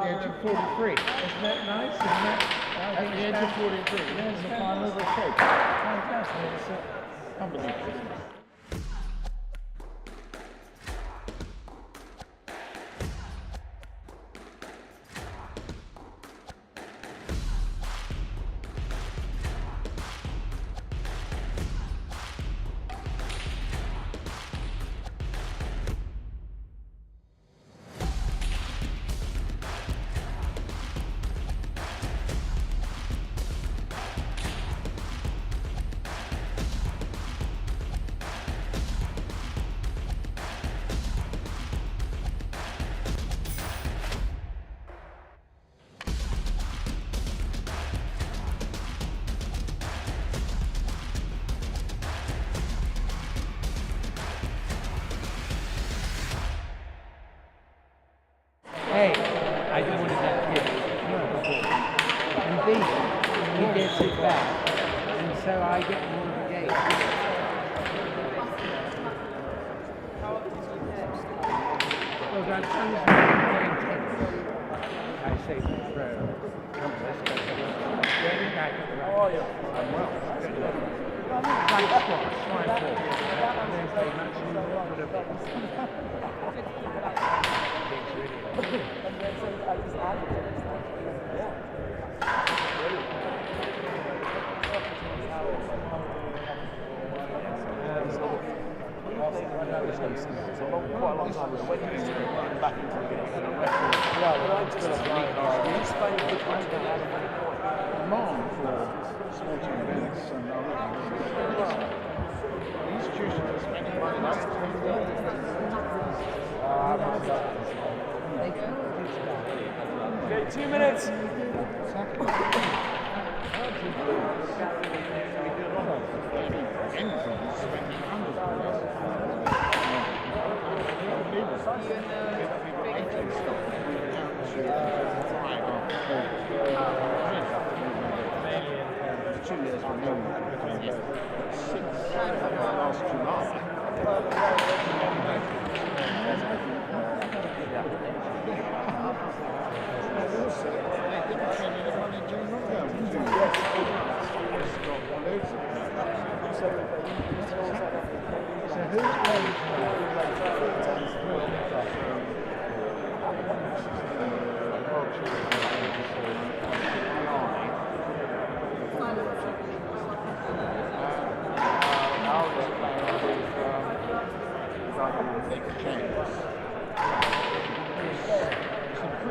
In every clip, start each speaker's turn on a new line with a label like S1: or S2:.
S1: age of 43. Isn't that nice? Isn't that?
S2: At the age of 43.
S1: Yeah,
S2: It's the final of the show.
S1: fantastic. It's
S2: Unbelievable, isn't it?
S1: A, I don't want to get hit. And B, he gets it back. And so I get more of the game. Well, that sounds very intense. I say to throw. Come, let's go. Getting back at the right. Oh, yeah. I'm well. Like squats, fine ball. There's very much
S2: quite a long time ago. When you used to get back into the game, demand for sporting events and other institutions are spending money like okay, 2 minutes. Exactly. Spending hundreds of dollars. The 2 years from now, since last July.
S1: So who's playing?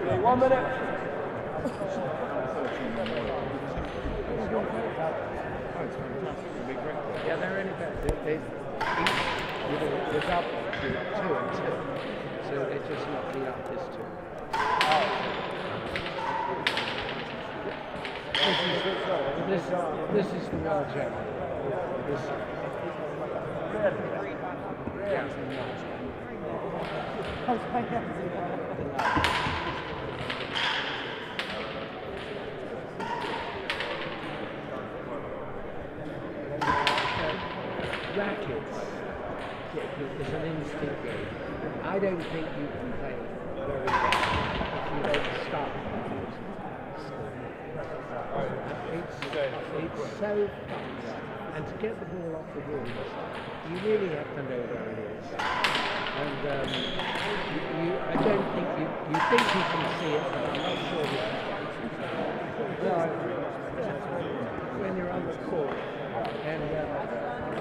S2: Okay, 1 minute.
S1: Yeah, they're really good. They with up to 2 and 2, so they just knock the up this 2. This is the world champion. Rackets is an instinct game. I don't think you can play very well if you don't start. It's so fast, and to get the ball off the walls, you really have to know where it is. And I don't think you think you can see it, but I'm not sure that when you're on the court and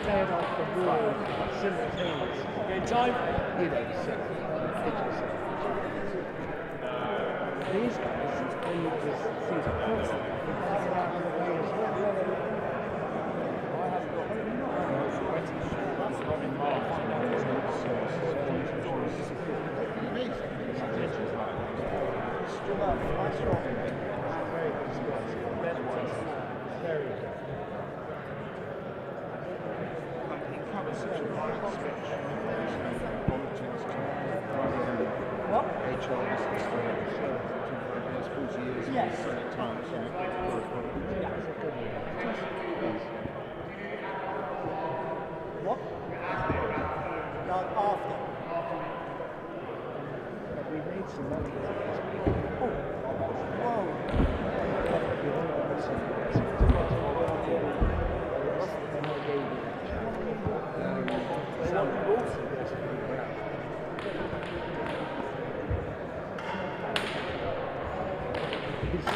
S1: play it off the wall simultaneously.
S2: Game time.
S1: You know, so these guys, when you just see the concept, you pick it out of the way as well. Very good.
S2: What?
S1: Yes.
S2: What? No, after.
S1: We made some money with these people. Good luck.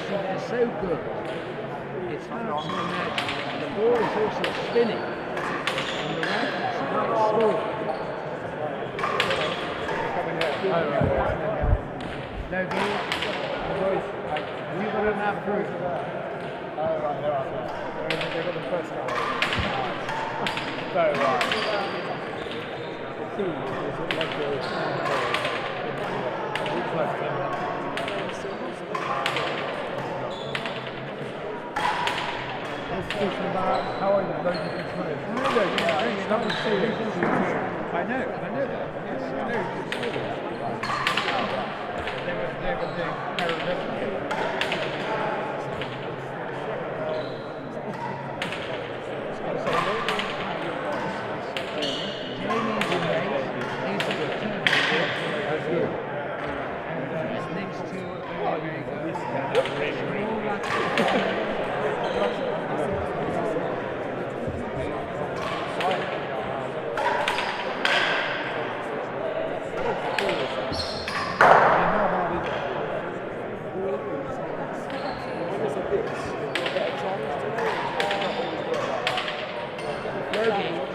S1: They're so good. It's hard to imagine. The ball is also spinning, and the racket's quite small. No good. You've got enough room.
S2: They've got the first goal. So, right. The key is like how are you? Those are good players.
S1: I know that. Yes, I know.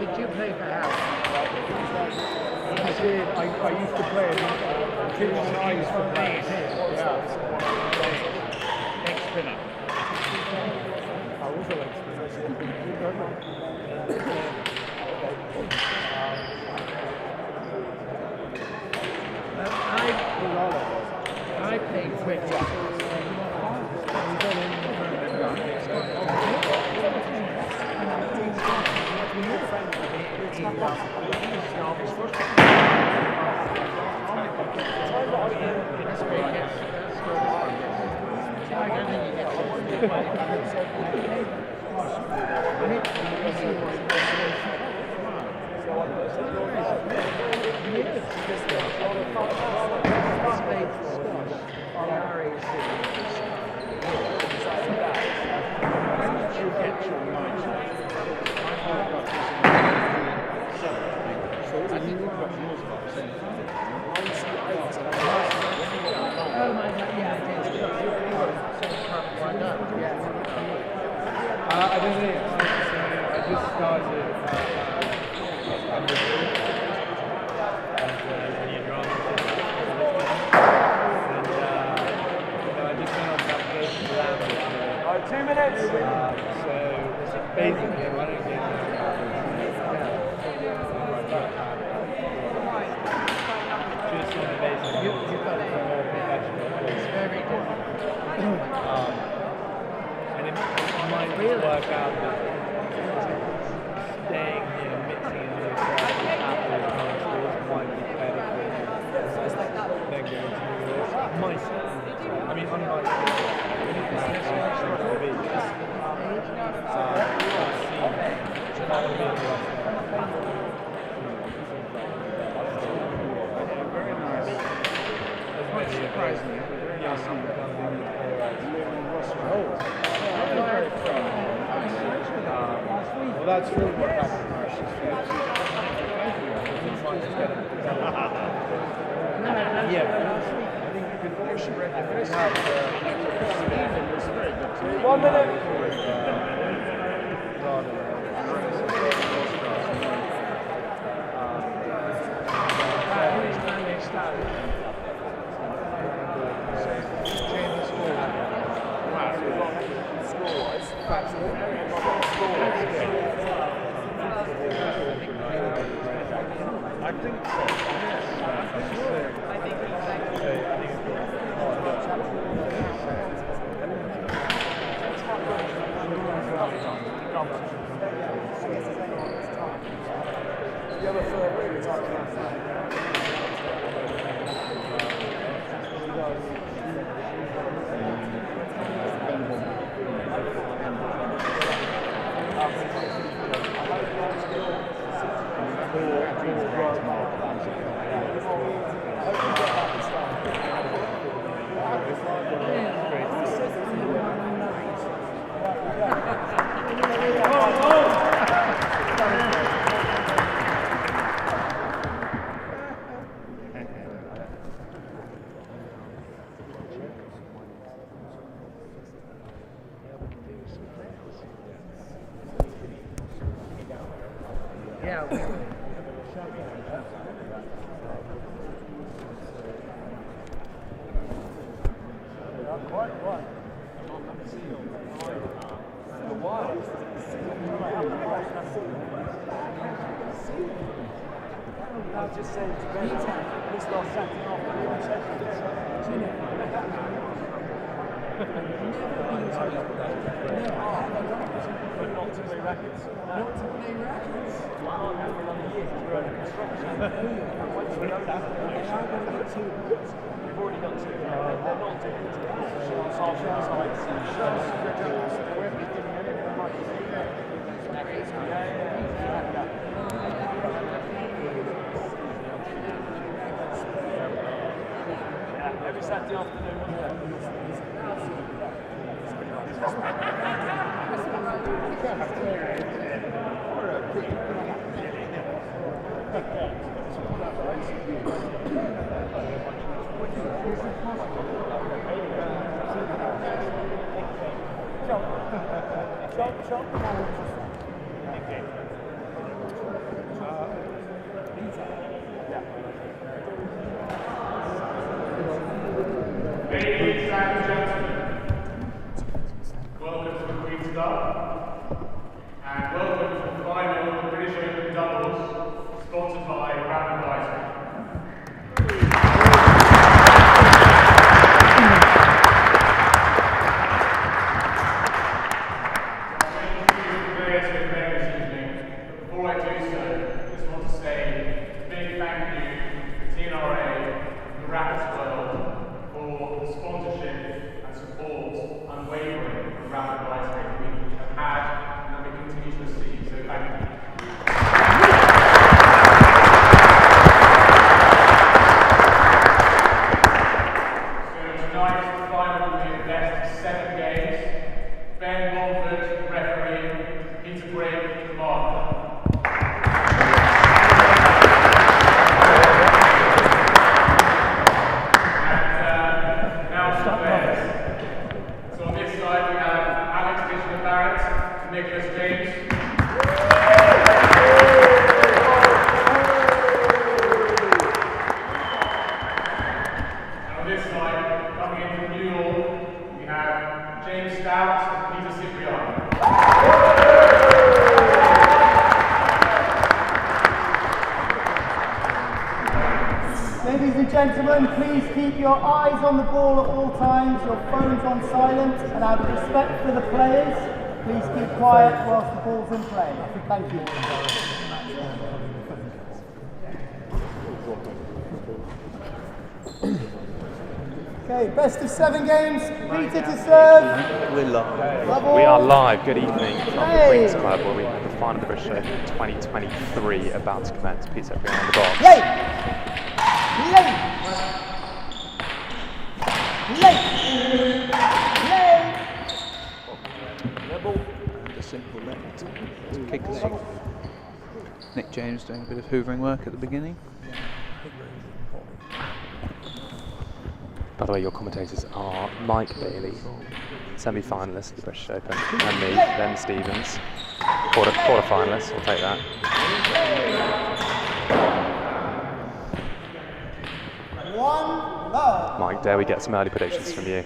S1: Did you play for Howard?
S2: I did. I used to play it. T&RA used to play it. Yeah.
S1: Leg spinner.
S2: I was a leg spinner.
S1: I played quick.
S2: I didn't. I just started. And 2 minutes. So basically, running again. Just on the basis. You've got it more professional.
S1: It's very different.
S2: And it might work out that staying here, mixing in the apples might be better for you than going to this. Myself. I mean, unlike very nice. Quite surprising. Well, that's really what happened. Yeah, I think you could actually read the first have 1 minute. I think so.
S1: Yeah, we shut down.
S2: Quite right. The wild. I was just saying to Ben, this last Saturday afternoon, but not to play rackets. Not to play rackets? For another year, we're under construction. Once we go down, we've already got two. They're not doing it. Every Saturday afternoon.
S3: Ladies and gentlemen, welcome to the Queen's Club, and welcome to the final of the British Open Doubles, sponsored by Rapid Ice Cream. Before I do so, I just want to say a big thank you to T&RA and the Rackets world for the sponsorship and support unwavering from Rapid Ice Cream we have had and that we continue to receive, so thank you. So tonight, the final will be the best of 7 games. Ben Montfort, referee, Peter-Barrett, commander. So on this side we have Titchener-Barrett, Nicholas James. And on this side, coming in from New York, we have James Stout and Peter Cipriano.
S4: Ladies and gentlemen, please keep your eyes on the ball at all times, your phones on silent, and out of respect for the players, please keep quiet whilst the ball's in play. Thank you. Okay, best of 7 games. Peter to serve.
S5: We're live.
S4: Level.
S6: We are live. Good evening from the
S4: Hey.
S6: Queen's Club, where we have the final of the British Open 2023 about to commence. Peter Cipriano on the box.
S4: Late. Late. Late. Late.
S5: And a simple let to kick us off. Nick James doing a bit of hoovering work at the beginning.
S6: By the way, your commentators are Mike Bailey, semi-finalist of the British Open, and me, Ben Stevens, quarter-finalist. I'll take that.
S4: One love.
S6: Mike, dare we get some early predictions from you?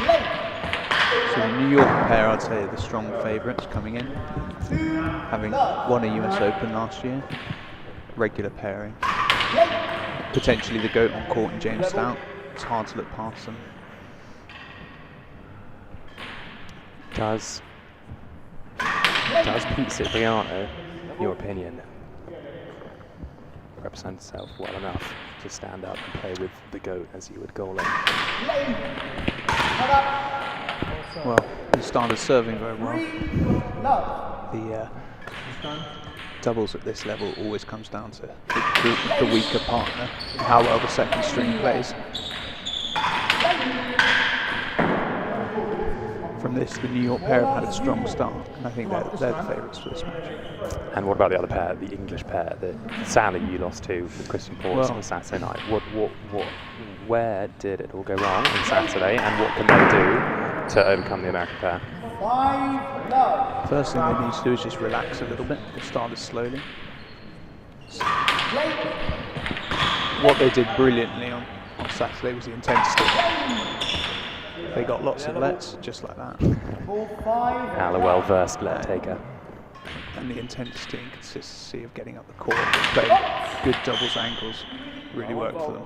S4: Late.
S5: So the New York pair, I'd say, are the strong favourites coming in, having won a US Open last year. Regular pairing.
S4: Late.
S5: Potentially the GOAT on court and James Stout. It's hard to look past them.
S6: Does Pete Cipriano, in your opinion, represent himself well enough to stand up and play with the GOAT as you would goal in?
S5: Well, he started serving very well.
S4: Love.
S5: The doubles at this level always comes down to the weaker partner and how well the second string plays. From this, the New York pair have had a strong start, and I think they're the favourites for this match.
S6: And what about the other pair, the English pair that sadly you lost to with Christian Ports on Saturday night? Where did it all go wrong on Saturday, and what can they do to overcome the American pair?
S4: 5 love.
S5: First thing they need to do is just relax a little bit. They started slowly. What they did brilliantly on Saturday was the intensity. They got lots of lets, just like that.
S6: Al, a well-versed let taker.
S5: And the intensity and consistency of getting up the court, playing good doubles angles, really worked for them.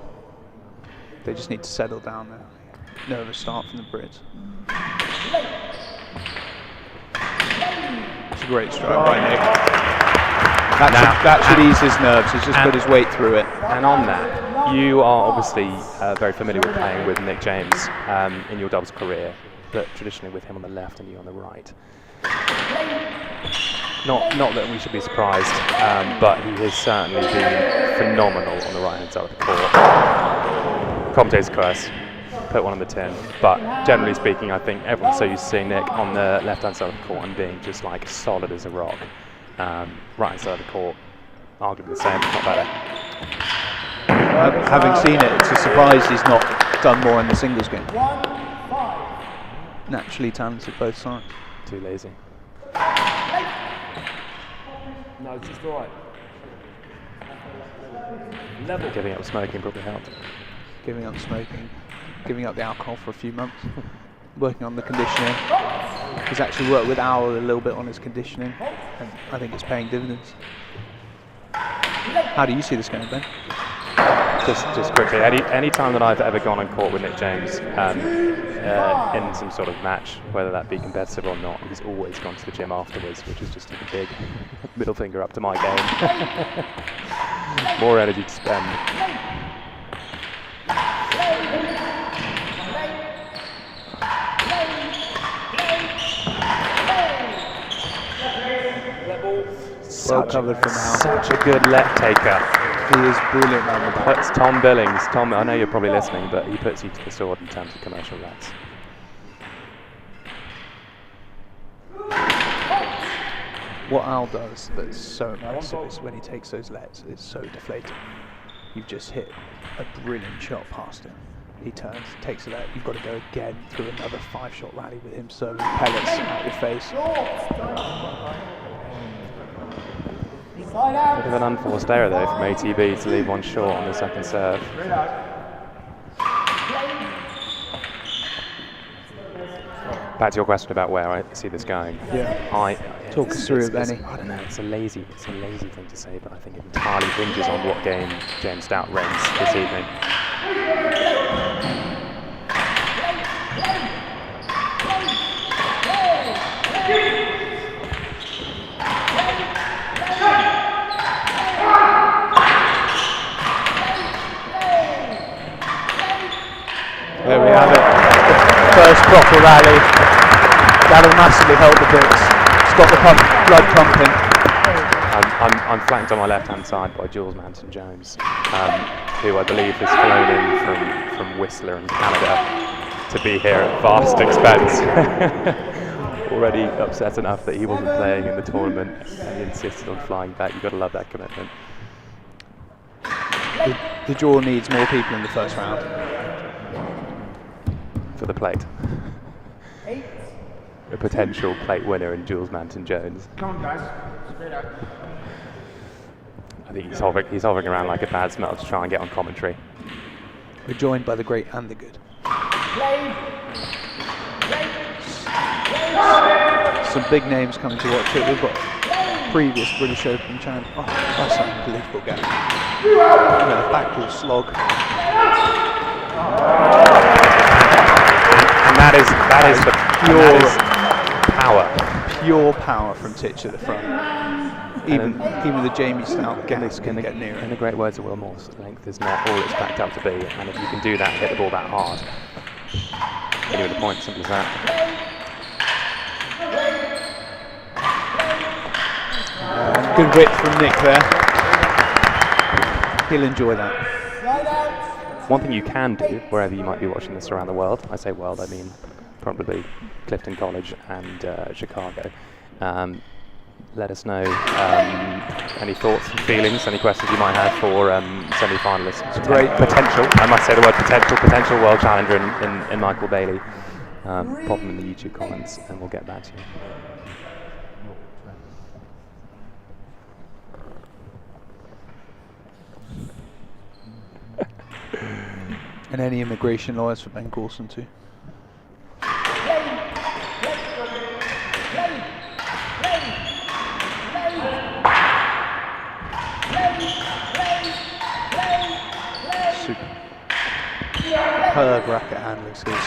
S5: They just need to settle down now. Nervous start from the Brits. It's a great strike by Nick. That should ease his nerves. He's just put his weight through it.
S6: And on that, you are obviously very familiar with playing with Nick James in your doubles career, but traditionally with him on the left and you on the right. Not that we should be surprised, but he has certainly been phenomenal on the right-hand side of the court. Commentators curse, put one on the tin, but generally speaking, I think everyone's so used to seeing Nick on the left-hand side of the court and being just like solid as a rock. Right-hand side of the court, arguably the same, if not better.
S5: Having seen it, it's a surprise he's not done more in the singles game. Naturally talented both sides.
S6: Too lazy.
S2: No, just right. Level.
S6: Giving up smoking probably helped.
S5: Giving up smoking, giving up the alcohol for a few months, working on the conditioning. He's actually worked with Al a little bit on his conditioning, and I think it's paying dividends. How do you see this going, Ben?
S6: Just quickly, any time that I've ever gone on court with Nick James in some sort of match, whether that be competitive or not, he's always gone to the gym afterwards, which is just a big middle finger up to my game. More energy to spend.
S5: Well covered from Al.
S6: Such a good let taker.
S5: He is brilliant on the back.
S6: That's Tom Billings. Tom, I know you're probably listening, but he puts you to the sword in terms of commercial lets.
S5: What Al does that's so impressive is when he takes those lets, it's so deflating. You've just hit a brilliant shot past him. He turns, takes a let, you've got to go again through another 5-shot rally with him serving pellets at your face.
S6: Bit of an unforced error though from ATB to leave one short on the second serve. Back to your question about where I see this going.
S5: Yeah. Talk us through it, Benny.
S6: I don't know. It's a lazy thing to say, but I think it entirely hinges on what game James Stout reigns this evening.
S5: There we have it. First proper rally. That'll massively help the Brits. It's got the blood pumping.
S6: I'm flanked on my left-hand side by Jules Manton-Jones, who I believe has flown in from Whistler in Canada to be here at vast expense. Already upset enough that he wasn't playing in the tournament and he insisted on flying back. You've got to love that commitment.
S5: The draw needs more people in the first round.
S6: For the plate. A potential plate winner in Jules Manton-Jones.
S1: Come on, guys. Straight out.
S6: I think he's hovering around like a bad smell to try and get on commentary.
S5: We're joined by the great and the good. Some big names coming to watch it. We've got previous British Open champ. Oh, that's an unbelievable game. Backdoor slog.
S6: And that is the power.
S5: Pure power from Titch at the front. Even the Jamie Stout gas can get near it.
S6: In the great words of Will Morse, length is not all it's cracked up to be, and if you can do that, hit the ball that hard, hit you with the point, simple as that.
S5: Good width from Nick there. He'll enjoy that.
S6: One thing you can do, wherever you might be watching this around the world, I say world, I mean probably Clifton College and Chicago. Let us know any thoughts and feelings, any questions you might have for semi-finalists.
S5: Great
S6: potential, I must say the word potential world challenger in Michael Bailey. Pop them in the YouTube comments and we'll get back to you.
S5: And any immigration lawyers for Ben Coulson too? Superb racket handling skills.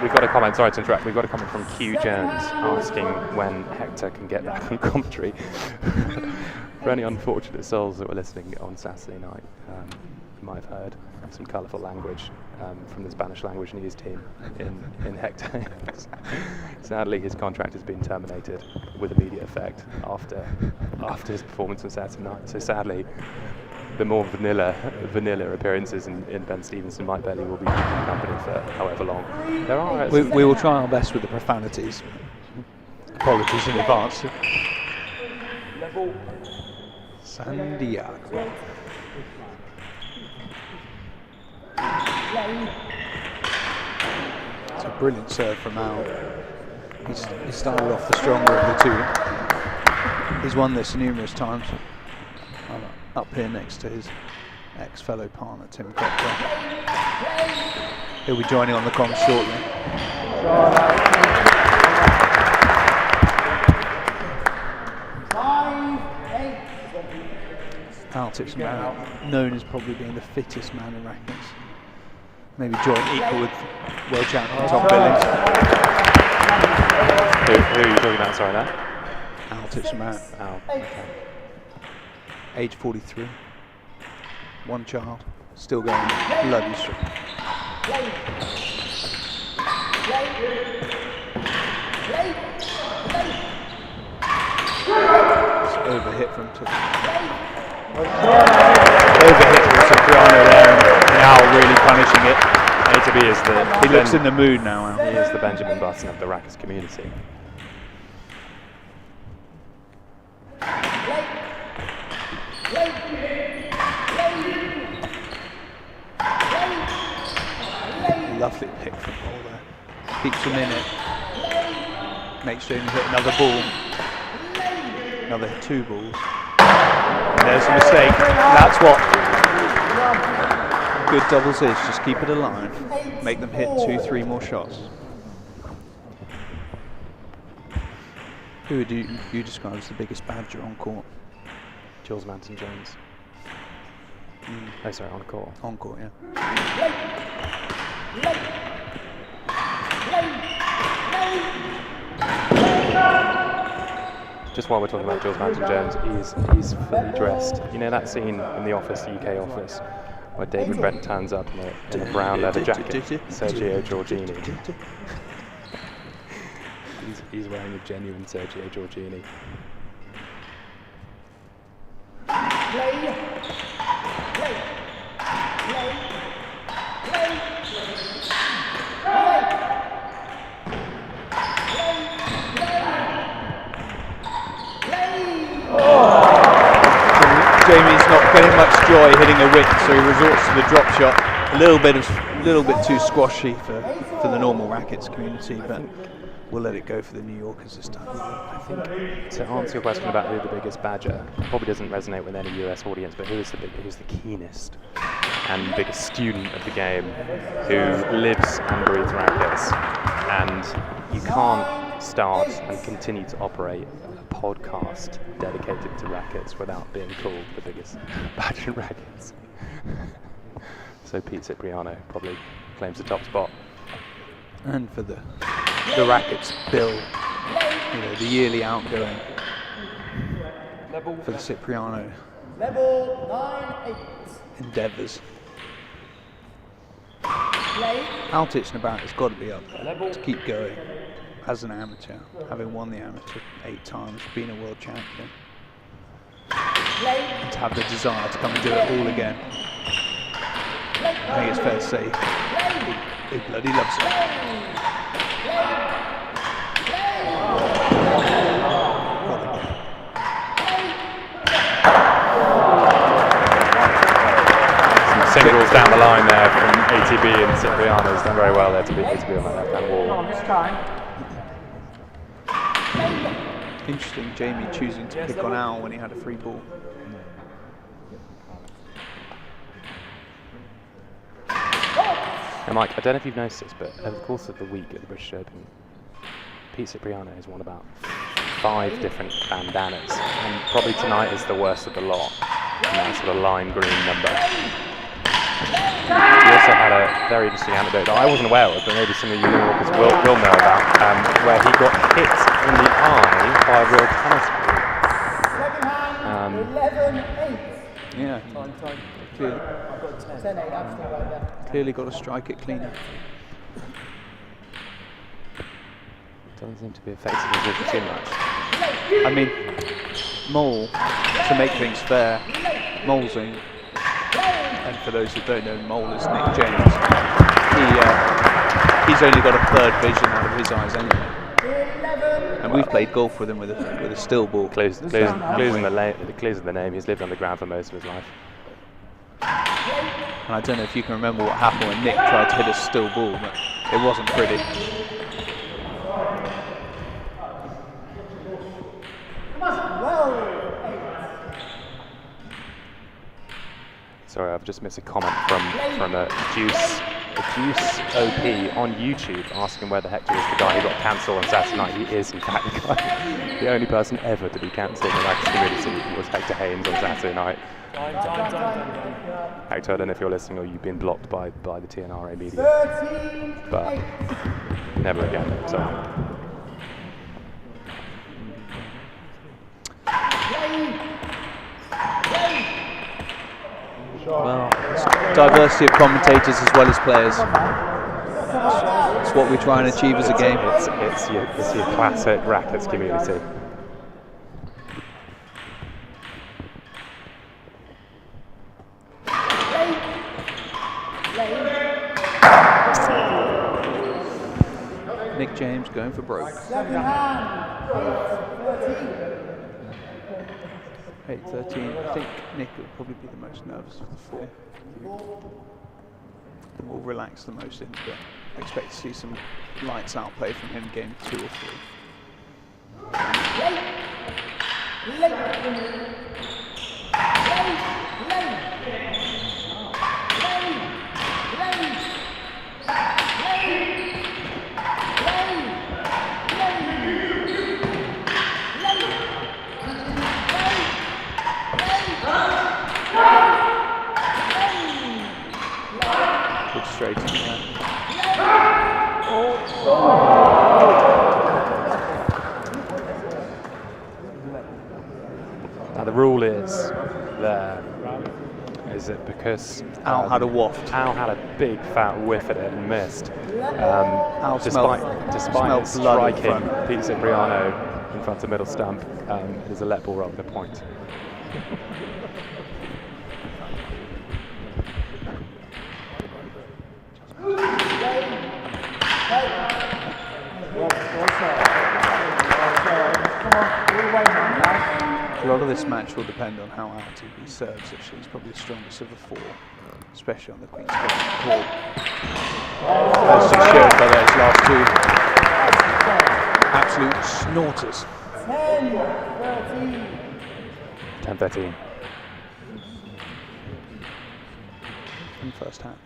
S6: We've got a comment. Sorry to interrupt. We've got a comment from Q Jones asking when Hector can get back on commentary. For any unfortunate souls that were listening on Saturday night, you might have heard some colourful language from the Spanish language news team in Hector. Sadly, his contract has been terminated with immediate effect after his performance on Saturday night. So sadly, the more vanilla appearances in Ben Stevens and Mike Bailey will be keeping company for however long. There are
S5: we will try our best with the profanities. Apologies in advance. San Diego. It's a brilliant serve from Al. He started off the stronger of the two. He's won this numerous times. Up here next to his ex-fellow partner Tim Cochran. He'll be joining on the comms shortly. Al Titchener-Barrett, known as probably being the fittest man in rackets. Maybe joint equal with world champion Tom Billings.
S6: Who are you talking about? Sorry, now.
S5: Al Titchener-Barrett.
S6: Al. Okay.
S5: Age 43, one child, still going bloody strong. It's overhit from Cipriano there, and Al really punishing it. He looks in the mood now, Al.
S6: He is the Benjamin Button of the rackets community.
S5: Lovely pick from Paul there. Keeps him in it. Makes sure he hit another ball. Another two balls. And there's a mistake. That's what good doubles is. Just keep it alive. Make them hit 2-3 more shots. Who would you describe as the biggest badger on court?
S6: Jules Manton Jones. Oh, sorry, on court.
S5: On court, yeah.
S6: Just while we're talking about Jules Manton Jones, he's fully dressed. You know that scene in The Office, the UK Office, where David Brent turns up in a brown leather jacket? Sergio Giorgini. He's wearing a genuine Sergio Giorgini.
S5: Jamie's not getting much joy hitting a wick, so he resorts to the drop shot. A little bit too squashy for the normal rackets community, but we'll let it go for the New Yorkers this time.
S6: I think to answer your question about who the biggest badger probably doesn't resonate with any US audience, but who's the keenest and biggest student of the game, who lives and breathes rackets, and you can't start and continue to operate a podcast dedicated to rackets without being called the biggest badger in rackets. So Pete Cipriano probably claims the top spot.
S5: And for the rackets bill, the yearly outgoing for the Cipriano
S4: Level 9-8.
S5: endeavours. Al Titchener-Barrett has got to be up to keep going as an amateur, having won the amateur 8 times, been a world champion, and to have the desire to come and do it all again. I think it's fair to say he bloody loves it.
S6: Singles down the line there from ATB and Cipriano. Has done very well there to be on that left-hand wall.
S5: Interesting, Jamie choosing to pick on Al when he had a free ball.
S6: And Mike, I don't know if you've noticed this, but over the course of the week at the British Open, Pete Cipriano has won about 5 different bandanas, and probably tonight is the worst of the lot, and that sort of lime green number. He also had a very interesting anecdote that I wasn't aware of, but maybe some of you New Yorkers will know about, where he got hit in the eye by a real tennis ball.
S5: Yeah. Clearly got to strike it cleaner.
S6: Doesn't seem to be affecting his vision too much.
S5: I mean, Mole, to make things fair, Mole's in. And for those who don't know, Mole is Nick James. He's only got a third vision out of his eyes anyway. And we've played golf with him with a still ball.
S6: Clues in the name. He's lived underground for most of his life.
S5: And I don't know if you can remember what happened when Nick tried to hit a still ball, but it wasn't pretty.
S6: Sorry, I've just missed a comment from a Juice OP on YouTube asking where the heck was the guy who got cancelled on Saturday night. He is, in fact, the only person ever to be cancelled in the rackets community was Hector Haynes on Saturday night. Hector, I don't know if you're listening or you've been blocked by the T&RA media, but never again. So.
S5: Well, it's diversity of commentators as well as players. It's what we try and achieve as a game.
S6: It's your classic rackets community.
S5: Nick James going for broke. 8-13. I think Nick will probably be the most nervous of the 4. And will relax the most in, but I expect to see some lights out play from him game 2 or 3. Good straight in there.
S6: Now the rule is it because
S5: Al had a waft.
S6: Al had a big fat whiff at it and missed.
S5: despite
S6: striking Pete Cipriano in front of middle stump, it is a let ball rather than a point.
S5: A lot of this match will depend on how ATB serves. Actually, he's probably the strongest of the 4, especially on the Queen's Court. As just shown by those last 2 absolute snorters.
S6: 10-13.
S5: In the first half.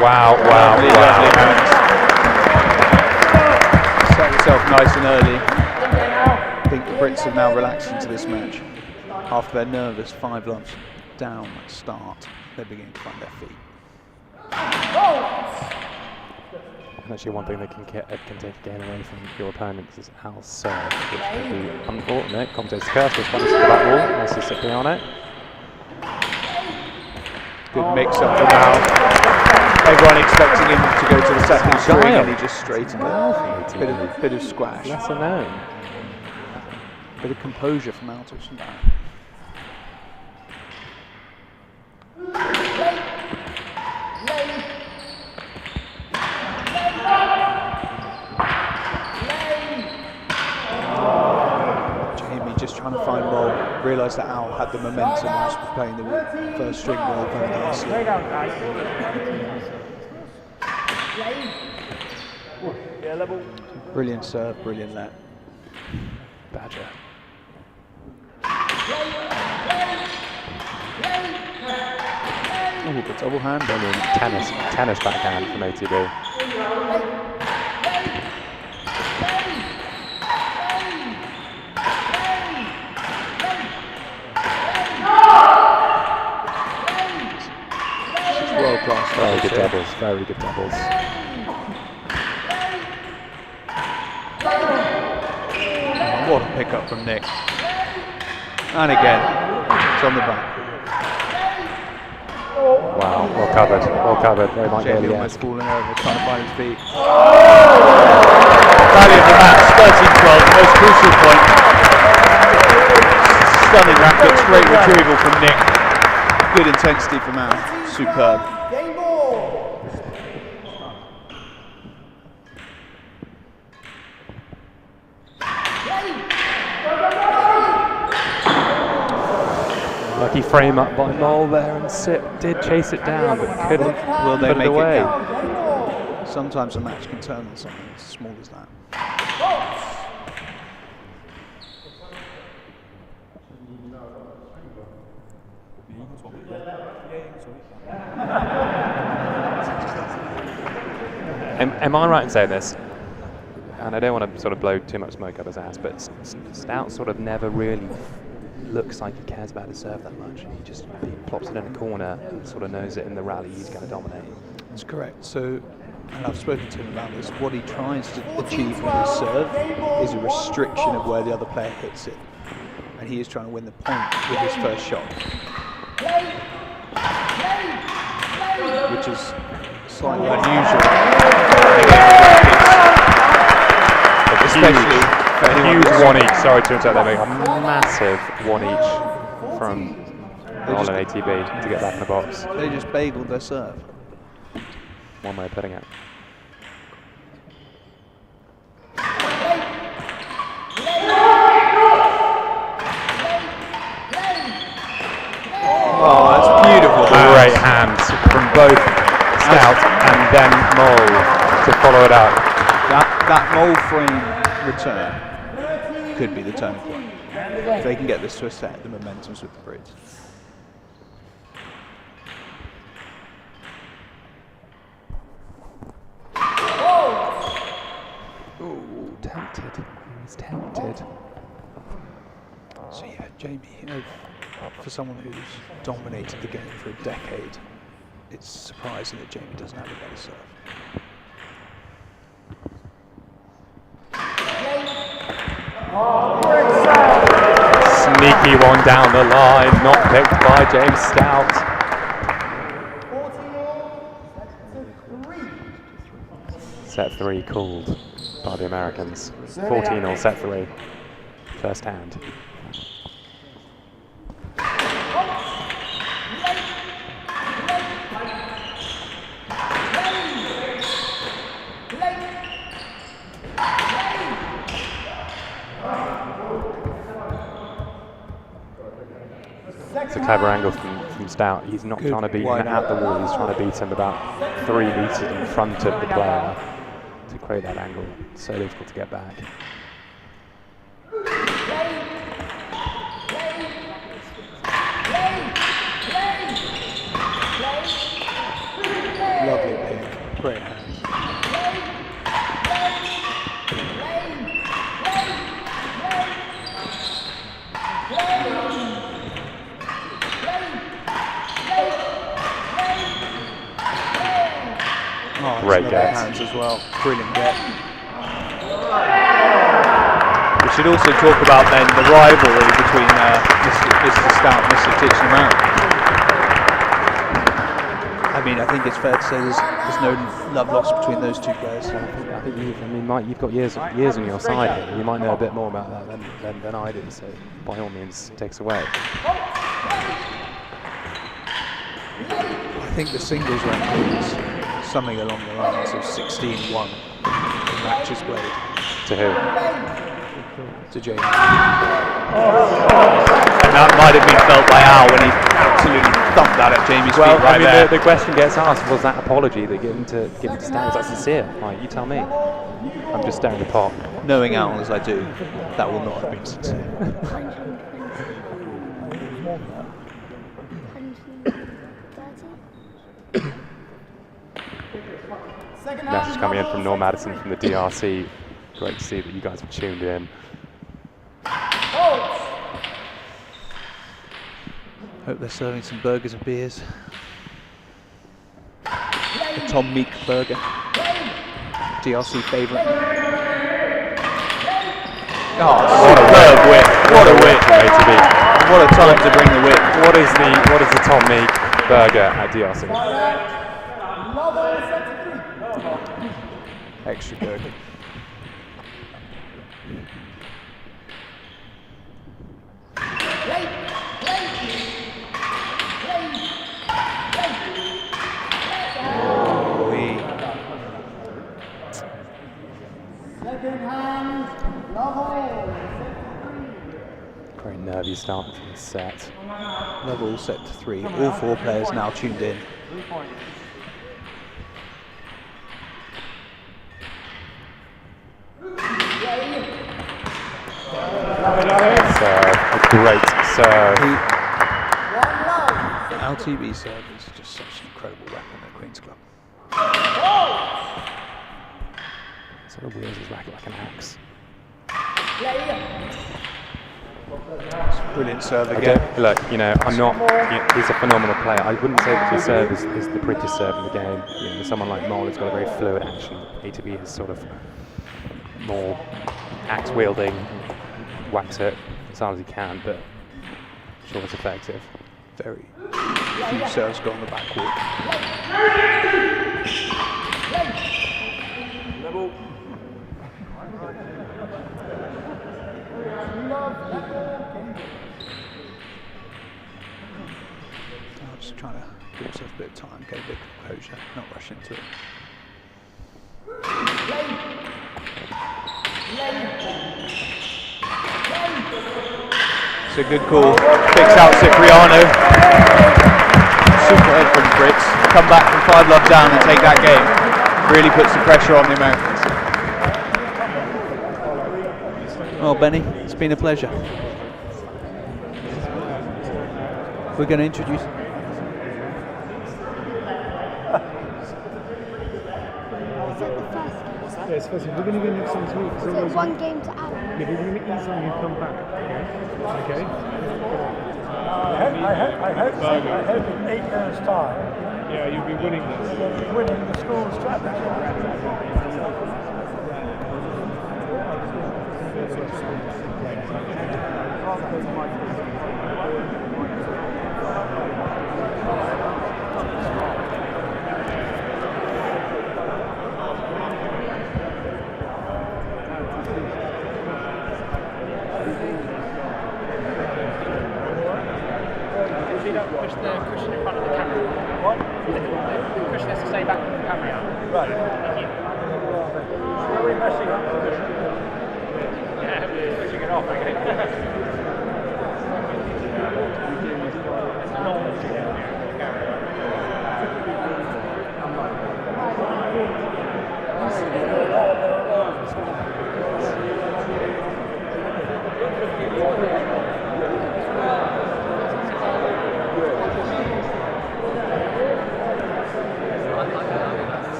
S6: Wow.
S5: Set himself nice and early. I think the Brits have now relaxed into this match. After their nervous 5 loves down at start, they're beginning to find their feet.
S6: And actually one thing that can take a game away from your opponents is Al's serve, which could be unfortunate. Commentator's curse was punished for that wall. This is Cipriano.
S5: Good mix up for Al. Everyone expecting him to go to the second string and he just straightened it. Bit of squash.
S6: Lesser known.
S5: Bit of composure from Titchener-Barrett. Jamie just trying to find Roll. Realised that Al had the momentum and was playing the first string well very nicely.
S2: Yeah, level.
S5: Brilliant serve, brilliant let. Badger. Oh, the double hand.
S6: Brilliant tennis backhand from ATB.
S5: World class.
S6: Very good doubles, very good doubles.
S5: Oh, what a pickup from Nick. And again, it's on the back.
S6: Wow, well covered, very much
S5: Jamie
S6: early.
S5: almost falling over, trying to find his feet. Value of the match, 13-12, the most crucial point. Stunning racket, great retrieval from Nick. Good intensity from Al, superb.
S4: Game ball.
S6: Lucky frame up by Mole there, and Sip did chase it down, but couldn't
S5: Will they
S6: put
S5: make
S6: it away.
S5: it count? Sometimes a match can turn on something as small as that.
S6: Am I right in saying this? And I don't want to sort of blow too much smoke up his ass, but Stout sort of never really looks like he cares about his serve that much. He plops it in a corner and sort of knows that in the rally he's going to dominate.
S5: That's correct. So, and I've spoken to him about this, what he tries to achieve with his serve is a restriction of where the other player hits it. And he is trying to win the point with his first shot. Which is slightly unusual. Especially for anyone
S6: Huge
S5: who's-
S6: one each, sorry to interrupt there, a massive one each from Roll and ATB to get back in the box.
S5: They just bageled their serve.
S6: One way of putting it.
S5: Oh, that's beautiful.
S6: Great hands from both Stout and then Mole to follow it up.
S5: That Mole frame return could be the turning point. If they can get this to a set, the momentum's with the Brits.
S6: Ooh, tempted. He was tempted.
S5: So yeah, Jamie, for someone who's dominated the game for a decade, it's surprising that Jamie doesn't have a better serve.
S6: Sneaky one down the line, not picked by James Stout.
S4: 14-3.
S6: Set 3 called by the Americans. 14-all set 3. First hand. It's a clever angle from Stout. He's not
S5: Good
S6: trying to beat him
S5: wide
S6: at the wall, he's trying to beat him about 3 metres in front of the player to create that angle. It's so difficult to get back.
S5: Lovely pick, great hand. Oh,
S6: Great
S5: lovely
S6: get.
S5: hands as well, brilliant get. We should also talk about then the rivalry between Mr. Stout and Mr. Titchener-Barrett. Have mean, I think it's fair to say there's no love lost between those two players.
S6: I think Mike, you've got years on your side here. You might know a bit more about that than I do. So by all means, takes away.
S5: I think the singles record is something along the lines of 16-1 in matches played.
S6: To who?
S5: To Jamie.
S7: And that might have been felt by Al when he absolutely thumped that at Jamie's feet right there.
S6: The question gets asked, was that apology that given to Stout, was that sincere? Like, you tell me. I'm just staring at the pot.
S5: Knowing Al as I do, that will not have been sincere.
S6: Message coming in from Norm Madison from the DRC. Great to see that you guys have tuned in.
S5: Hope they're serving some burgers and beers. The Tom Meek burger. DRC favourite.
S7: Oh, superb whip. What a whip. What a time to bring the whip.
S6: What is the Tom Meek burger at DRC?
S5: Extra burger.
S6: Very nervy start to the set.
S5: Level set to 3. All 4 players now tuned in.
S6: That's a great serve.
S5: LTV serve is just such an incredible weapon at Queen's Club.
S6: Sort of wields his racket like an axe.
S5: Brilliant serve again.
S6: Look, I'm not. He's a phenomenal player. I wouldn't say that his serve is the prettiest serve in the game. Someone like Mole has got a very fluid action. ATB is sort of more axe wielding, whacks it as hard as he can, but I'm sure it's effective.
S5: Very few serves go on the backboard. I'm just trying to give myself a bit of time, get a bit of composure, not rush into it.
S7: It's a good call. Picks out Cipriano. Super head from Brits. Come back from 5-love down and take that game. Really puts the pressure on the Americans.
S5: Well, Benny, it's been a pleasure. We're going to introduce...
S2: Yes, first we're going to go next next week.
S8: So one game to add.
S2: Yeah, we're going to ease on you come back. Okay.
S9: I hope in 8 years' time.
S2: Yeah, you'll be winning this.
S9: You'll be winning the school's championship.
S2: Push the cushion in front of the camera. What? The cushion has to stay back from the camera.
S9: Right. Are we messing up the cushion?
S2: Yeah, we're pushing it off, okay.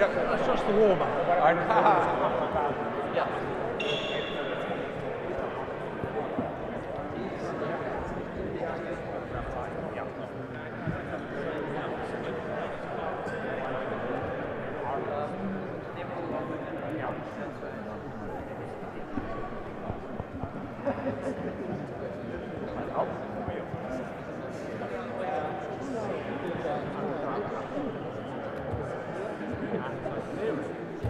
S9: That's just the warm-up.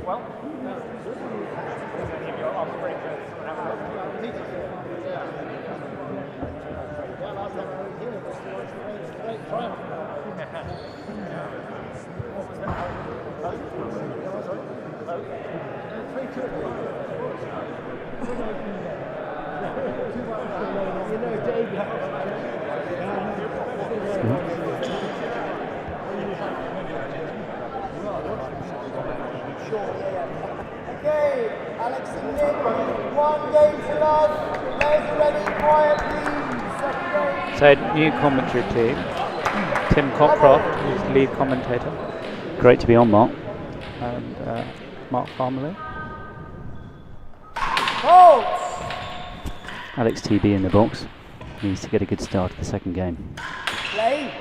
S9: Well, any of your offspring to have a look?
S1: You know, David.
S4: Okay, Alex and Nick, 1 game to love. Players are ready, quiet please. Second game.
S5: So, new commentary team. Tim Cockcroft, who's lead commentator.
S8: Great to be on, Mark.
S5: And Mark Farmerley.
S8: Alex TB in the box. Needs to get a good start to the second game.
S4: Play.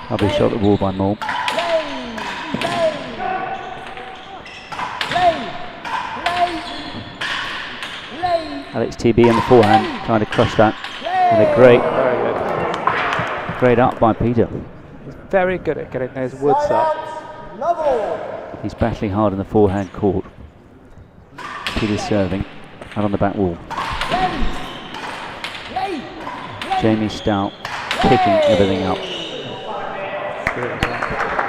S8: I'll be shot at the wall by Moore. Alex TB in the forehand, trying to crush that. And a great up by Peter.
S5: He's very good at getting those woods up.
S8: He's battling hard in the forehand court. Peter's serving, out on the back wall. Jamie Stout picking everything up.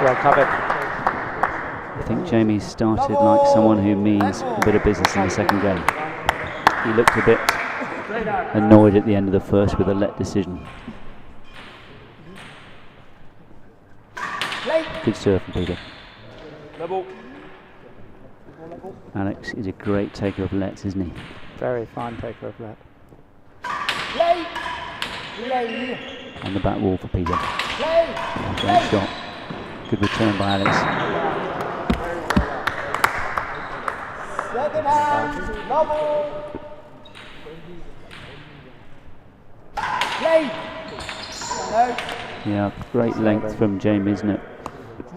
S5: Well covered.
S8: I think Jamie started like someone who means a bit of business in the second game. He looked a bit annoyed at the end of the first with a let decision. Good serve from Peter. Alex is a great taker of lets, isn't he?
S5: Very fine taker of let.
S8: On the back wall for Peter. Great shot. Good return by Alex.
S4: Second hand, double.
S8: Yeah, great length from Jamie, isn't it?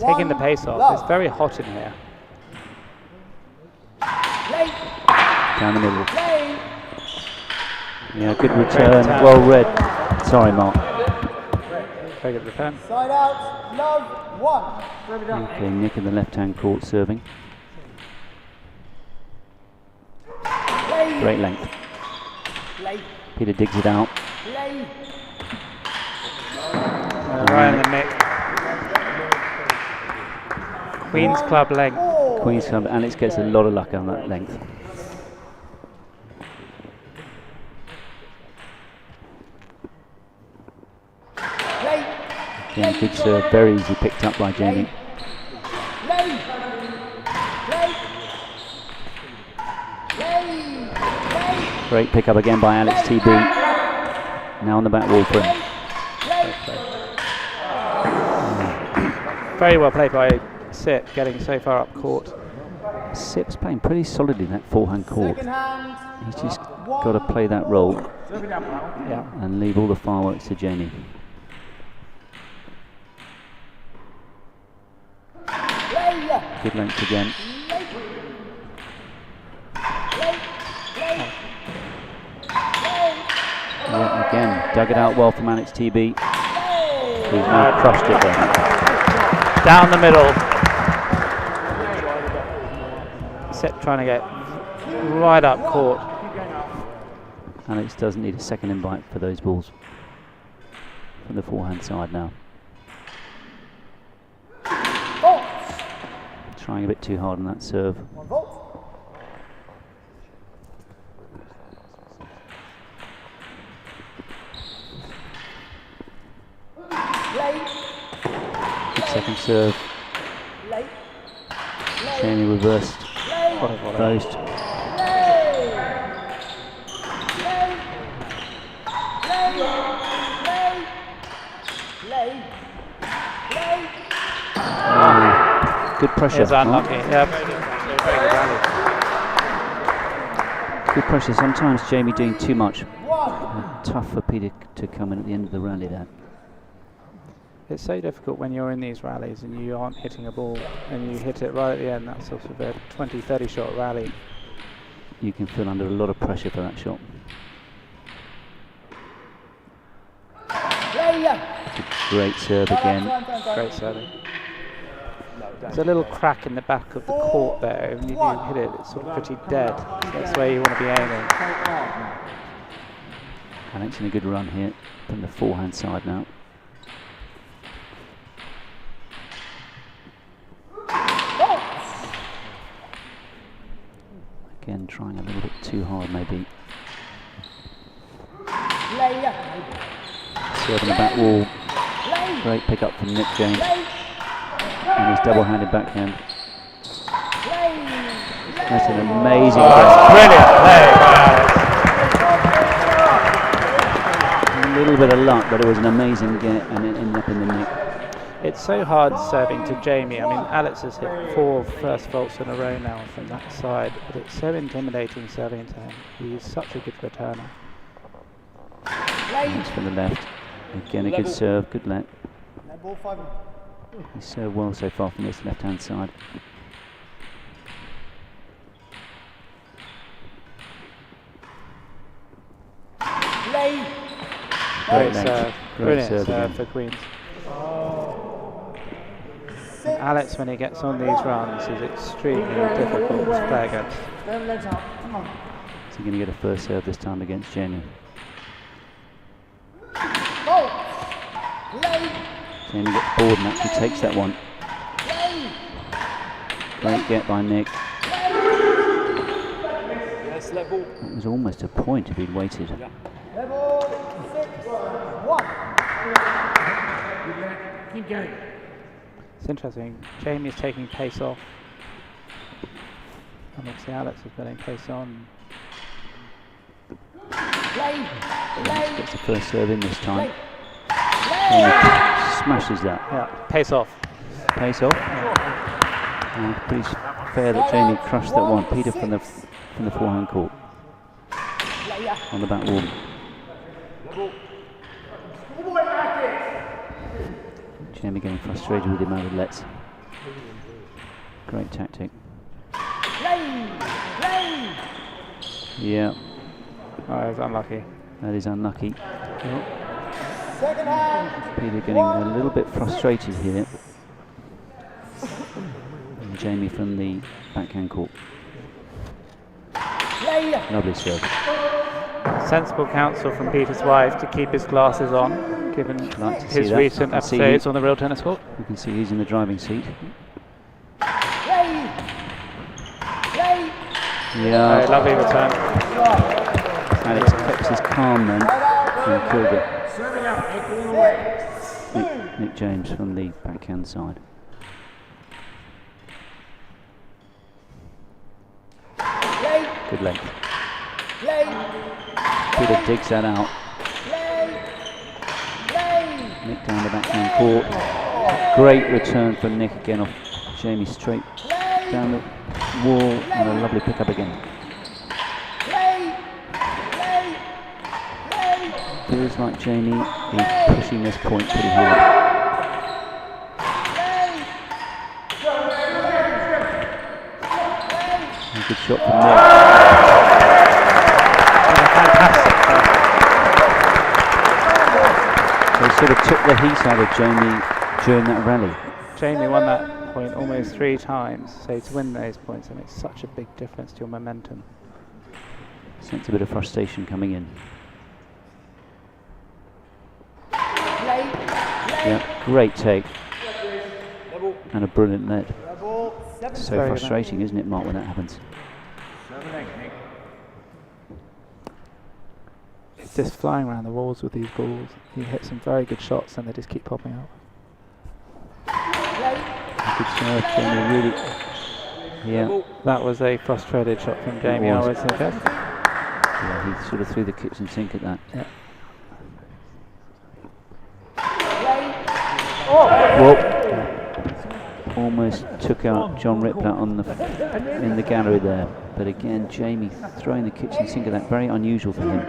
S5: Taking the pace off. It's very hot in here.
S8: Down the middle. Yeah, good return. Well read. Sorry, Mark.
S5: Very good return.
S4: Side out, love, 1.
S8: Okay, Nick in the left-hand court serving. Great length. Peter digs it out.
S5: Right in the mix. Queen's Club length.
S8: Queen's Club. Alex gets a lot of luck on that length. Again, good serve, very easy picked up by Jamie. Great pick up again by Alex TB. Now on the back wall for him.
S5: Very well played by Sip, getting so far up court.
S8: Sip's playing pretty solidly in that forehand court. He's just got to play that role and leave all the fireworks to Jamie. Good length again. Yeah, again, dug it out well from Alex TB. He's now crushed it there.
S5: Down the middle. Sip trying to get right up court.
S8: Alex doesn't need a second invite for those balls from the forehand side now. Trying a bit too hard on that serve. Good second serve. Jamie reversed. Closed. Good pressure.
S5: It's unlucky. Yep.
S8: Good pressure. Sometimes Jamie doing too much. Tough for Peter to come in at the end of the rally there.
S5: It's so difficult when you're in these rallies and you aren't hitting a ball and you hit it right at the end. That's sort of a 20-30 shot rally.
S8: You can feel under a lot of pressure for that shot. Great serve again.
S5: Great serving. There's a little crack in the back of the court there. When you do hit it, it's sort of pretty dead. So that's where you want to be aiming.
S8: Alex in a good run here from the forehand side now. Again, trying a little bit too hard, maybe. Serving the back wall. Great pick up from Nick James. And his double-handed backhand. That's an amazing
S5: Brilliant play.
S8: A little bit of luck, but it was an amazing get, and it ended up in the nick.
S5: It's so hard serving to Jamie. I mean, Alex has hit 4 first faults in a row now from that side, but it's so intimidating serving to him. He's such a good returner.
S8: Thanks from the left. Again, a good serve, good let. He's served well so far from this left-hand side.
S5: Great serve.
S8: Great
S5: Brilliant
S8: serve
S5: serve
S8: again.
S5: for Queens. And Alex, when he gets on these runs, is extremely difficult to play against.
S8: Is he going to get a first serve this time against Jamie? Jamie gets bored and actually takes that one. Great get by Nick. That was almost a point if he'd waited.
S1: Keep going.
S5: It's interesting. Jamie's taking pace off. And obviously Alex is putting pace on.
S8: Gets the first serve in this time. And smashes that.
S5: Yeah, pace off.
S8: Pace off. Pretty fair that Jamie crushed that one. Peter from the forehand court. On the back wall. Jamie getting frustrated with the amount of lets. Great tactic. Yeah.
S5: Oh, it's unlucky.
S8: That is unlucky. Peter getting a little bit frustrated here. And Jamie from the backhand court. Lovely serve.
S5: Sensible counsel from Peter's wife to keep his glasses on, given his recent episodes on the real tennis court.
S8: You can see he's in the driving seat. Yeah.
S5: Lovely return.
S8: Alex kept his calm then and killed it. Nick James from the backhand side. Good length. Peter digs that out. Nick down the backhand court. Great return from Nick again off Jamie straight down the wall, and a lovely pick up again. Feels like Jamie is pushing this point pretty hard. A good shot from Nick. They sort of took the heat out of Jamie during that rally.
S5: Jamie won that point almost 3 times, so to win those points, it makes such a big difference to your momentum.
S8: Sense a bit of frustration coming in. Yeah, great take. And a brilliant net. So
S5: Very
S8: frustrating, isn't it, Mark, when that happens?
S5: It's just flying around the walls with these balls. He hits some very good shots and they just keep popping out.
S8: Good serve, Jamie, really. Yeah.
S5: That was a frustrated shot from Jamie, I would suggest.
S8: Yeah, he sort of threw the kitchen sink at that.
S5: Yeah.
S8: Whoa. Almost took out John Ripler in the gallery there. But again, Jamie throwing the kitchen sink at that, very unusual for him.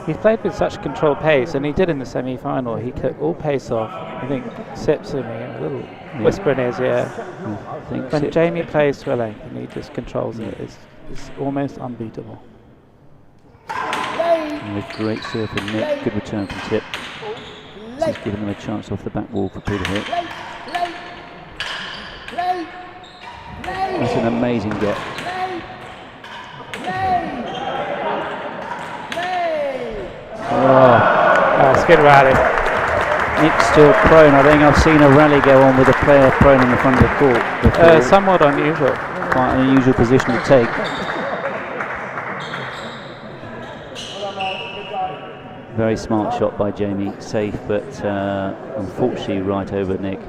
S5: He's played with such controlled pace, and he did in the semi-final. He took all pace off. I think Sips in a little whisper in his ear. When Jamie plays to a length and he just controls it, it's almost unbeatable.
S8: And a great serve from Nick, good return from Tip. This has given them a chance off the back wall for Peter here. an amazing get.
S5: Oh, it's a good rally.
S8: Nick's still prone. I think I've seen a rally go on with a player prone in the front of the court before.
S5: Somewhat unusual.
S8: Quite an unusual position to take. Very smart shot by Jamie, safe, but unfortunately right over Nick.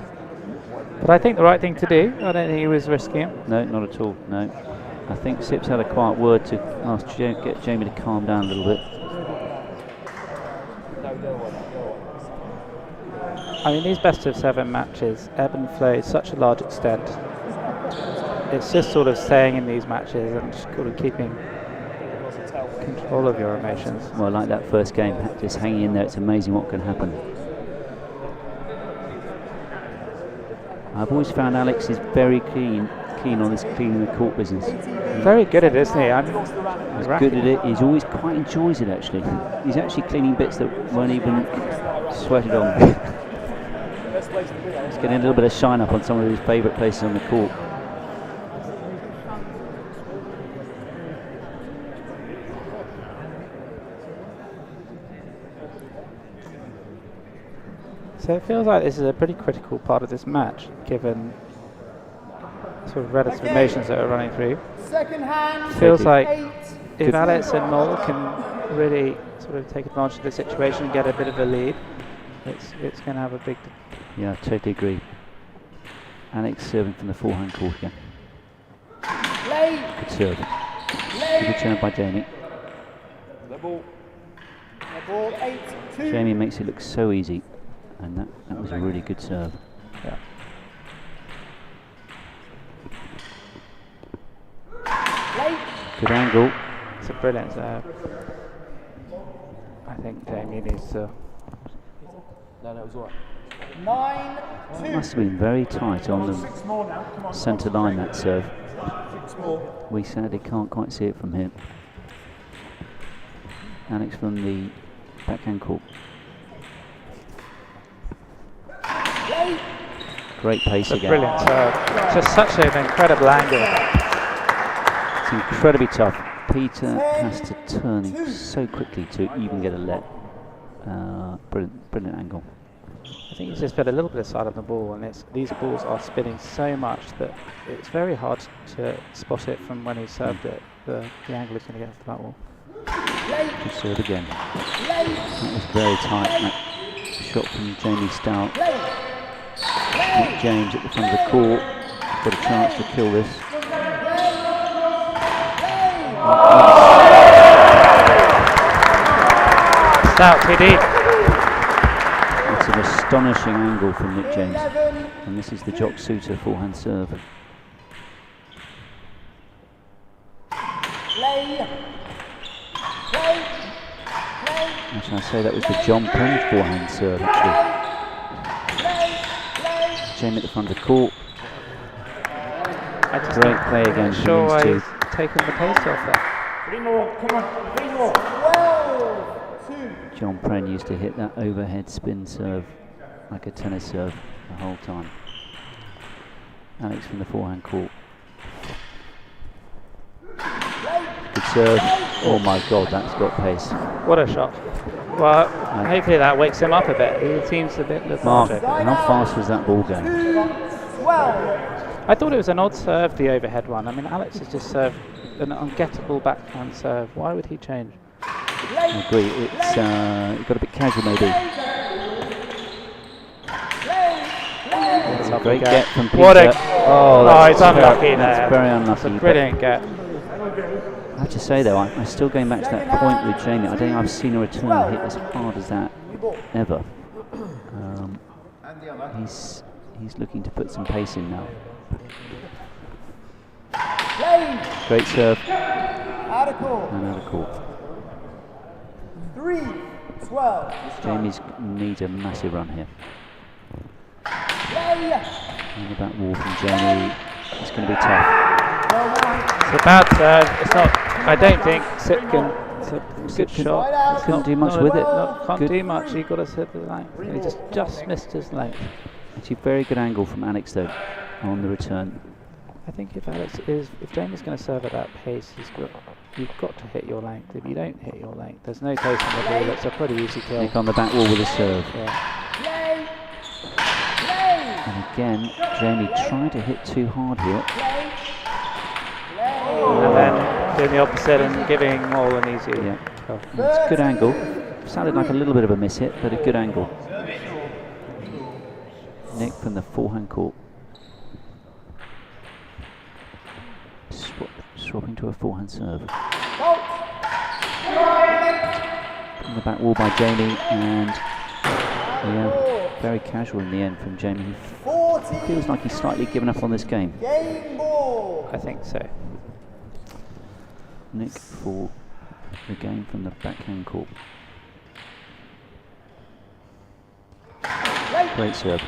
S5: But I think the right thing to do. I don't think he was risking it.
S8: No, not at all, no. I think Sips had a quiet word to ask get Jamie to calm down a little bit.
S5: I mean, these best of 7 matches ebb and flow to such a large extent. It's just sort of staying in these matches and sort of keeping control of your emotions.
S8: Well, like that first game, just hanging in there, it's amazing what can happen. I've always found Alex is very keen on this cleaning the court business.
S5: Very good at it, isn't he?
S8: He's good at it. He's always quite enjoys it, actually. He's actually cleaning bits that weren't even sweated on. He's getting a little bit of shine up on some of his favourite places on the court.
S5: So it feels like this is a pretty critical part of this match, given sort of relative formations that are running through.
S4: Second hand.
S5: Feels like if Alex and Noel can really sort of take advantage of the situation and get a bit of a lead, it's going to have a big...
S8: Yeah, I totally agree. Alex serving from the forehand court again. Good serve. Good serve by Jamie. Jamie makes it look so easy, and that was a really good serve.
S5: Yeah.
S8: Good angle.
S5: It's a brilliant serve. I think Jamie needs to...
S2: No, it was all right.
S4: 9-2.
S8: It must have been very tight on the centre line, that serve. We sadly can't quite see it from here. Alex from the backhand court. Great pace again.
S5: Brilliant serve. Just such an incredible angle.
S8: It's incredibly tough. Peter has to turn so quickly to even get a let. Brilliant angle.
S5: I think he's just put a little bit of side on the ball, and these balls are spinning so much that it's very hard to spot it from when he served it. The angle is going to get off the back wall.
S8: Good serve again. That was very tight. That shot from Jamie Stout. Nick James at the front of the court. He's got a chance to kill this.
S5: Stout TD.
S8: It's an astonishing angle from Nick James. And this is the Jock Suter forehand serve. Actually, I say that was the John Penn forehand serve, actually. Jamie at the front of the court. Great play again from these two.
S5: Taking the pace off that.
S9: 3 more, come on, 3 more.
S4: 12-2.
S8: John Penn used to hit that overhead spin serve like a tennis serve the whole time. Alex from the forehand court. Good serve. Oh my God, that's got pace.
S5: What a shot. Well, hopefully that wakes him up a bit. He seems a bit lethargic.
S8: Mark, how fast was that ball going?
S4: 12.
S5: I thought it was an odd serve, the overhead one. I mean, Alex has just served an ungettable backhand serve. Why would he change?
S8: I agree. It's it got a bit casual maybe. It's a great get from Peter.
S5: What a
S8: that's
S5: he's unlucky there.
S8: That's very unlucky.
S5: That's a brilliant get.
S8: I have to say though, I'm still going back to that point with Jamie. I don't think I've seen a return hit as hard as that ever. He's looking to put some pace in now. Great serve.
S4: Out of court.
S8: And out of court.
S4: 3-12.
S8: Jamie's needs a massive run here. And the back wall from Jamie. It's going to be tough.
S5: It's a bad serve. It's not. I don't think Sip can. It's a good shot.
S8: Couldn't do much with it.
S5: Can't do much. He got to hit the line. He just missed his length.
S8: Actually, very good angle from Alex though on the return.
S5: I think if Jamie's going to serve at that pace, you've got to hit your length. If you don't hit your length, there's no pace on the ball. It's a pretty easy kill.
S8: Nick on the back wall with a serve.
S5: Yeah.
S8: And again, Jamie trying to hit too hard here.
S5: And then doing the opposite and giving Mole an easy.
S8: Yeah. It's a good angle. Sounded like a little bit of a miss hit, but a good angle. Nick from the forehand court. Swapping to a forehand serve. On the back wall by Jamie, and yeah, very casual in the end from Jamie. He feels like he's slightly given up on this game.
S5: I think so.
S8: Nick for the game from the backhand court. Great serve.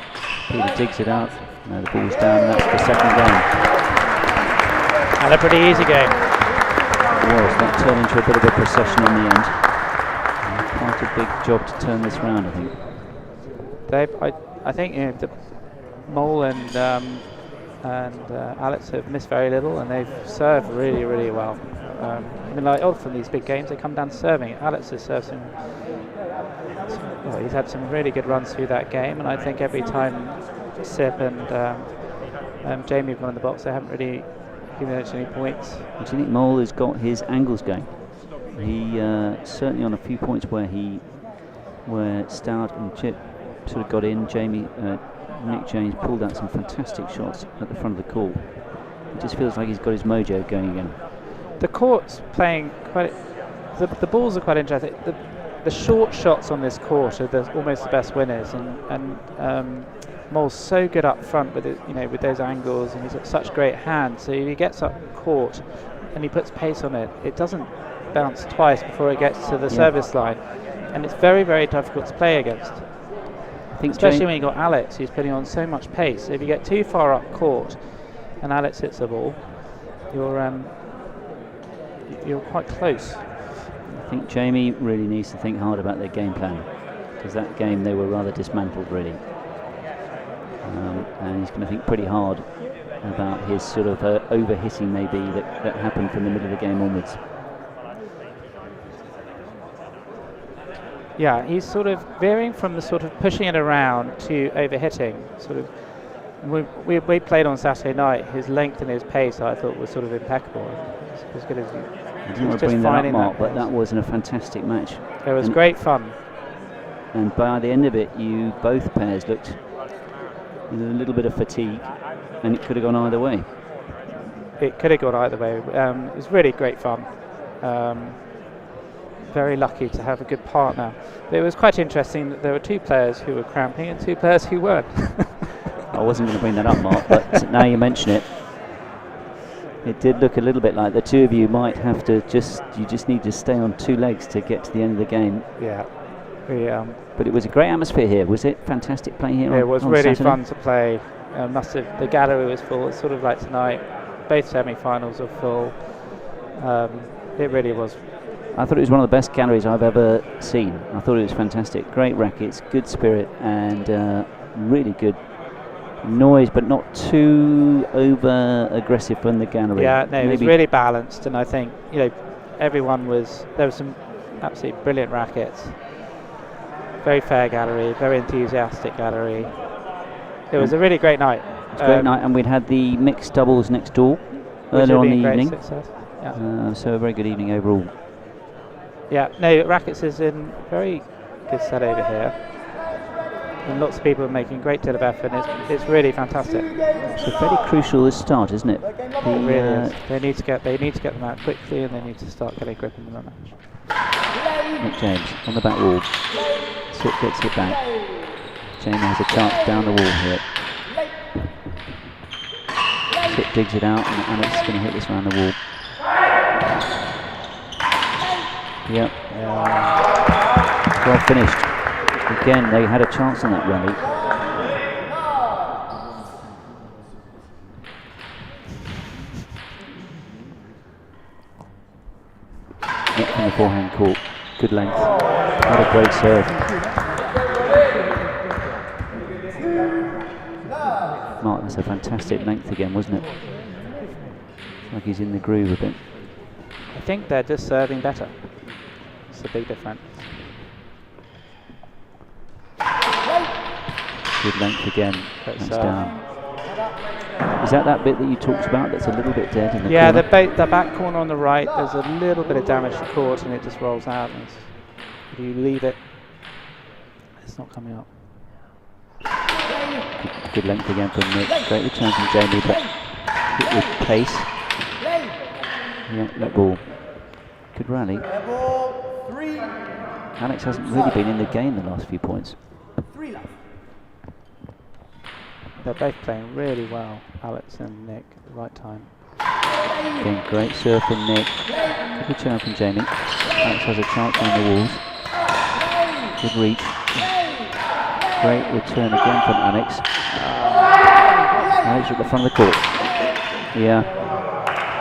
S8: Peter digs it out. Now the ball's down, and that's the second game.
S5: And a pretty easy game.
S8: It was. That turned into a bit of a procession in the end. Quite a big job to turn this round, I think.
S5: I think the Mole and Alex have missed very little, and they've served really, really well. I mean, like often these big games, they come down to serving. Alex has served some. Well, he's had some really good runs through that game, and I think every time Sip and Jamie have gone in the box, they haven't really accumulated any points.
S8: Do you think Mole has got his angles going? He certainly on a few points where Stout and Chip sort of got in. Nick James pulled out some fantastic shots at the front of the court. It just feels like he's got his mojo going again.
S5: The court's playing quite. The balls are quite interesting. The short shots on this court are almost the best winners, and Mole's so good up front with it, with those angles, and he's got such great hands. So if he gets up court and he puts pace on it, it doesn't bounce twice before it gets to the service line, and it's very, very difficult to play against. I think especially when you got Alex, who's putting on so much pace. If you get too far up court and Alex hits the ball, you're quite close.
S8: I think Jamie really needs to think hard about their game plan, because that game they were rather dismantled really, and he's going to think pretty hard about his sort of over-hitting maybe that happened from the middle of the game onwards.
S5: Yeah, he's sort of veering from the sort of pushing it around to over-hitting. Sort of, we played on Saturday night. His length and his pace, I thought, was sort of impeccable. As good as
S8: I didn't want to bring that up, Mark, but that was a fantastic match.
S5: It was great fun.
S8: And by the end of it, both pairs looked with a little bit of fatigue, and it could have gone either way.
S5: It could have gone either way. It was really great fun. Very lucky to have a good partner. But it was quite interesting that there were two players who were cramping and two players who weren't.
S8: I wasn't going to bring that up, Mark, but now you mention it, it did look a little bit like the two of you might have to you just need to stay on two legs to get to the end of the game.
S5: Yeah.
S8: But it was a great atmosphere here. Was it fantastic playing here?
S5: It was really
S8: Saturday?
S5: fun to play. The gallery was full. It's sort of like tonight. Both semi-finals are full. It really was.
S8: I thought it was one of the best galleries I've ever seen. I thought it was fantastic. Great rackets, good spirit, and really good noise, but not too over aggressive from the gallery.
S5: Yeah, no, it was really balanced, and I think there were some absolutely brilliant rackets. Very fair gallery, very enthusiastic gallery. It was a really great night.
S8: It was a great night, and we'd had the mixed doubles next door earlier on in the evening.
S5: Yeah.
S8: So a very good evening overall.
S5: Yeah, no, rackets is in very good set over here. And lots of people are making a great deal of effort, and it's really fantastic.
S8: So fairly crucial this start, isn't it?
S5: It really is. They need to get them out quickly, and they need to start getting grip in the match.
S8: Nick James on the back wall. Sip gets it back. Jamie has a chance down the wall here. Sip digs it out, and Alex is going to hit this around the wall. Yep. Well finished. Again, they had a chance on that rally. Nick from the forehand court. Good length. What a great serve. Mark, that's a fantastic length again, wasn't it? like he's in the groove a bit.
S5: I think they're just serving better. It's a big difference.
S8: Good length again.
S5: Great
S8: That's
S5: serve.
S8: down. Is that bit that you talked about that's a little bit dead in the
S5: Yeah,
S8: corner?
S5: the back corner on the right, there's a little bit of damage to court and it just rolls out. And if you leave it, it's not coming up.
S8: Good length again from Nick. Great return from Jamie, but hit with pace. Yeah, that ball. Good rally. Alex hasn't really been in the game the last few points.
S5: They're both playing really well, Alex and Nick, at the right time.
S8: Again, great serve from Nick. Good return from Jamie. Alex has a chance on the walls. Good reach. Great return again from Alex. Alex at the front of the court. Yeah.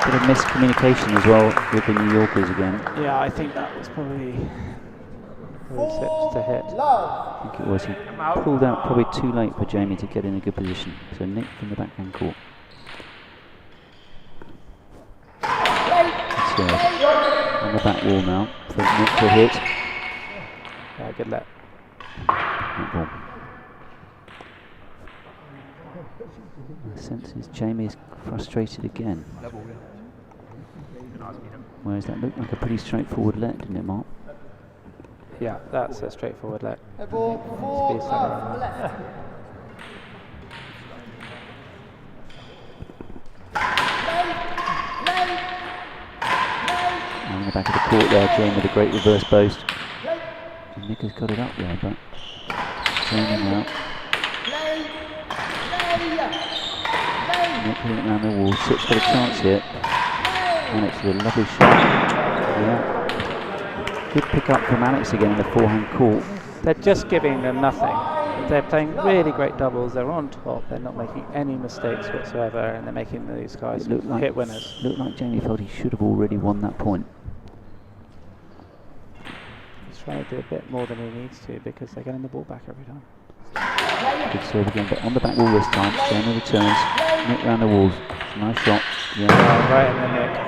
S8: Bit of miscommunication as well with the New Yorkers again.
S5: Yeah, I think that was probably tips to hit.
S8: I think it was. He pulled out probably too late for Jamie to get in a good position. So Nick from the backhand court. So on the back wall now for Nick to hit.
S5: Yeah, good luck.
S8: That ball. My sense is Jamie is frustrated again. Whereas that looked like a pretty straightforward let, didn't it, Mark?
S5: Yeah, that's a straightforward let.
S4: Ball, left.
S8: And in the back of the court there, Jamie with a great reverse boast. And Nick has got it up there, but Jamie now. Nick putting it around the wall. Sip's got a chance here. Alex with a lovely shot. Yeah. Good pick up from Alex again in the forehand court.
S5: They're just giving them nothing. They're playing really great doubles. They're on top. They're not making any mistakes whatsoever, and they're making these guys hit winners.
S8: Looked like Jamie felt he should have already won that point.
S5: He's trying to do a bit more than he needs to because they're getting the ball back every time.
S8: Good serve again, but on the back wall this time. Jamie returns. Nick round the walls. Nice shot. Yeah.
S5: Right in the neck.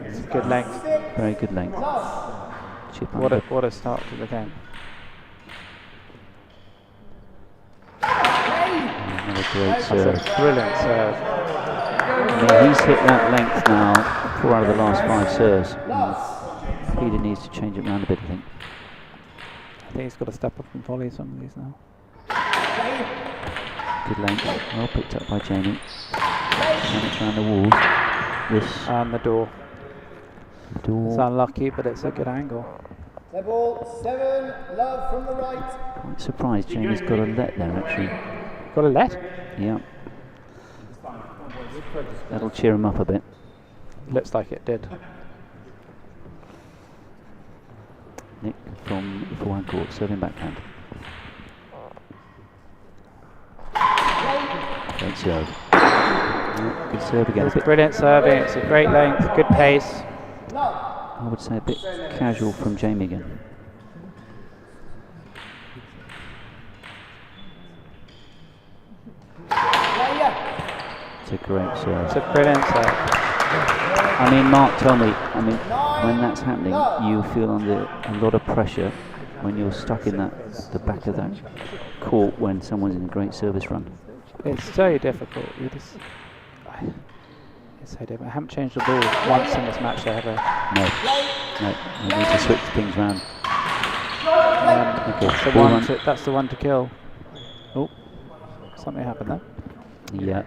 S5: It's a good length.
S8: Very good length. Chip
S5: What a start to the game.
S8: Another great serve.
S5: That's a brilliant serve.
S8: Yeah, he's hit that length now 4 out of the last 5 serves. Peter needs to change it around a bit, I think.
S5: I think he's got to step up and volley some of these now.
S8: Good length. Well picked up by Jamie. And it's around the walls. This
S5: And the door.
S8: door.
S5: It's unlucky, but it's a good angle.
S4: Ball, 7, love from the right.
S8: Quite surprised Jamie's got a let there actually.
S5: Got a let?
S8: Yeah. That'll cheer him up a bit.
S5: Looks like it did.
S8: Nick from the forehand court, serving backhand. Great serve. Yeah, good serve again.
S5: It's brilliant serving, it's a great length, good pace.
S8: I would say a bit casual from Jamie again. It's a great serve.
S5: It's a brilliant serve.
S8: I mean, Mark, tell me, when that's happening, you feel under a lot of pressure when you're stuck in the back of that court when someone's in a great service run.
S5: It's so difficult. It's so difficult. I haven't changed the ball once in this match, ever.
S8: No, you need to switch things around. Okay,
S5: That's the one to kill. Oh, something happened there.
S8: Yeah,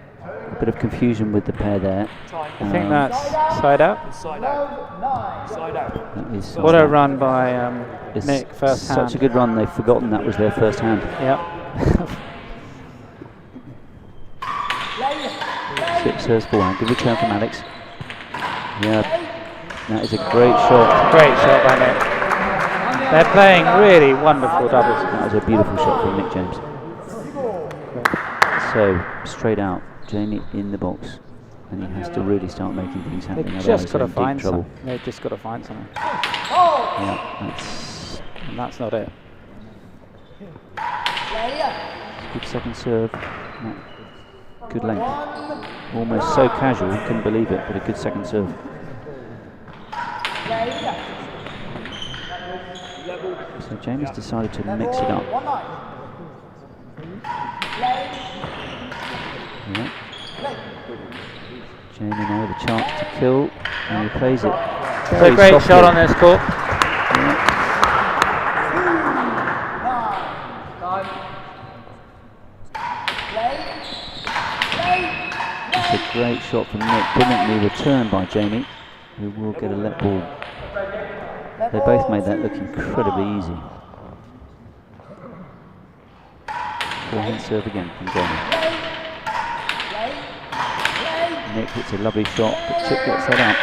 S8: a bit of confusion with the pair there.
S5: I think that's side out.
S2: Side out. Side out.
S8: That is
S5: What a run by
S8: it's
S5: Nick, first hand.
S8: such a good run, they've forgotten that was their first hand.
S5: Yep.
S8: Sip serves forehand, good return from Alex. Yeah, that is a great shot.
S5: Great shot by Nick. They're playing really wonderful doubles.
S8: That was a beautiful shot from Nick James. So, straight out, Jamie in the box. And he has to really start making things happen.
S5: They've
S8: otherwise
S5: just got to
S8: they're in deep
S5: find
S8: trouble.
S5: something. They've just got to find something.
S8: Yeah,
S5: And that's not it.
S8: good second serve. Good length. Almost so casual, couldn't believe it, but a good second serve. So Jamie's decided to mix it up. Yeah. Jamie now with a chance to kill, and he plays it.
S5: It's a great shot on this court.
S8: Yeah. It's a great shot from Nick, brilliantly returned by Jamie, who will get a let ball. They both made that look incredibly easy. Forehand serve again from Jamie. Nick hits a lovely shot, but Chip gets that out.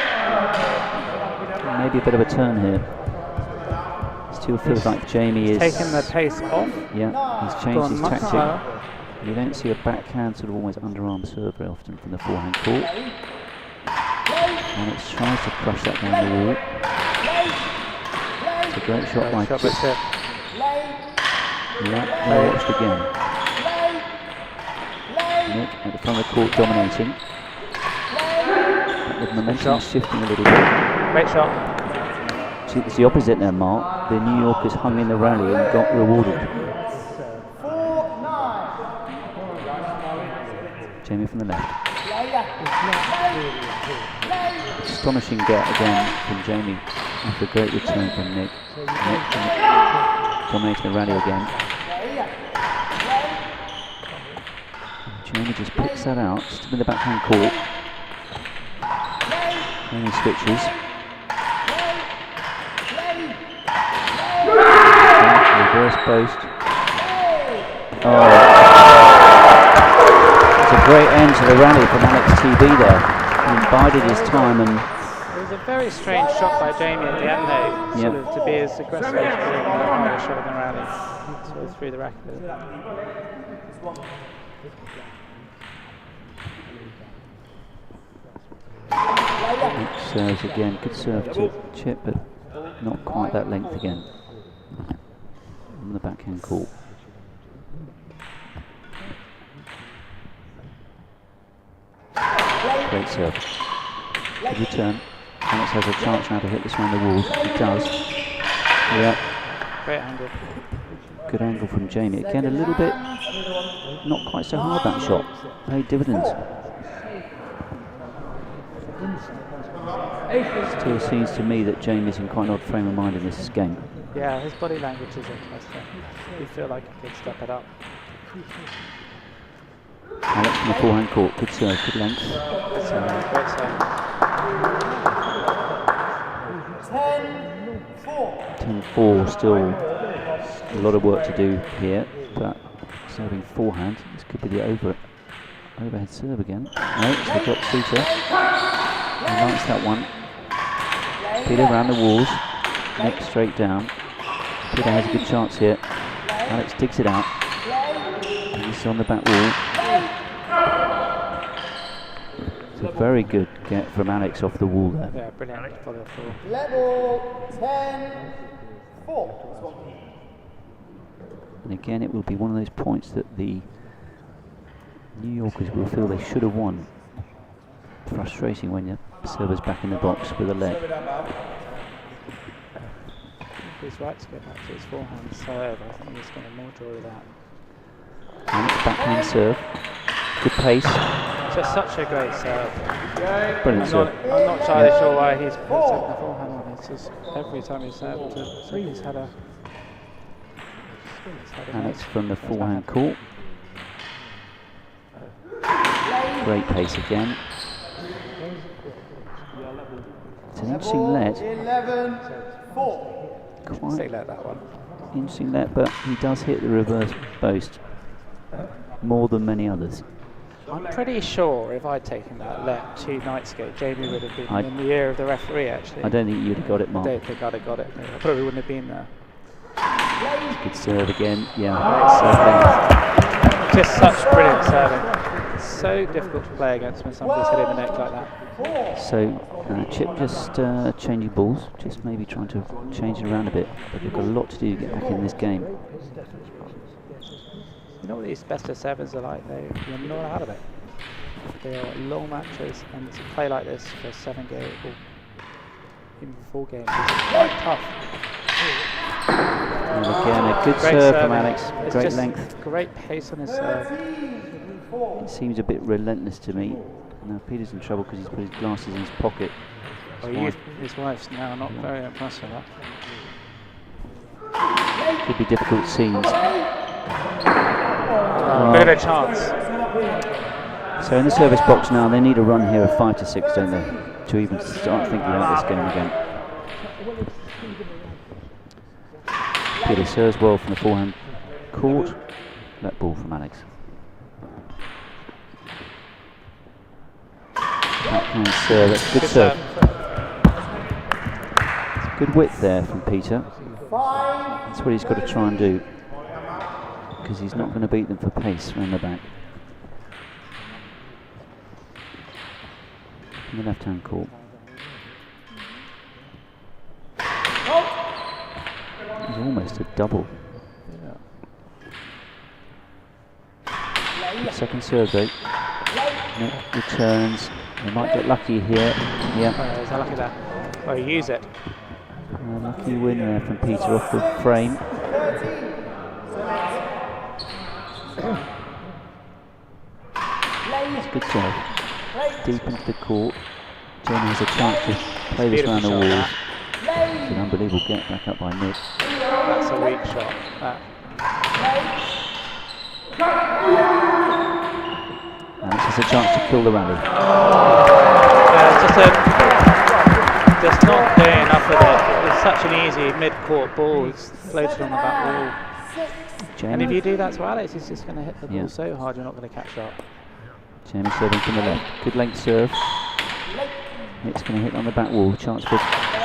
S8: Maybe a bit of a turn here. Still feels like Jamie is
S5: taking the pace off.
S8: Yeah, he's changed his
S5: much
S8: tactic.
S5: slower.
S8: You don't see a backhand sort of almost underarm serve very often from the forehand court. And it tries to crush that down the wall. It's a great shot by Chip. Yeah, well watched again. Nick at the front of the court dominating. But the momentum shifting a little bit.
S5: Great shot.
S8: See, it's the opposite there, Mark. The New Yorkers hung in the rally and got rewarded. Jamie from the left. Astonishing get again from Jamie after a great return from Nick. Nick dominating the rally again. Jamie just picks that out, still in the backhand court. And he switches. Reverse post. Oh. It's a great end to the rally from Alex TV there. He bided his time and...
S5: It was a very strange shot by Jamie at the end though, sort of to be as aggressive as he was on the shot of the rally, sort of through the racket.
S8: Nick serves again, good serve to Chip, but not quite that length again. On the backhand court. Great serve. Good return. Alex has a chance now to hit this around the walls. He does. Yeah.
S5: Great angle.
S8: Good angle from Jamie. Again, a little bit, not quite so hard that shot. Paid dividends. Still seems to me that Jamie's in quite an odd frame of mind in this game.
S5: Yeah, his body language is interesting. You feel like he could step it up.
S8: Alex from the forehand court. Good serve, good length.
S5: Great serve.
S8: 10-4, still a lot of work to do here, but serving forehand, this could be the overhead serve again. No, it's the drop suitor. He likes that one. Peter around the walls, Nick straight down. Peter has a good chance here. Alex digs it out. And he's on the back wall. It's a very good get from Alex off the wall there.
S5: Yeah, brilliant. Follow through.
S4: Level 10-4.
S8: And again, it will be one of those points that the New Yorkers will feel they should have won. Frustrating when your server's back in the box with a leg.
S5: He's right to go back to his forehand serve. I think he's going to more joy with that.
S8: And it's backhand serve. Good pace.
S5: Just such a great serve.
S8: Brilliant serve.
S5: I'm not entirely sure why he's put the forehand on. It's just every time he's served, so he's had a.
S8: And it's from the forehand court. Great pace again. It's an interesting let.
S4: 11-4.
S8: Quite
S5: let that one.
S8: interesting let, but he does hit the reverse post more than many others.
S5: I'm pretty sure if I'd taken that let 2 nights ago, Jamie would have been in the ear of the referee actually.
S8: I don't think you'd have got it,
S5: I
S8: Mark.
S5: don't think I'd have got it. I probably wouldn't have been there.
S8: Good serve again, yeah.
S5: Just such brilliant serving. It's so difficult to play against when somebody's hitting the neck like that.
S8: So Chip just changing balls, just maybe trying to change it around a bit, but they've got a lot to do to get back in this game.
S5: You know what these best of sevens are like, you're not out of it. They are long matches, and to play like this for 7 games or even 4 games is quite tough.
S8: And again, a good
S5: Great
S8: serve from
S5: serving.
S8: Alex.
S5: It's
S8: Great
S5: just
S8: length.
S5: great pace on his serve.
S8: It seems a bit relentless to me. Now Peter's in trouble because he's put his glasses in his pocket.
S5: His wife's now not very impressed with that.
S8: Could be difficult scenes.
S5: Bit of a chance.
S8: So in the service box now, they need a run here of 5 to 6, don't they, to even start thinking about this game again. Peter serves well from the forehand court. That ball from Alex. Backhand serve, that's a good serve. Good width there from Peter. That's what he's got to try and do, because he's not going to beat them for pace around the back. In the left-hand court. It's almost a double. Second serve though. Nick returns. They might get lucky here. Yeah.
S5: Is that lucky there? Oh, you use it.
S8: Lucky win there from Peter off the frame. It's a good serve. Deep into the court. Jamie has a chance to play this around the walls. It's an unbelievable get back up by Nick.
S5: That's a weak shot.
S8: And this is a chance to kill the rally.
S5: Just not doing enough with it. It's such an easy mid-court ball. It's floated on the back wall.
S8: Jamie.
S5: And if you do that to Alex, he's just going to hit the ball so hard you're not going to catch up.
S8: Jamie serving from the left. Good length serve. Nick's going to hit on the back wall. Chance for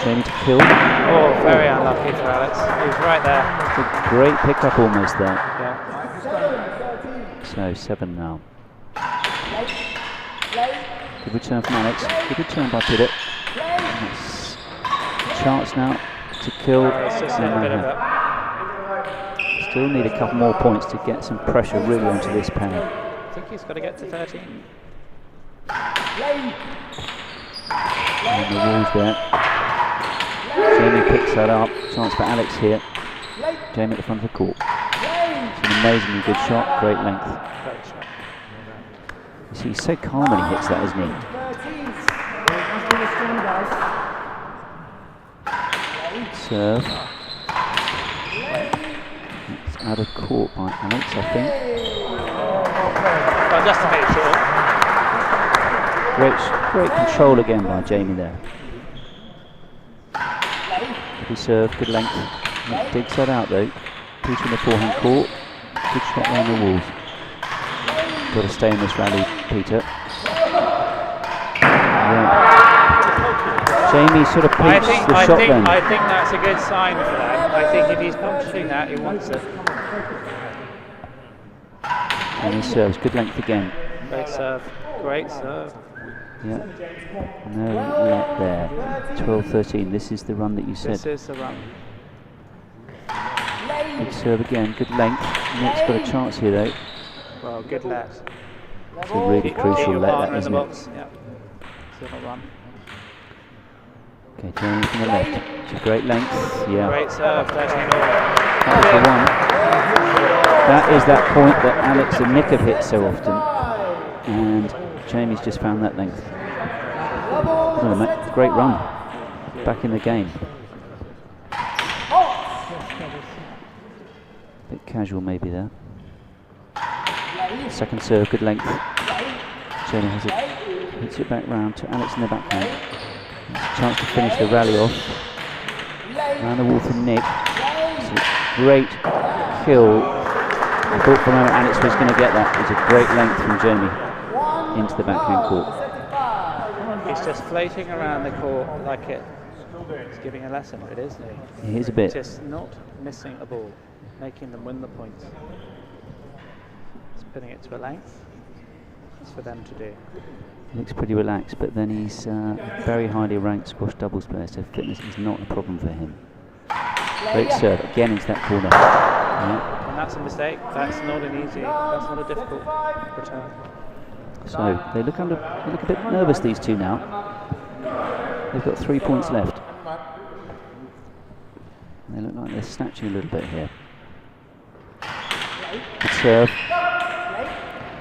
S8: Jamie to kill.
S5: Oh, very unlucky for Alex. He was right there.
S8: It's a great pick-up almost there.
S5: Yeah.
S8: So 7 now. Good return from Alex. Good return by Peter. Chance now to kill.
S5: It's just a bit of a...
S8: Still need a couple more points to get some pressure really onto this pair.
S5: I think he's got to get to 13.
S8: And the walls there. Jamie picks that up. Chance for Alex here. Jamie at the front of the court. It's an amazingly good shot. Great length.
S5: Great shot.
S8: You see, he's so calm when he hits that, isn't he? Serve. It's out of court by Alex, I think.
S5: Well, just a bit short.
S8: Great control again by Jamie there. Good serve, good length. Nick digs that out though. Peter in the forehand court. Good shot around the walls. Got to stay in this rally, Peter. Yeah. Jamie sort of pinks the shot then.
S5: I think that's a good sign for them. I think if he's puncturing that, he wants it.
S8: And he serves, good length again.
S5: Great serve. Great serve.
S8: Yeah. No let there. 12-13. This is the run that you said.
S5: This is the run.
S8: Good serve again, good length. Nick's got a chance here though.
S5: Well, good let.
S8: It's a really crucial let, that, isn't it?
S5: Yeah. Still run.
S8: Okay, Jamie from the left. It's a great length. Yeah.
S5: Great serve, 13 all.
S8: That was the one. That is that point that Alex and Nick have hit so often. And Jamie's just found that length. Great run. Back in the game. Bit casual maybe there. Second serve, good length. Jamie has it, hits it back round to Alex in the backhand. Chance to finish the rally off. Around the wall from Nick. It's a great kill. I thought for a moment Alex was going to get that. It was a great length from Jamie into the backhand court.
S5: He's just floating around the court like it's giving a lesson, but isn't he?
S8: Here's a bit.
S5: Just not missing a ball, making them win the points. Just putting it to a length. It's for them to do.
S8: He looks pretty relaxed, but then he's a very highly ranked squash doubles player, so fitness is not a problem for him. Great serve, again into that corner. Yeah.
S5: And that's a mistake. That's not an easy, that's not a difficult return.
S8: So they look a bit nervous, these two now. They've got 3 points left. They look like they're snatching a little bit here. Good serve.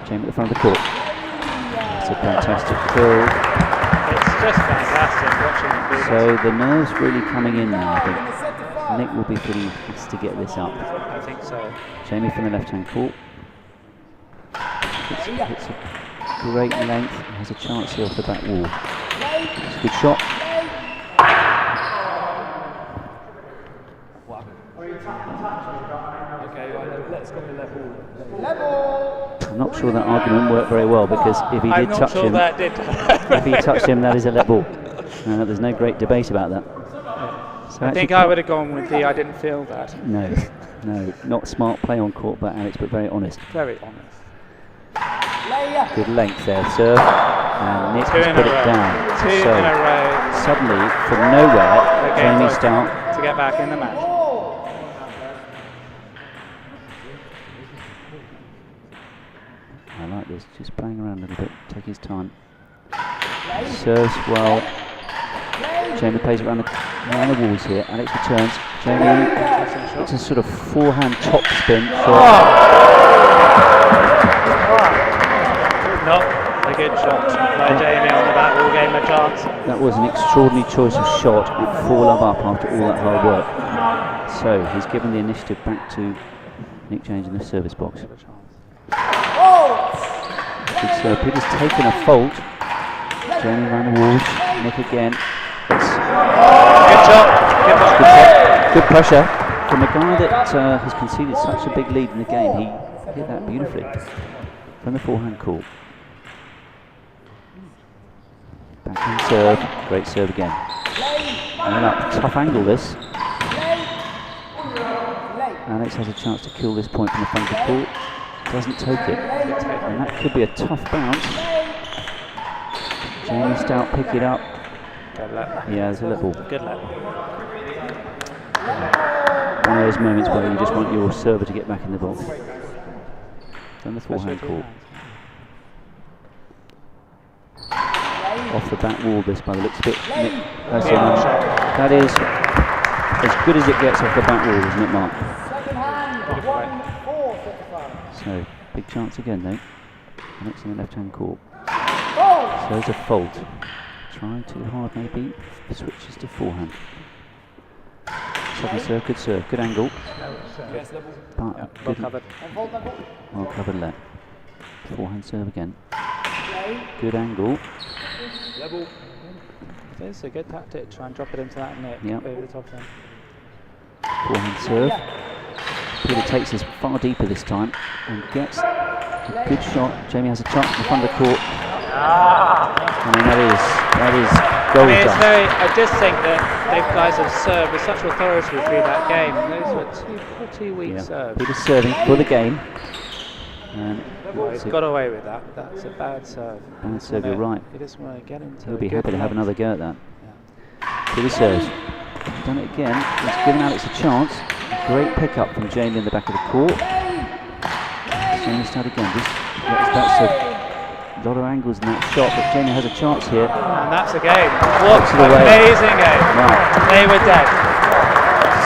S8: Jamie at the front of the court. That's a fantastic kill.
S9: It's just fantastic watching them do
S8: So the nerves really coming in now, I think. Nick will be pretty fast to get this up.
S9: I think so.
S8: Jamie from the left-hand court. It's a great length. Has a chance here off the back wall. It's a good shot.
S9: Okay, let's go to level.
S8: I'm not sure that argument worked very well, because if he did touch him,
S9: that did.
S8: if he touched him, that is a let ball. There's no great debate about that. So
S9: I think I would have gone with the I didn't feel that.
S8: No, not smart play on court by Alex, but very honest.
S9: Very honest.
S8: Good length there, sir. And Nick has put it down.
S9: Two in a row.
S8: Suddenly, from nowhere, Jamie Stout
S9: to get back in the match.
S8: I like this, just playing around a little bit, take his time. Serves well. Jamie plays around the walls here. Alex returns. Jamie, it's a sort of forehand top spin shot.
S9: Not a good shot by Jamie on the back wall, gave him a chance.
S8: That was an extraordinary choice of shot at 4-love up after all that hard work. So he's given the initiative back to Nick James in the service box. So Peter's taken a fault. Jamie around the walls. Nick again.
S9: Good shot.
S8: Good pressure from a guy that has conceded such a big lead in the game. He hit that beautifully from the forehand court. Backhand serve. Great serve again. And up. Tough angle this. Alex has a chance to kill this point from the front of the court. Doesn't take it. And that could be a tough bounce. Jamie Stout pick it up. Yeah, there's a little.
S9: Good let.
S8: One of those moments where you just want your server to get back in the box. Then the forehand court. Off the back wall this by the looks of it. That is as good as it gets off the back wall, isn't it, Mark? So, big chance again though. Alex in the left hand court. So there's a fault. Trying too hard maybe. Switches to forehand. Second serve, good angle. But
S9: Well covered.
S8: Well covered let. Forehand serve again. Good angle.
S9: It's a good tactic. Try and drop it into that net over the top end.
S8: Forehand serve. Peter takes this far deeper this time and gets a good shot. Jamie has a chance in the front of the court. I mean, that is gold.
S9: I just think that those guys have served with such authority through that game. Those were two weak serves.
S8: Peter's serving for the game. And
S9: he's got away with that. That's a bad serve.
S8: Bad serve, you're right.
S9: He just want to get into.
S8: He'll be happy to have another go at that. Peter serves. Done it again. He's given Alex a chance. Great pickup from Jamie in the back of the court. Jamie Stout again. That's a lot of angles in that shot, but Jamie has a chance here.
S9: And that's a game. What an amazing game.
S8: Wow.
S9: They were dead.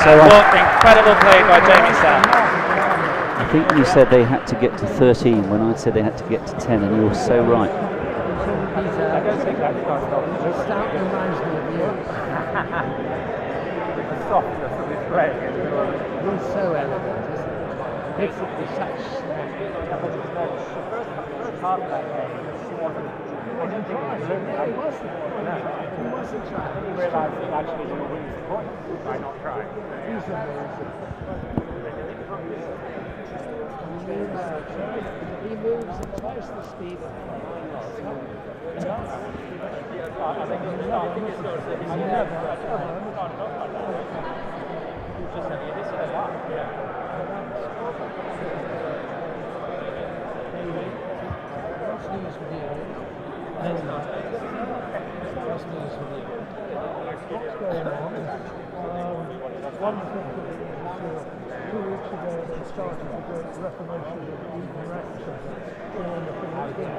S9: So what incredible play by Jamie Stout.
S8: I think you said they had to get to 13 when I said they had to get to 10, and you were so right.
S9: I don't think that's
S1: Stout reminds me of you.
S9: the softness of his play.
S1: He's so elegant, isn't he? It's such
S9: Half that game, I don't think he wasn't.
S1: He wasn't trying.
S9: He realised that actually he will lose the point by not trying.
S1: He's amazing. He moves at twice the speed of One of the things that 2 weeks ago they started the great reformation of the rackets doubles in the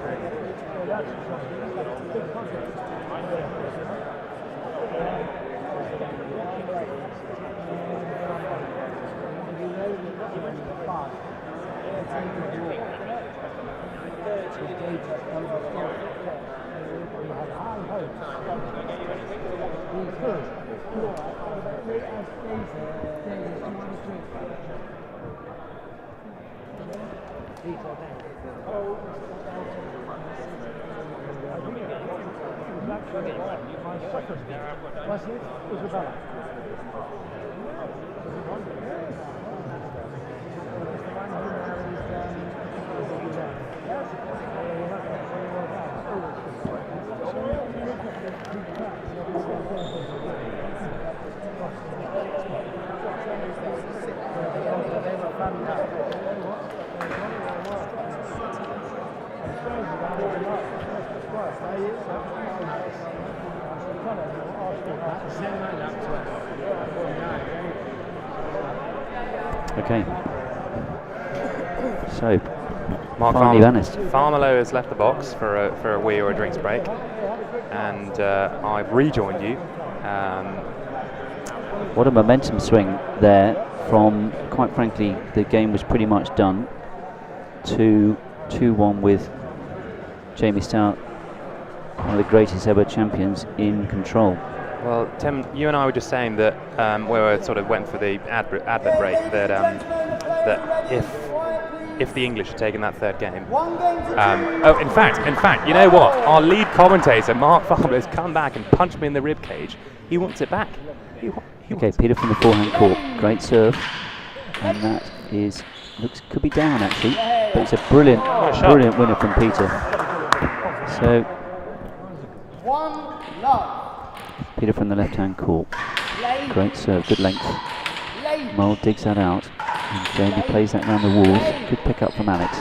S1: Philippines. So that's something, that's a big project. You know that in the past, we had high hopes. We could. Was it? Isabella.
S8: Okay. So,
S6: Mark
S8: finally vanished.
S6: Farmelo has left the box for a wee or a drinks break, and I've rejoined you.
S8: What a momentum swing there from, quite frankly, the game was pretty much done, to 2-1 with Jamie Stout, one of the greatest ever champions, in control.
S6: Well, Tim, you and I were just saying that we were sort of went for the advert break that if the English had taken that third game, in fact, you know what? Our lead commentator, Mark Farmer, has come back and punched me in the rib cage. He wants it back.
S8: Okay, Peter from the forehand court, great serve, and that is could be down actually, but it's a brilliant winner from Peter. So. Peter from the left-hand court. Great serve, good length. Mole digs that out, and Jamie plays that round the walls. Good pick up from Alex.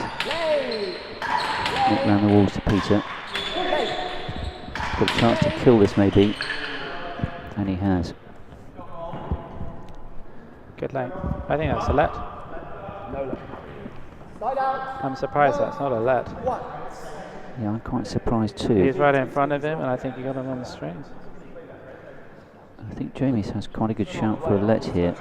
S8: Nick round the walls to Peter. Got a chance to kill this maybe, and he has.
S9: Good lane. I think that's a let. I'm surprised that's not a let.
S8: Yeah, I'm quite surprised too.
S9: He's right in front of him, and I think he got him on the strings.
S8: I think Jamie's has quite a good shout for a let here.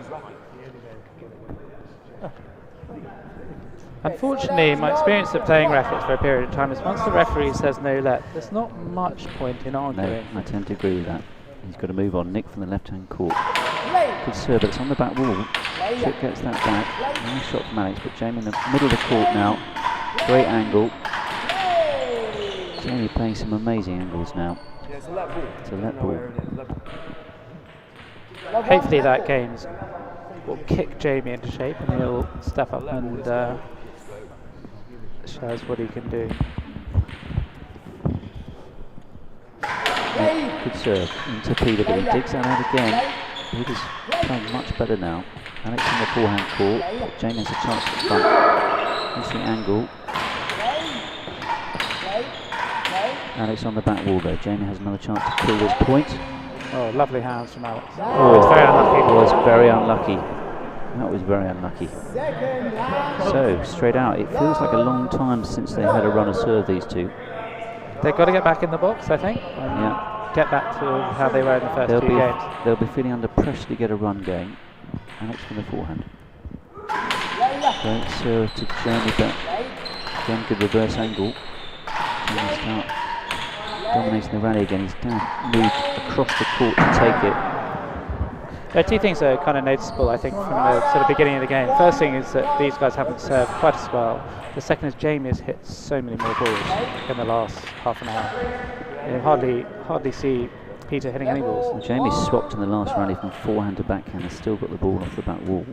S9: Unfortunately, my experience of playing rackets for a period of time is once the referee says no let, there's not much point in arguing.
S8: No, I tend to agree with that. He's got to move on. Nick from the left-hand court. Good serve, but it's on the back wall. Chip gets that back. Nice shot from Alex, but Jamie in the middle of the court now. Great angle. Jamie playing some amazing angles now. It's a let ball.
S9: Hopefully that game will kick Jamie into shape and he'll step up and show us what he can do.
S8: Good serve into Peter, but he digs that out again. Peter's playing much better now. Alex in the forehand court. Jamie has a chance to front. Missing angle. Alex on the back wall though. Jamie has another chance to kill this point.
S9: Oh, lovely hands from Alex.
S8: Oh,
S9: it's very unlucky.
S8: It was very unlucky. That was very unlucky. So, straight out. It feels like a long time since they had a runner serve, these two.
S9: They've got to get back in the box, I think.
S8: Yeah.
S9: Get back to how they were in the first two games.
S8: They'll be feeling under pressure to get a run going. Alex from the forehand. Great serve to Jamie, but again, good reverse angle. Jamie Stout dominating the rally again. He's going to move across the court to take it.
S9: There are two things that are kind of noticeable, I think, from the sort of beginning of the game. First thing is that these guys haven't served quite as well. The second is Jamie has hit so many more balls in the last half an hour. You hardly see Peter hitting any balls.
S8: Well, Jamie swapped in the last rally from forehand to backhand and still got the ball off the back wall.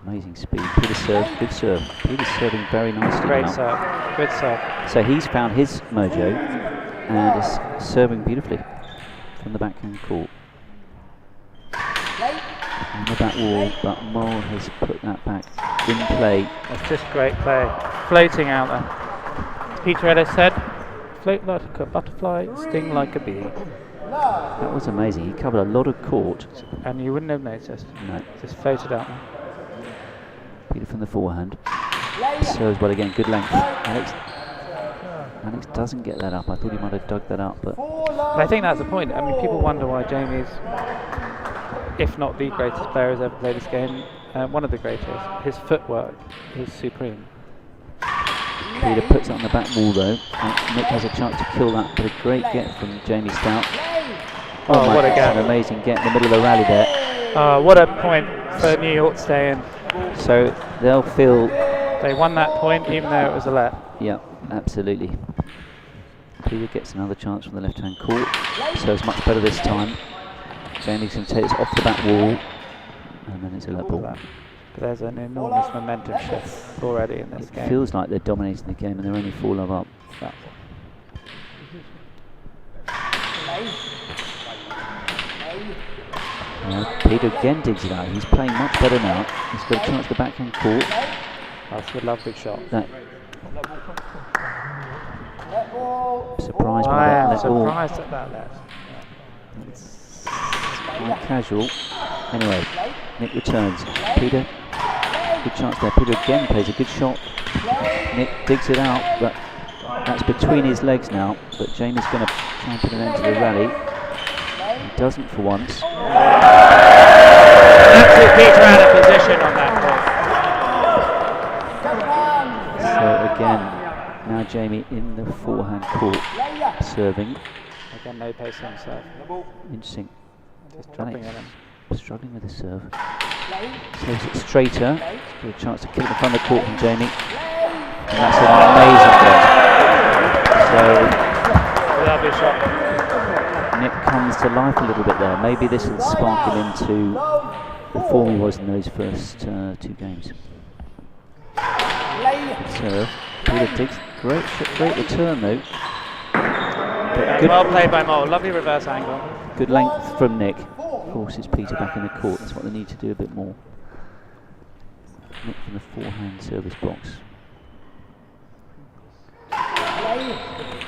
S8: Amazing speed. Peter serve, good serve. Peter's serving very nicely
S9: Great
S8: now.
S9: serve, good serve.
S8: So he's found his mojo and is serving beautifully from the backhand court. On the back wall, but Mole has put that back in play.
S9: It's just great play. Floating out there. As Peter Ellis said, float like a butterfly, sting like a bee.
S8: That was amazing. He covered a lot of court.
S9: And you wouldn't have noticed.
S8: No.
S9: Just floated out there.
S8: Peter from the forehand. Serves well again, good length. Alex doesn't get that up. I thought he might have dug that up, but
S9: I think that's the point. I mean, people wonder why Jamie's, if not the greatest player who's ever played this game, one of the greatest. His footwork is supreme.
S8: Peter puts it on the back wall though. And Nick has a chance to kill that, but a great get from Jamie Stout.
S9: Oh, what a
S8: God,
S9: get.
S8: an amazing get in the middle of the rally there.
S9: What a point for New York to stay in.
S8: So they'll feel...
S9: They won that point even though it was a let.
S8: Yeah, absolutely. Peter gets another chance from the left-hand court. Serves much better this time. Jamie's going to take this off the back wall. And then it's a let ball.
S9: But there's an enormous momentum shift already in this game.
S8: It feels like they're dominating the game and they're only 4 love up.
S9: Yeah.
S8: Peter again digs it out. He's playing much better now. He's got a chance to backhand court.
S9: That's a lovely shot.
S8: Surprised by
S9: I
S8: that
S9: am
S8: let ball.
S9: surprised at that let.
S8: It's quite casual. Anyway, Nick returns. Peter, good chance there. Peter again plays a good shot. Nick digs it out, but that's between his legs now. But Jamie's going to try and put an end to the rally. He doesn't for once.
S9: Actually, Peter out of position on that one.
S8: So again, now Jamie in the forehand court, serving.
S9: Again, no pace on serve.
S8: Interesting.
S9: Just dropping it in.
S8: Struggling with the serve. Serves it straighter. Good chance to kill it in front of the court from Jamie. And that's an amazing goal. So
S9: lovely shot.
S8: Nick comes to life a little bit there. Maybe this will spark him into the form he was in those first 2 games. Good serve. Peter digs. Great return though. But
S9: Well played by Mole. Lovely reverse angle.
S8: good length from Nick. Forces Peter back in the court. That's what they need to do a bit more. Nick from the forehand service box.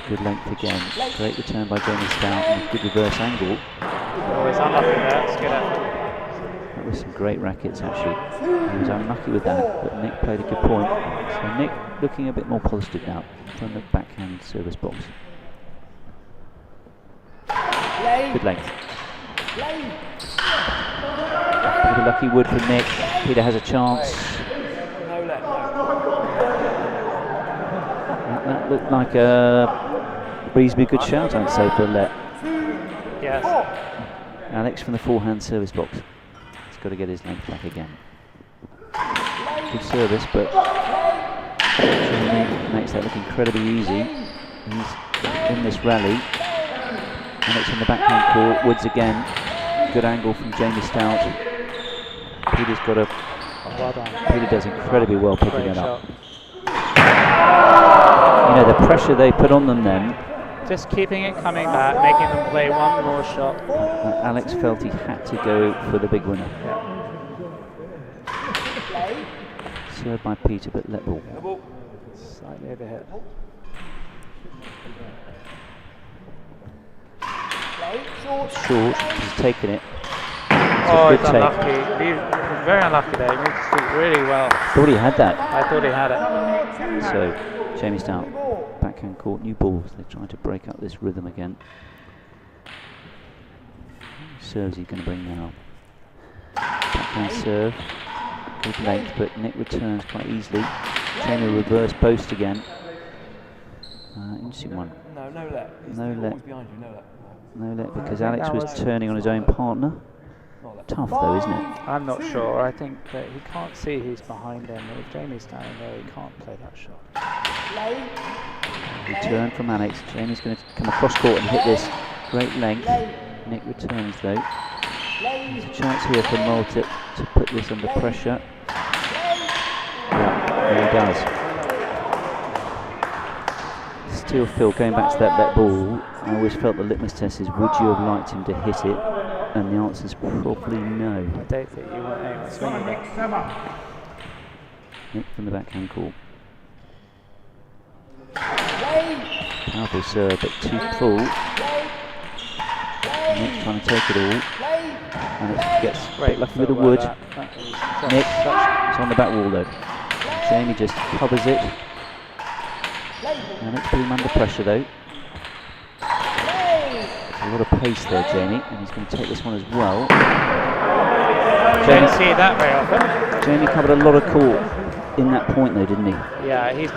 S8: Good length again. Great return by Jamie Stout and a good reverse angle.
S9: Always unlucky there. It's good effort.
S8: That was some great rackets actually. He was unlucky with that, but Nick played a good point. So Nick looking a bit more positive now from the backhand service box. Good length. Bit of lucky wood from Nick. Peter has a chance. That looked like a reasonably good shout, I'd say, for a let.
S9: Yes.
S8: Alex from the forehand service box. He's got to get his length back again. Good service, but Jamie makes that look incredibly easy. He's in this rally. Alex in the backhand court. Woods again. Good angle from Jamie Stout. Peter's got a.
S9: Well done.
S8: Peter does incredibly well picking
S9: Great
S8: it up.
S9: shot.
S8: You know, the pressure they put on them then.
S9: Just keeping it coming back, making them play one more shot.
S8: Alex felt he had to go for the big winner. Served by Peter, but let ball.
S9: Slightly overhit.
S8: Short, he's taken it.
S9: Oh,
S8: It's
S9: it's
S8: a good take.
S9: unlucky. He's very unlucky there. He moved his feet really well.
S8: Thought he had that.
S9: I thought he had it.
S8: So, Jamie Stout, backhand court, new balls. They're trying to break up this rhythm again. Serves he's going to bring now. Backhand serve. Good length, but Nick returns quite easily. Jamie reverse post again. Interesting one.
S2: No let.
S8: No let.
S2: Behind you, no let.
S8: No let because
S9: think
S8: Alex
S9: that
S8: was
S9: was-
S8: turning on his own partner. Tough though, isn't it?
S9: I'm not sure. I think that he can't see who's behind him. If Jamie's standing there, he can't play that shot.
S8: Return from Alex. Jamie's going to come across court and hit this. Great length. Nick returns though. There's a chance here for Mole to put this under pressure. Yeah, there he does. Still Phil, going back to that ball, I always felt the litmus test is would you have liked him to hit it? And the answer is probably no.
S9: I don't think you want anyone swinging it.
S8: Nick from the backhand court. Powerful serve, but too full. Nick trying to take it all. And it gets
S9: Great
S8: lucky with the wood. Nick, it's on the back wall though. Jamie just covers it. And it's putting him under pressure though. A lot of pace there, Jamie, and he's going to take this one as well.
S9: Don't see that very often.
S8: Jamie covered a lot of court in that point though, didn't he?
S9: Yeah, he's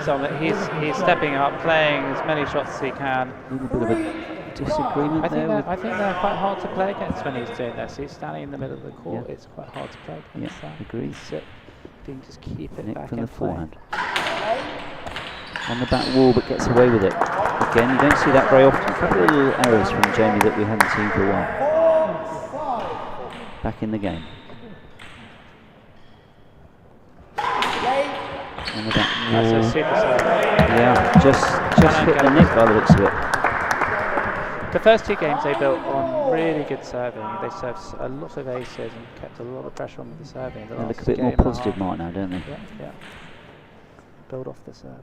S9: stepping up, playing as many shots as he can.
S8: A little bit of a disagreement there.
S9: I think they're quite hard to play against when he's doing this. He's standing in the middle of the court.
S8: Yeah.
S9: It's quite hard to play against.
S8: Yeah, agreed.
S9: Sit, you just keep it
S8: Nick
S9: back
S8: from
S9: in
S8: the
S9: play.
S8: forehand. On the back wall, but gets away with it. Again, you don't see that very often. A couple of little errors from Jamie that we haven't seen for a while. Back in the game. On the back wall.
S9: That's a super serve.
S8: Yeah, just hit the nick by the looks of it.
S9: The first two games they built on really good serving. They served a lot of aces and kept a lot of pressure on with the serving.
S8: They look a bit more positive, Mark, now, don't they?
S9: Yeah, yeah. Build off the serve.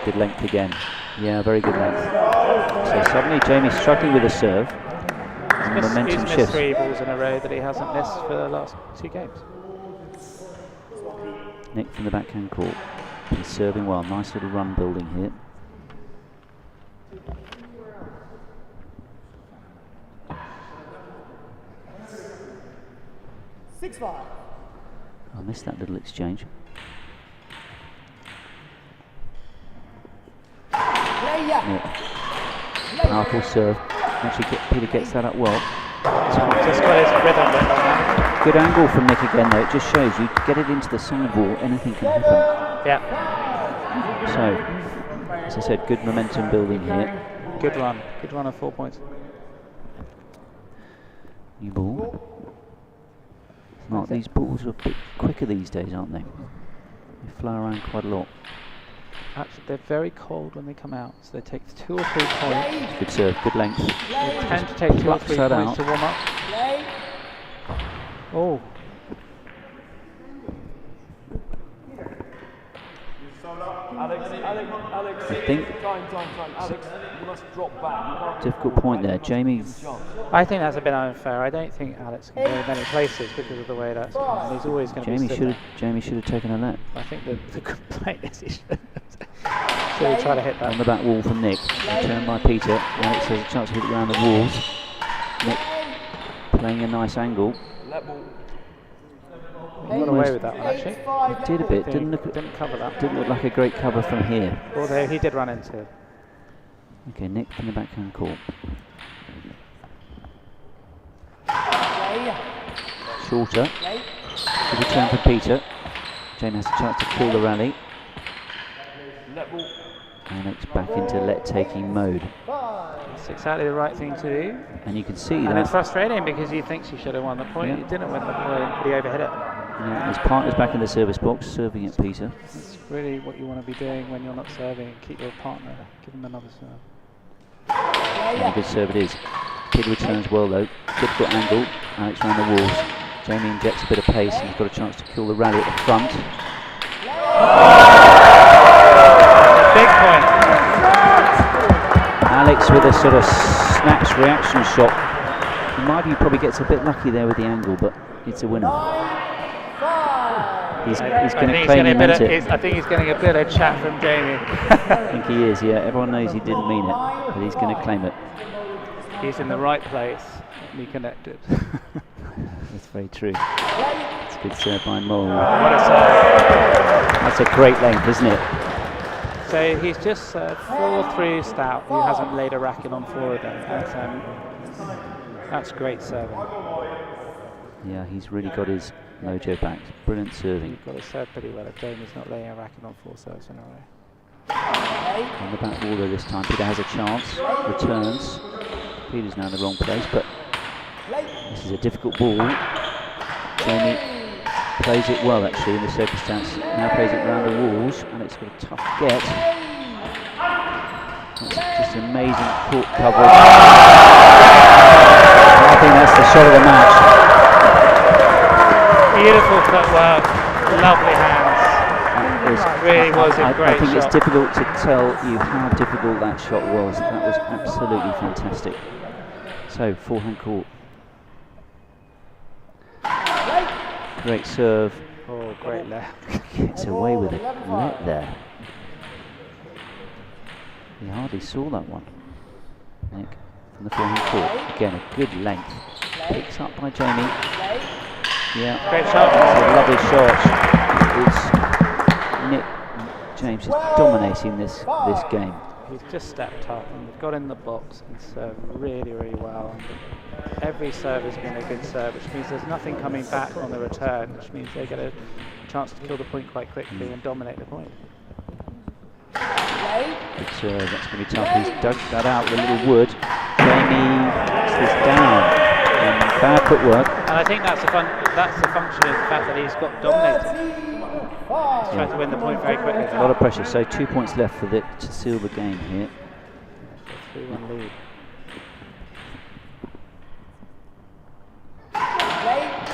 S8: Good length again. Yeah, very good length. So suddenly Jamie's struggling with the serve. And the momentum
S9: He's
S8: shifts.
S9: missed 3 balls in a row that he hasn't missed for the last 2 games.
S8: Nick from the backhand court. He's serving well. Nice little run building here. I missed that little exchange. Yeah. Powerful serve. Actually, Peter gets that up well.
S9: Just got his rhythm on that.
S8: Good angle from Nick again, though. It just shows you get it into the sidewall, anything can happen.
S9: Yeah.
S8: So, as I said, good momentum building here.
S9: Good run of 4 points.
S8: New ball. Mark, these balls are a bit quicker these days, aren't they? They fly around quite a lot.
S9: Actually, they're very cold when they come out, so they take 2 or 3 points.
S8: Good serve, good length.
S9: They tend to take 2 or 3
S8: that
S9: points
S8: out.
S9: to warm up. Oh.
S2: Alex,
S8: I think
S2: time. Alex, you must drop back.
S8: difficult point there. Jamie,
S9: I think that's a bit unfair. I don't think Alex can go in many places because of the way that's gone. He's always going to be sitting.
S8: Jamie should have taken a net.
S9: I think that the complaint is he should have tried to hit that.
S8: On the back wall from Nick. Returned by Peter. Alex has a chance to hit it around the walls. Nick playing a nice angle.
S9: He got away with that one, actually.
S8: He did a bit. Didn't
S9: cover that.
S8: Didn't look like a great cover from here.
S9: Although he did run into it.
S8: Okay, Nick from the backhand court. Shorter. Good return for Peter. Jamie has a chance to kill the rally. And it's back into let-taking mode.
S9: It's exactly the right thing to do.
S8: And you can see
S9: and
S8: that.
S9: it's frustrating because he thinks he should have won the point.
S8: Yeah.
S9: He didn't win the point, but he overhit it.
S8: Yeah, his partner's back in the service box, serving at Peter.
S9: That's really what you want to be doing when you're not serving. Keep your partner, give him another serve.
S8: And a good serve it is. Peter returns well though. Difficult angle. Alex round the walls. Jamie injects a bit of pace and he's got a chance to kill the rally at the front.
S9: Big point.
S8: Alex with a sort of snatch reaction shot. In my view, probably gets a bit lucky there with the angle, but it's a winner. He's going to claim he meant it.
S9: I think he's getting a bit of chat from Jamie.
S8: I think he is, yeah. Everyone knows he didn't mean it, but he's going to claim it.
S9: He's in the right place. He connected.
S8: That's very true. It's a good serve by Mole.
S9: What a serve.
S8: That's a great length, isn't it?
S9: So he's just served 4 through Stout. He hasn't laid a racket on 4 of them. That's great serving.
S8: Yeah, he's really got his mojo back. Brilliant serving.
S9: You've got to serve pretty well if Jamie's not laying a racket on 4 serves in a row.
S8: On the back wall though this time. Peter has a chance. Returns. Peter's now in the wrong place, but this is a difficult ball. Jamie plays it well actually in the circumstance. Now plays it around the walls and it's got a tough get. That's just amazing court coverage. I think that's the shot of the match.
S9: Beautiful footwork, lovely hands.
S8: That was
S9: really was a great
S8: I think
S9: shot.
S8: it's difficult to tell you how difficult that shot was. That was absolutely fantastic. So, forehand court. Great serve.
S9: Oh, great let.
S8: Gets away with it. Let there. He hardly saw that one. Nick from the forehand court. Again, a good length. Picked up by Jamie. Yeah.
S9: Great shot.
S8: It's a lovely shot. It's Nick James is dominating this game.
S9: He's just stepped up and got in the box and served really, really well. Every serve has been a good serve, which means there's nothing coming back on the return, which means they get a chance to kill the point quite quickly and dominate the point.
S8: Good serve, that's going to be tough. He's dug that out with a little wood. Jamie gets this down. Bad footwork.
S9: And I think that's the function of the fact that he's got dominated. He's trying to win the point very quickly.
S8: A lot of pressure, so 2 points left for it to seal the game here.
S9: 3-1 lead.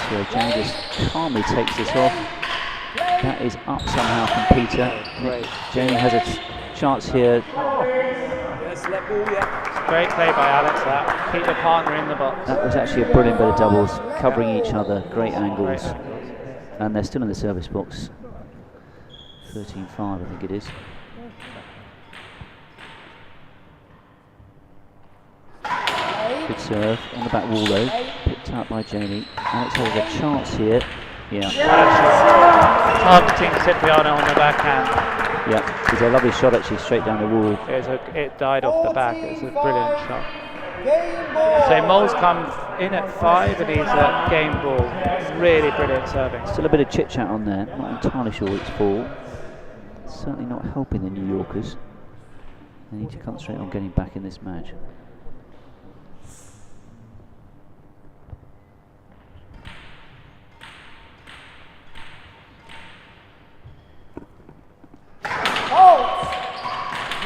S8: So Jamie just calmly takes this off. That is up somehow from Peter. Jamie has a chance here.
S9: Great play by Alex, that. Keep the partner in the box.
S8: That was actually a brilliant bit of doubles, covering each other, great angles. And they're still in the service box. 13-5, I think it is. Good serve on the back wall though, picked up by Jamie. Alex has a chance here. Yeah.
S9: Targeting Cipriano on the backhand.
S8: Yeah, it's a lovely shot actually, straight down the wall.
S9: It died off the back. It's a brilliant shot. So Mole's come in at 5 and he's at game ball. Really brilliant serving.
S8: Still a bit of chit chat on there. Not entirely sure it's for. Certainly not helping the New Yorkers. They need to concentrate on getting back in this match.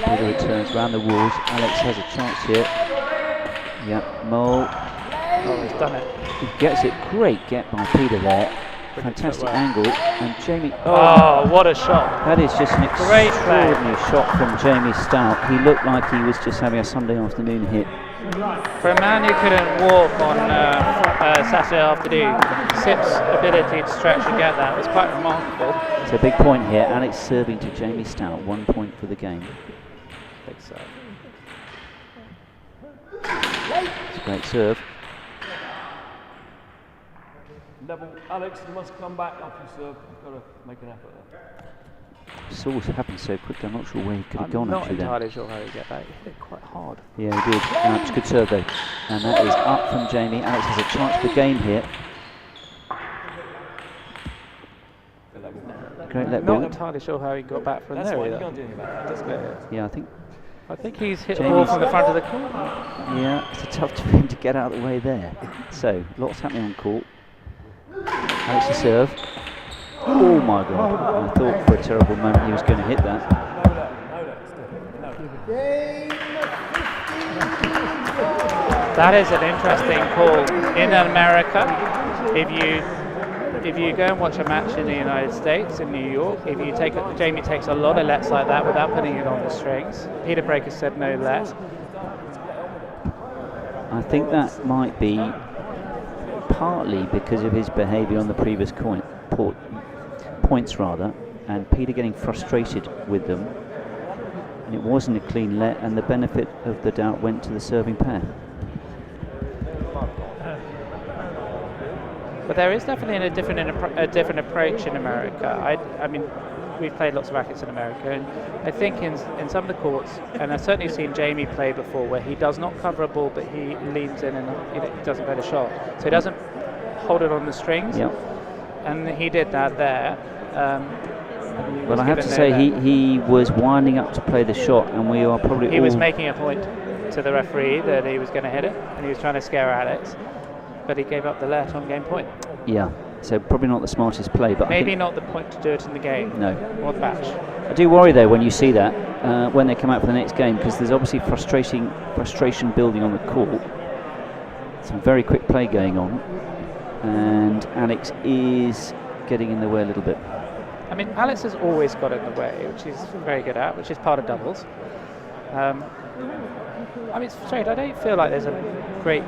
S8: Peter returns round the walls. Alex has a chance here. Yeah, Mole.
S9: Oh, he's done it.
S8: He gets it. Great get by Peter there. Fantastic angle. And Jamie.
S9: Oh, what a shot.
S8: That is just an extraordinary shot from Jamie Stout. He looked like he was just having a Sunday afternoon hit.
S9: For a man who couldn't walk on Saturday afternoon, Sip's ability to stretch and get that was quite remarkable.
S8: It's a big point here. Alex serving to Jamie Stout. 1 point for the game.
S9: Big serve.
S8: It's a great serve.
S2: Level, Alex, you must come back after you serve. You've got to make an effort there.
S8: It's always happened so quickly. I'm not sure where he could have gone actually.
S9: I'm not entirely sure how he get that. He hit it quite hard.
S8: Yeah, he did. It's a good serve though. And that is up from Jamie. Alex has a chance for the game here. Great let ball.
S9: Not entirely sure how he got back from
S2: That's
S9: there.
S2: why you can't do anything about it.
S8: Yeah,
S9: I think he's hit the ball from the front of the court.
S8: Yeah, it's a tough thing to get out of the way there. So, lots happening on court. Alex to serve. Oh my God, I thought for a terrible moment he was going to hit that.
S9: That is an interesting call. In America, if you go and watch a match in the United States, in New York, Jamie takes a lot of lets like that without putting it on the strings. Peter Breaker said no let.
S8: I think that might be partly because of his behaviour on the previous points rather, and Peter getting frustrated with them, and it wasn't a clean let, and the benefit of the doubt went to the serving pair.
S9: But there is definitely a different approach in America. I mean, we've played lots of rackets in America, and I think in some of the courts, and I've certainly seen Jamie play before, where he does not cover a ball, but he leans in and he doesn't play the shot. So he doesn't hold it on the strings.
S8: Yep.
S9: And he did that there.
S8: Well, I have to say he was winding up to play the shot, and we are probably
S9: He was making a point to the referee that he was going to hit it, and he was trying to scare Alex, but he gave up the let on game point.
S8: Yeah, so probably not the smartest play, but
S9: maybe not the point to do it in the game.
S8: No.
S9: Or the match.
S8: I do worry though when you see that when they come out for the next game, because there's obviously frustration building on the court. Some very quick play going on, and Alex is getting in the way a little bit.
S9: I mean, Alex has always got in the way, which he's very good at, which is part of doubles. I mean, it's strange. I don't feel like there's a great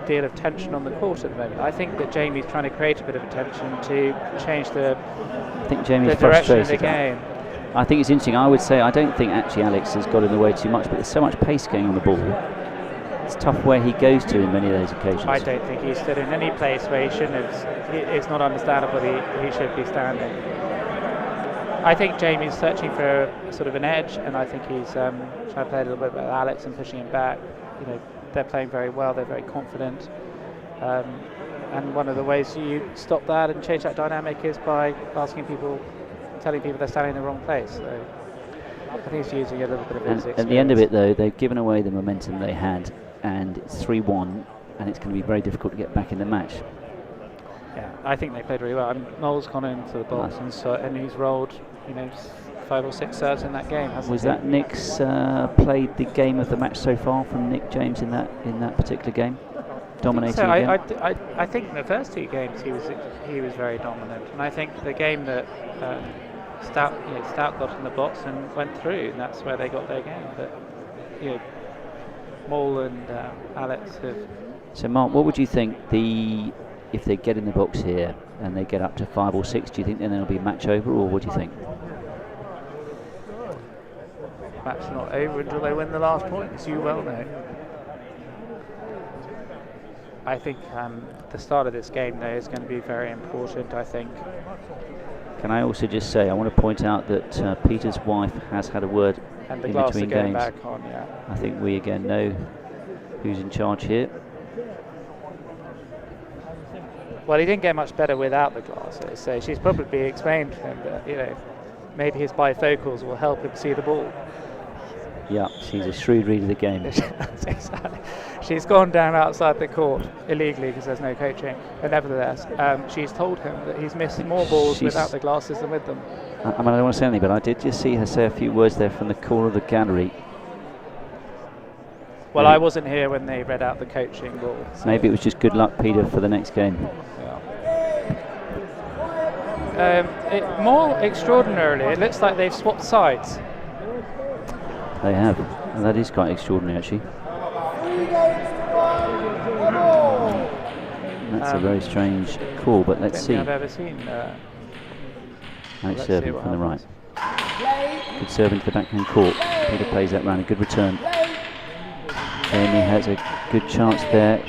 S9: deal of tension on the court at the moment. I think that Jamie's trying to create a bit of tension to change the direction of the game.
S8: I think it's interesting. I would say I don't think actually Alex has got in the way too much, but there's so much pace going on the ball. It's tough where he goes to in many of those occasions.
S9: I don't think he's stood in any place where he shouldn't have. It's not understandable he should be standing. I think Jamie's searching for a sort of an edge, and I think he's trying to play a little bit with Alex and pushing him back. You know, they're playing very well. They're very confident. And one of the ways you stop that and change that dynamic is by telling people they're standing in the wrong place. So I think he's using a little bit of his experience.
S8: At the end of it, though, they've given away the momentum they had, and it's 3-1, and it's going to be very difficult to get back in the match.
S9: Yeah, I think they played really well. I mean, Noel's gone into the box and he's rolled, 5 or 6 serves in that game.
S8: Was that Nick's played the game of the match so far from Nick James in that particular game? Dominating again?
S9: I think in the first 2 games he was very dominant, and I think the game that Stout got in the box and went through, and that's where they got their game. But Maul and Alex have.
S8: So Mark, what would you think if they get in the box here and they get up to 5 or 6? Do you think then there'll be match over, or what do you think?
S9: Match not over until they win the last point, as you well know. I think the start of this game, though, is going to be very important, I think.
S8: Can I also just say, I want to point out that Peter's wife has had a word
S9: and the
S8: in
S9: glass
S8: between
S9: are going
S8: games.
S9: Back on, yeah.
S8: I think we again know who's in charge here.
S9: Well, he didn't get much better without the glasses, so she's probably explained to him that, maybe his bifocals will help him see the ball.
S8: Yeah, she's a shrewd reader of the game.
S9: Exactly. She's gone down outside the court illegally because there's no coaching, but nevertheless, she's told him that he's missed more balls without the glasses than with them.
S8: I mean, I don't want to say anything, but I did just see her say a few words there from the corner of the gallery.
S9: Well, I wasn't here when they read out the coaching ball. So
S8: maybe it was just good luck, Peter, for the next game.
S9: Yeah. More extraordinarily, it looks like they've swapped sides.
S8: They have, and that is quite extraordinary, actually. That's a very strange call, but let's see.
S9: I've ever seen.
S8: Alex serving from the right. Good serve into the backhand court. Peter plays that round, a good return. Jamie has a good chance there.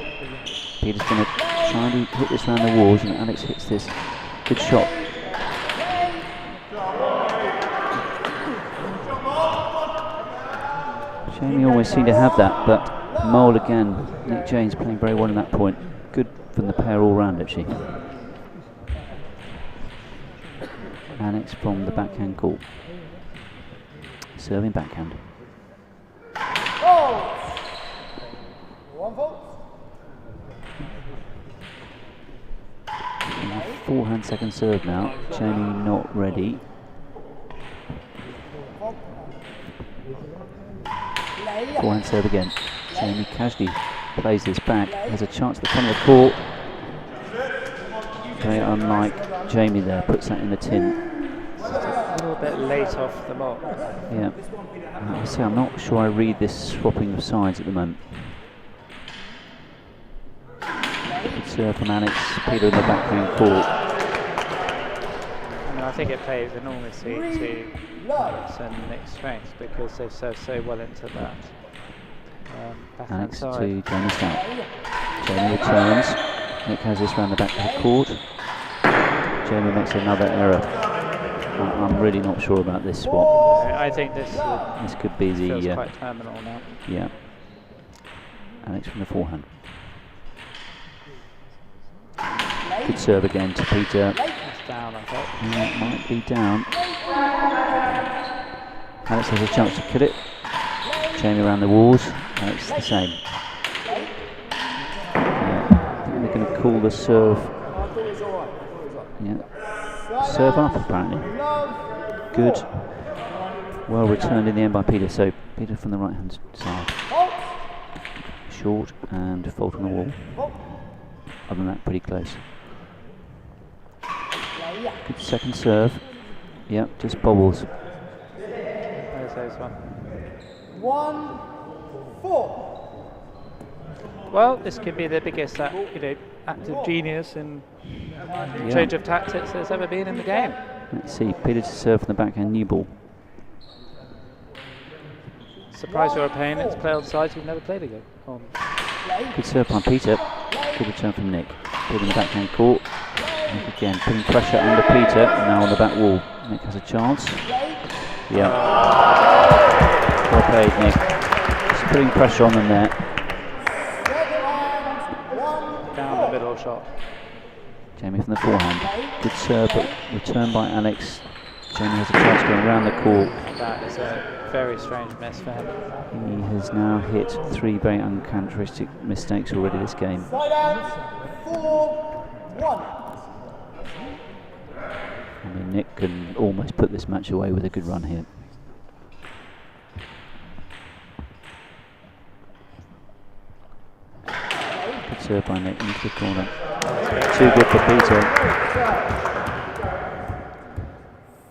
S8: Peter's going to try and hit this round the walls, and Alex hits this. Good shot. Jamie always seemed to have that, but Mole again. Nick James playing very well in that point. Good from the pair all round, actually. Alex from the backhand court. Serving backhand. Forehand second serve now. Jamie not ready. Forehand serve again. Jamie casually plays this back. Has a chance at the front of the court. Very unlike Jamie there. Puts that in the tin.
S9: A little bit late off the mark.
S8: Yeah. I'm not sure I read this swapping of sides at the moment. Good serve from Alex. Peter in the backhand court.
S9: I mean, I think it plays enormously to Alex and Nick's strengths because they serve so well into that backhand
S8: Alex
S9: side.
S8: to Jamie Stout. Jamie returns. Nick has this round the back of the court. Jamie makes another error. I'm really not sure about this swap.
S9: I think this
S8: could be the
S9: feels quite terminal now.
S8: Yeah. Alex from the forehand. Good serve again to Peter.
S9: It's down, I think.
S8: Yeah, it might be down. Alex has a chance to kill it. Jamie around the walls. Alex the same. I think they're going to call the serve. Yeah. Serve up apparently. Good. Well returned in the end by Peter. So Peter from the right hand side. Short and fault on the wall. Other than that, pretty close. Good second serve. Yep, just bobbles.
S9: There's those one.
S4: 1-4.
S9: Well, this could be the biggest act of genius and change of tactics there's ever been in the game.
S8: Let's see, Peter to serve from the backhand, new ball.
S9: Surprise your opponents, play on sides you've never played again.
S8: Good serve by Peter. Good return from Nick. Put in the backhand court. Nick again, putting pressure under Peter, now on the back wall. Nick has a chance. Yeah. Well played, Nick. Just putting pressure on them there.
S9: Down the middle shot.
S8: Jamie from the forehand. Good serve, but return by Alex. Jamie has a chance going around the court.
S9: That is a very strange miss for him.
S8: He has now hit 3 very uncharacteristic mistakes already this game.
S4: Side out. 4-1.
S8: I mean, Nick can almost put this match away with a good run here. Good serve by Nick into the corner. Too good for Peter.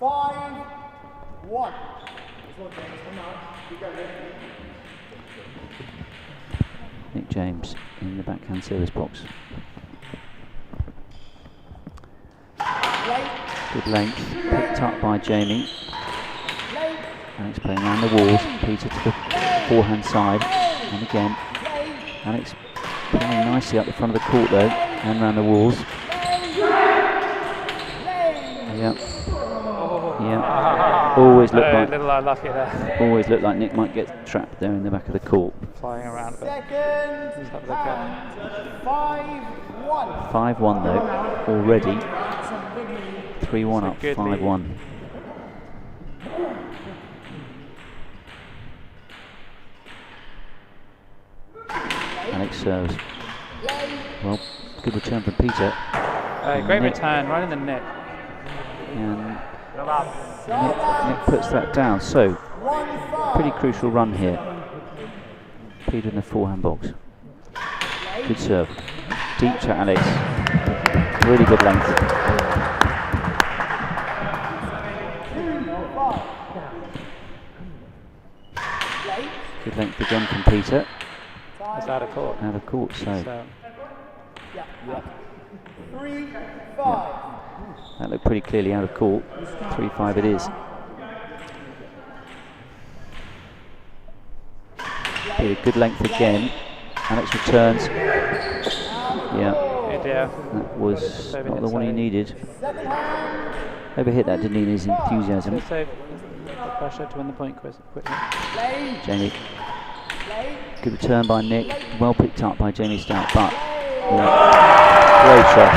S4: 5-1.
S8: Nick James in the backhand service box. Good length, picked up by Jamie. Alex playing around the walls. Peter to the forehand side, and again Alex playing nicely up the front of the court though, and around the walls. Yep. Yep. Always looked like
S9: little unlucky there.
S8: always looked like Nick might get trapped there in the back of the court.
S9: Flying around a bit.
S4: Second. 5-1.
S8: 5-1 though, already. 3-1 up,
S9: good
S8: 5-1. Alex serves. Well, good return from Peter.
S9: Great
S8: Nick,
S9: return, right in the net.
S8: and Nick puts that down. So, pretty crucial run here. Peter in the forehand box. Good serve. Deep to Alex. Really good length. Good length again from Peter.
S9: It's out of court.
S8: Out of court, so
S4: 3-5.
S8: that looked pretty clearly out of court. 3-5 it is. Peter, good length again. Alex returns. Yeah, that was not the one he needed. Overhit that, didn't he, in his enthusiasm.
S9: So pressure to win the point quickly.
S8: Jamie. Good return by Nick. Well picked up by Jamie Stout, but great shot.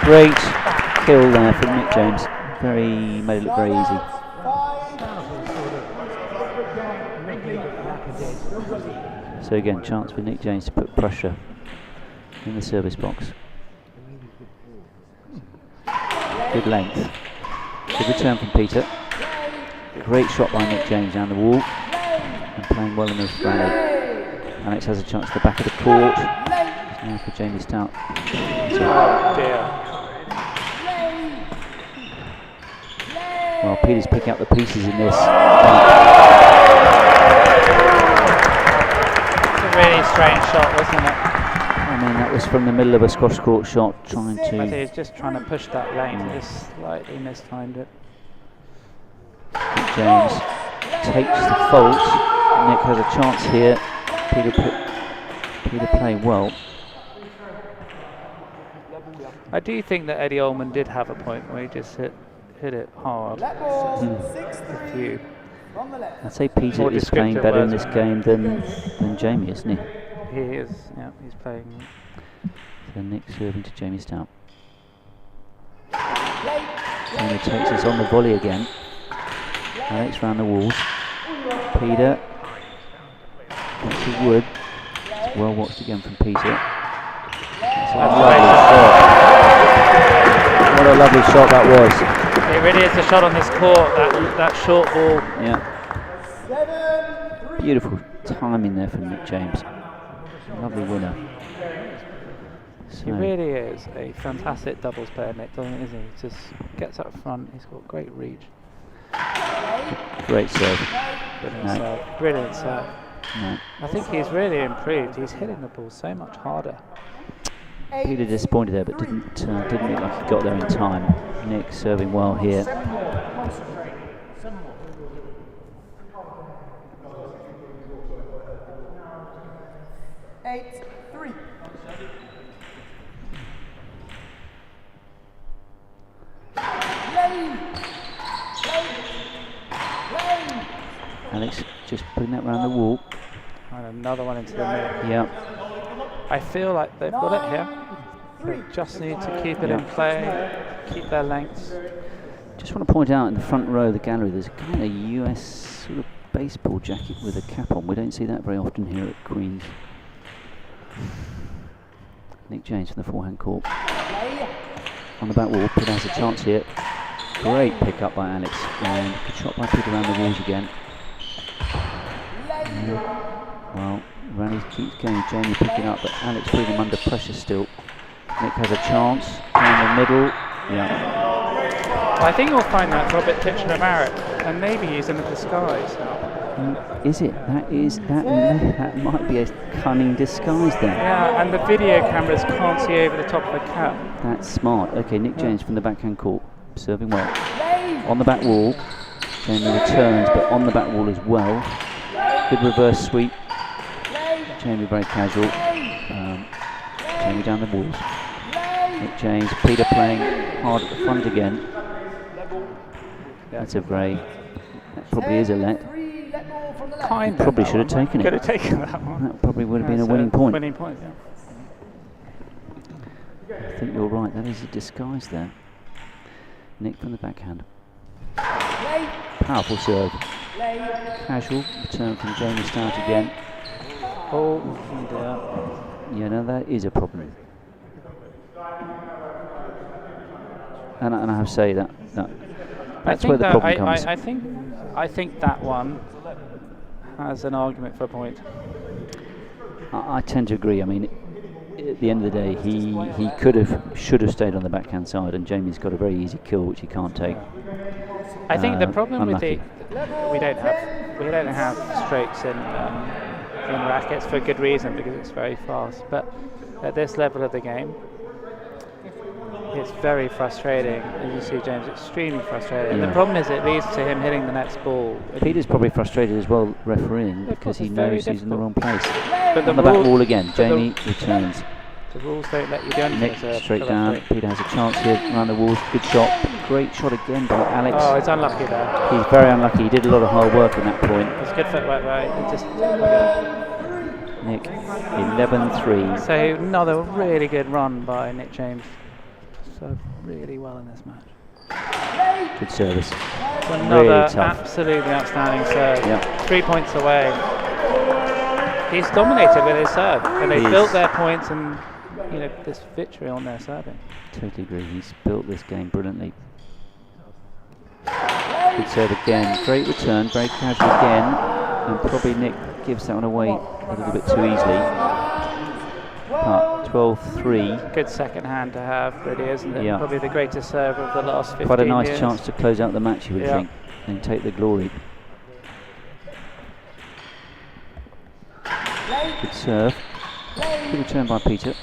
S8: Great kill there from Nick James. Made it look very easy. So again, chance for Nick James to put pressure in the service box. Good length. Good return from Peter. Great shot by Nick James down the wall. And playing well in the rally. Alex has a chance at the back of the court. It's now for Jamie Stout. Well, Peter's picking up the pieces in this.
S9: Really strange shot, wasn't it?
S8: I mean, that was from the middle of a squash court shot, trying
S9: I think
S8: to.
S9: he's just trying to push that lane, just slightly mistimed it.
S8: James takes the fault. Nick has a chance here. Peter playing well.
S9: I do think that Eddie Ullman did have a point where he just hit it hard. A few.
S8: I'd say Peter is playing better in this game than Jamie, isn't he?
S9: He is, yeah, he's playing.
S8: So Nick serving to Jamie Stout. Jamie takes us on the volley again. Alex round the walls. Peter. That's a wood. It's well watched again from Peter. That's a lovely shot. What a lovely shot that was.
S9: It really is a shot on this court, that short ball.
S8: Yeah. Beautiful timing there from Nick James. Lovely winner. So
S9: He really is a fantastic doubles player, Nick, doesn't he? He just gets up front, he's got great reach.
S8: great serve.
S9: Brilliant
S8: No.
S9: serve. Brilliant serve.
S8: No.
S9: I think he's really improved. He's hitting the ball so much harder.
S8: Peter disappointed there, but didn't look like he got there in time. Nick serving well here.
S4: 8-3.
S8: Alex just putting that round the wall.
S9: And another one into the net.
S8: Yeah.
S9: I feel like they've got it here. They just need to keep it in play, keep their lengths.
S8: Just want to point out in the front row of the gallery, there's a kind of US sort of baseball jacket with a cap on. We don't see that very often here at Queen's. Nick James from the forehand court. On the back wall, Peter has a chance here. Great pick up by Alex, and good shot by Peter around the walls again. Well, rally keeps going, Jamie picking up, but Alex putting him under pressure still. Nick has a chance, down the middle, yeah.
S9: I think you'll find that Robert Titchener-Barrett, and maybe he's in a disguise.
S8: Is it? That might be a cunning disguise then.
S9: Yeah, and the video cameras can't see over the top of the cap.
S8: That's smart. Okay, Nick James from the backhand court, serving well. On the back wall, Jamie returns, but on the back wall as well. Good reverse sweep. Jamie very casual. Jamie down the walls. Nick James, Peter playing hard at the front again. That's a very, that probably is a let.
S9: Kind
S8: Probably should have taken it.
S9: Could have taken that one.
S8: That probably would have been a winning point.
S9: Winning point, yeah.
S8: I think you're right, that is a disguise there. Nick from the backhand. Powerful serve. Casual return from Jamie Stout again.
S9: Oh,
S8: yeah, now that is a problem. And I have to say that's where the problem comes.
S9: I think that one has an argument for a point.
S8: I tend to agree. I mean, at the end of the day, he should have stayed on the backhand side, and Jamie's got a very easy kill which he can't take.
S9: I think the problem
S8: unlucky.
S9: we don't have strokes in rackets for good reason, because it's very fast. But at this level of the game, it's very frustrating. As you see, James, extremely frustrating. And the problem is it leads to him hitting the next ball.
S8: Peter's probably frustrated as well refereeing, because he knows he's in the wrong place.
S9: But
S8: on the back wall again, Jamie returns.
S9: The rules don't let you do anything.
S8: Nick straight down. Peter has a chance here around the walls. Good shot. Great shot again by Alex.
S9: Oh, it's unlucky there.
S8: He's very unlucky. He did a lot of hard work in that point.
S9: It's good footwork there.
S8: Nick, 11-3.
S9: So another really good run by Nick James. Served really well in this match.
S8: Good service.
S9: Another
S8: really tough.
S9: Absolutely outstanding serve.
S8: Yep.
S9: 3 points away. He's dominated with his serve, and they built their points and this victory on their serving.
S8: Totally agree. He's built this game brilliantly. Good serve again. Great return. Very casual again, and probably Nick gives that one away a little bit too easily. But 12-3.
S9: Good second hand to have, really, isn't it?
S8: Yeah.
S9: Probably the greatest serve of the last 15
S8: Quite a nice
S9: years.
S8: chance to close out the match, you would think, and take the glory. Good serve. Good return by Peter.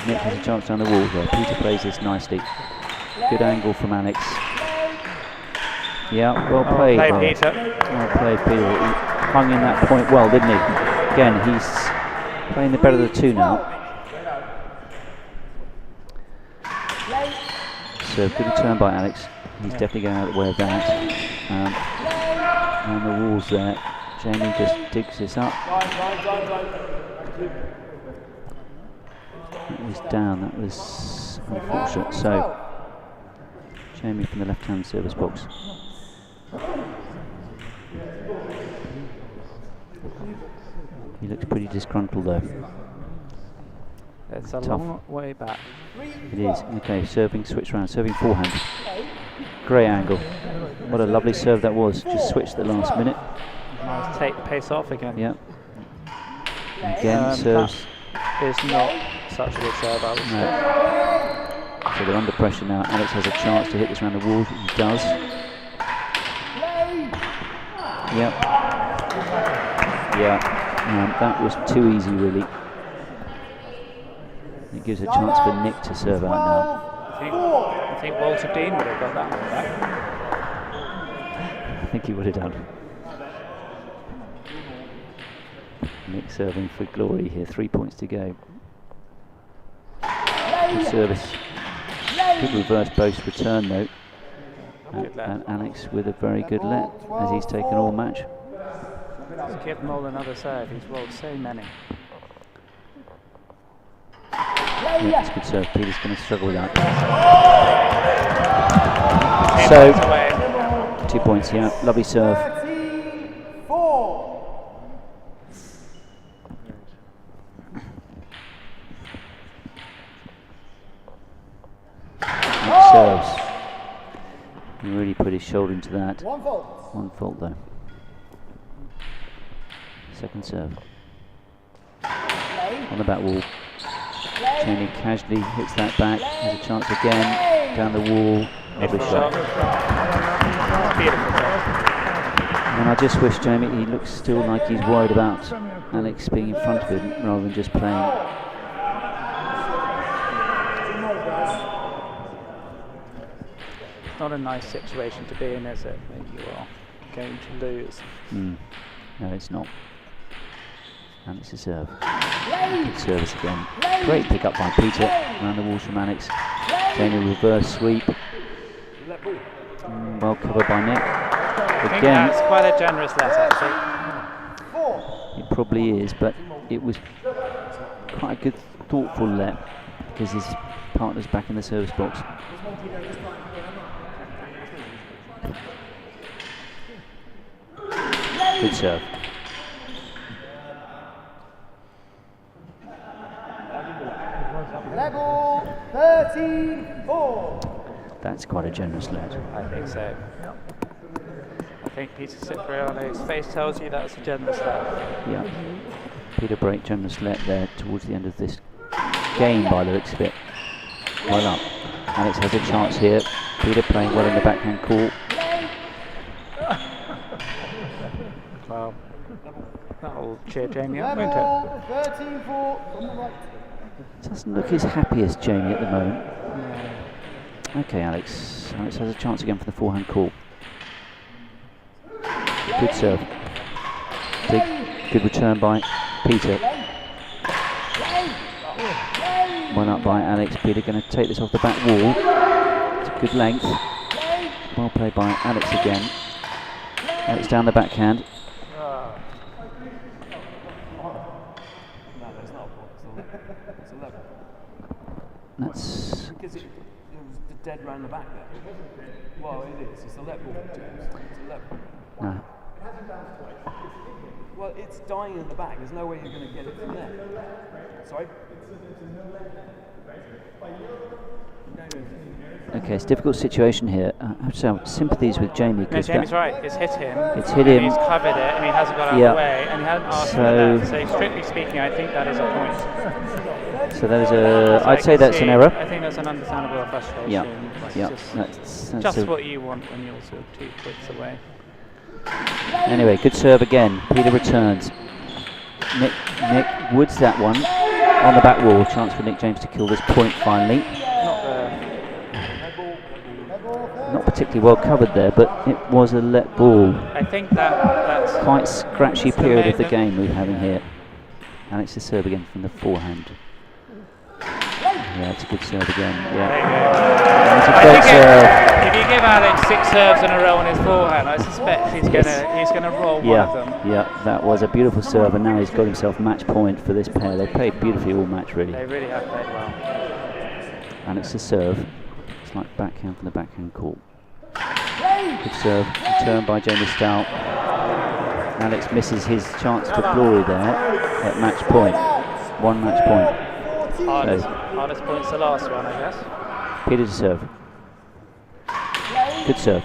S8: Nick has a chance down the wall there. Peter plays this nicely. Good angle from Alex. Yeah, well played.
S9: Peter.
S8: Well played, Peter. He hung in that point well, didn't he? Again, he's playing the better of the two now. So good return by Alex. He's definitely going out of the way of that. On the walls there. Jamie just digs this up. That was down. That was unfortunate. So Jamie from the left-hand service box. He looks pretty disgruntled though.
S9: It's a long way back.
S8: It is. Okay, serving, switch round, serving forehand. Great angle. What a lovely serve that was. Just switched at the last minute.
S9: Nice take the pace off again.
S8: Yep. Again, serves.
S9: That is not such a good serve, I would say.
S8: No. So they're under pressure now. Alex has a chance to hit this around the wall. He does. Yep. Yeah. That was too easy, really. It gives a chance for Nick to serve out now.
S9: I think Walter Dean would have got that one back.
S8: I think he would have done. Nick serving for glory here. 3 points to go. Good service. Good reverse post return though. And Alex with a very good let as he's taken all match.
S9: Give them all another serve. He's rolled so many.
S8: Yeah, it's a good serve. Peter's going to struggle with that. So, 2 points, yeah. Lovely serve.
S4: 13-4.
S8: Nick serves. He really put his shoulder into that.
S4: One fault.
S8: One fault though. Second serve. On the back wall. Jamie casually hits that back. Has a chance again. Down the wall. Lovely shot. And I just wish Jamie, he looks still like he's worried about Alex being in front of him rather than just playing.
S9: Not a nice situation to be in, is it? That you are going to lose.
S8: No, it's not. And it's a serve. Good service again. Great pick up by Peter. Around the walls from Alex. Jamie reverse sweep. Well covered by Nick.
S9: I think
S8: Again.
S9: that's quite a generous let, actually.
S8: It probably is, but it was quite a good, thoughtful let because his partner's back in the service box. Good serve.
S4: Level 13-4.
S8: That's quite a generous let.
S9: I think so. I think Peter Cipriano's face tells you that's a generous let.
S8: Yeah. Peter Brake generous let there towards the end of this game by the looks of it. Well up. Alex has a chance here. Peter playing well in the backhand court.
S9: Well, that'll cheer Jamie up, won't
S4: Level
S9: it?
S4: 13-4 from the right.
S8: Doesn't look his happiest, Jamie, at the moment. Okay, Alex. Alex has a chance again for the forehand call. Good serve. Good return by Peter. One up by Alex. Peter going to take this off the back wall. It's a good length. Well played by Alex again. Alex down the backhand. That's
S2: Because it was dead round the back there. Well, it is. It's a let ball, James. It's a let ball.
S8: no.
S2: Well, it's dying in the back. There's no way you're going to get it from there. Sorry?
S8: Okay, it's a difficult situation here. I have to say, sympathies with Jamie
S9: No,
S8: because
S9: Jamie's right. It's hit him.
S8: It's hit him.
S9: He's covered it, and he hasn't got out of the way, and he hadn't asked for that. So strictly speaking, I think that is a point.
S8: So that is a. I'd say that's an error.
S9: I think that's an understandable frustration.
S8: Yeah,
S9: It's
S8: yeah.
S9: Just,
S8: That's
S9: what you want when you're sort of 2 points away.
S8: Anyway, good serve again. Peter returns. Nick woods that one on the back wall. Chance for Nick James to kill this point finally. Not particularly well covered there, but it was a let ball.
S9: I think that's
S8: Quite scratchy period of the game we're having here. Alex to serve again from the forehand. Yeah, it's a good serve again. Yeah, it's a great serve.
S9: If you give Alex 6 serves in a row on his forehand, I suspect he's gonna roll one of them.
S8: Yeah, that was a beautiful serve, and now he's got himself match point for this pair. They played beautifully all match, really.
S9: They really have played well.
S8: Alex to serve. It's like backhand from the backhand court. Good serve. Return by Jamie Stout. Alex misses his chance for glory there at match point. One match point.
S9: Hardest point's the last one, I guess.
S8: Peter to serve. Good serve.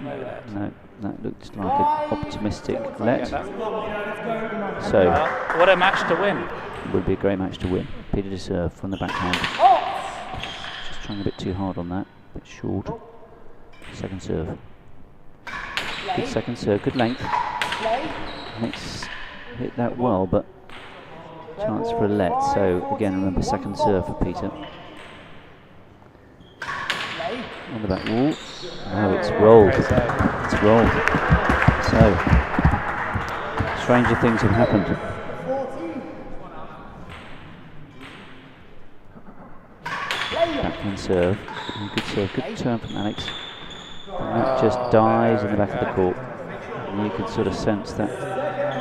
S9: No let.
S8: No, that looked like an optimistic let. So,
S9: What a match to win.
S8: it would be a great match to win. Peter to serve from the backhand. Just trying a bit too hard on that, a bit short. Second serve. Good second serve, good length. Nick's hit that well, but chance for a let. So again, remember second serve for Peter. On the back wall. No, it's rolled. It's rolled. So, stranger things have happened. Backhand serve. Good serve, good turn from Alex. And that just dies in the back of the court. And you can sort of sense that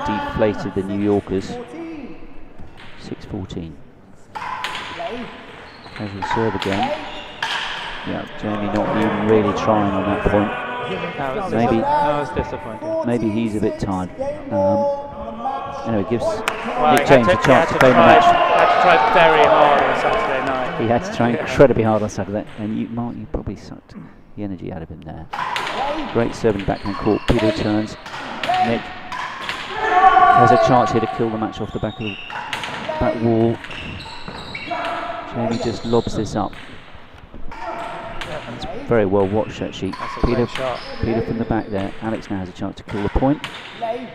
S8: deflated the New Yorkers. 6-14. Casual serve again. Yeah, Jamie not even really trying on that point.
S9: That was disappointing.
S8: Maybe he's a bit tired. Anyway, gives
S9: Well,
S8: Nick James a chance to play the match.
S9: Had to try very hard on Saturday night.
S8: He had to try incredibly hard on Saturday, and you, Mark, you probably sucked the energy out of him there. Great serve in the backhand court. Peter returns. Nick has a chance here to kill the match off the back of the back wall. Jamie just lobs this up. It's very well watched actually. Peter from the back there. Alex now has a chance to kill the point.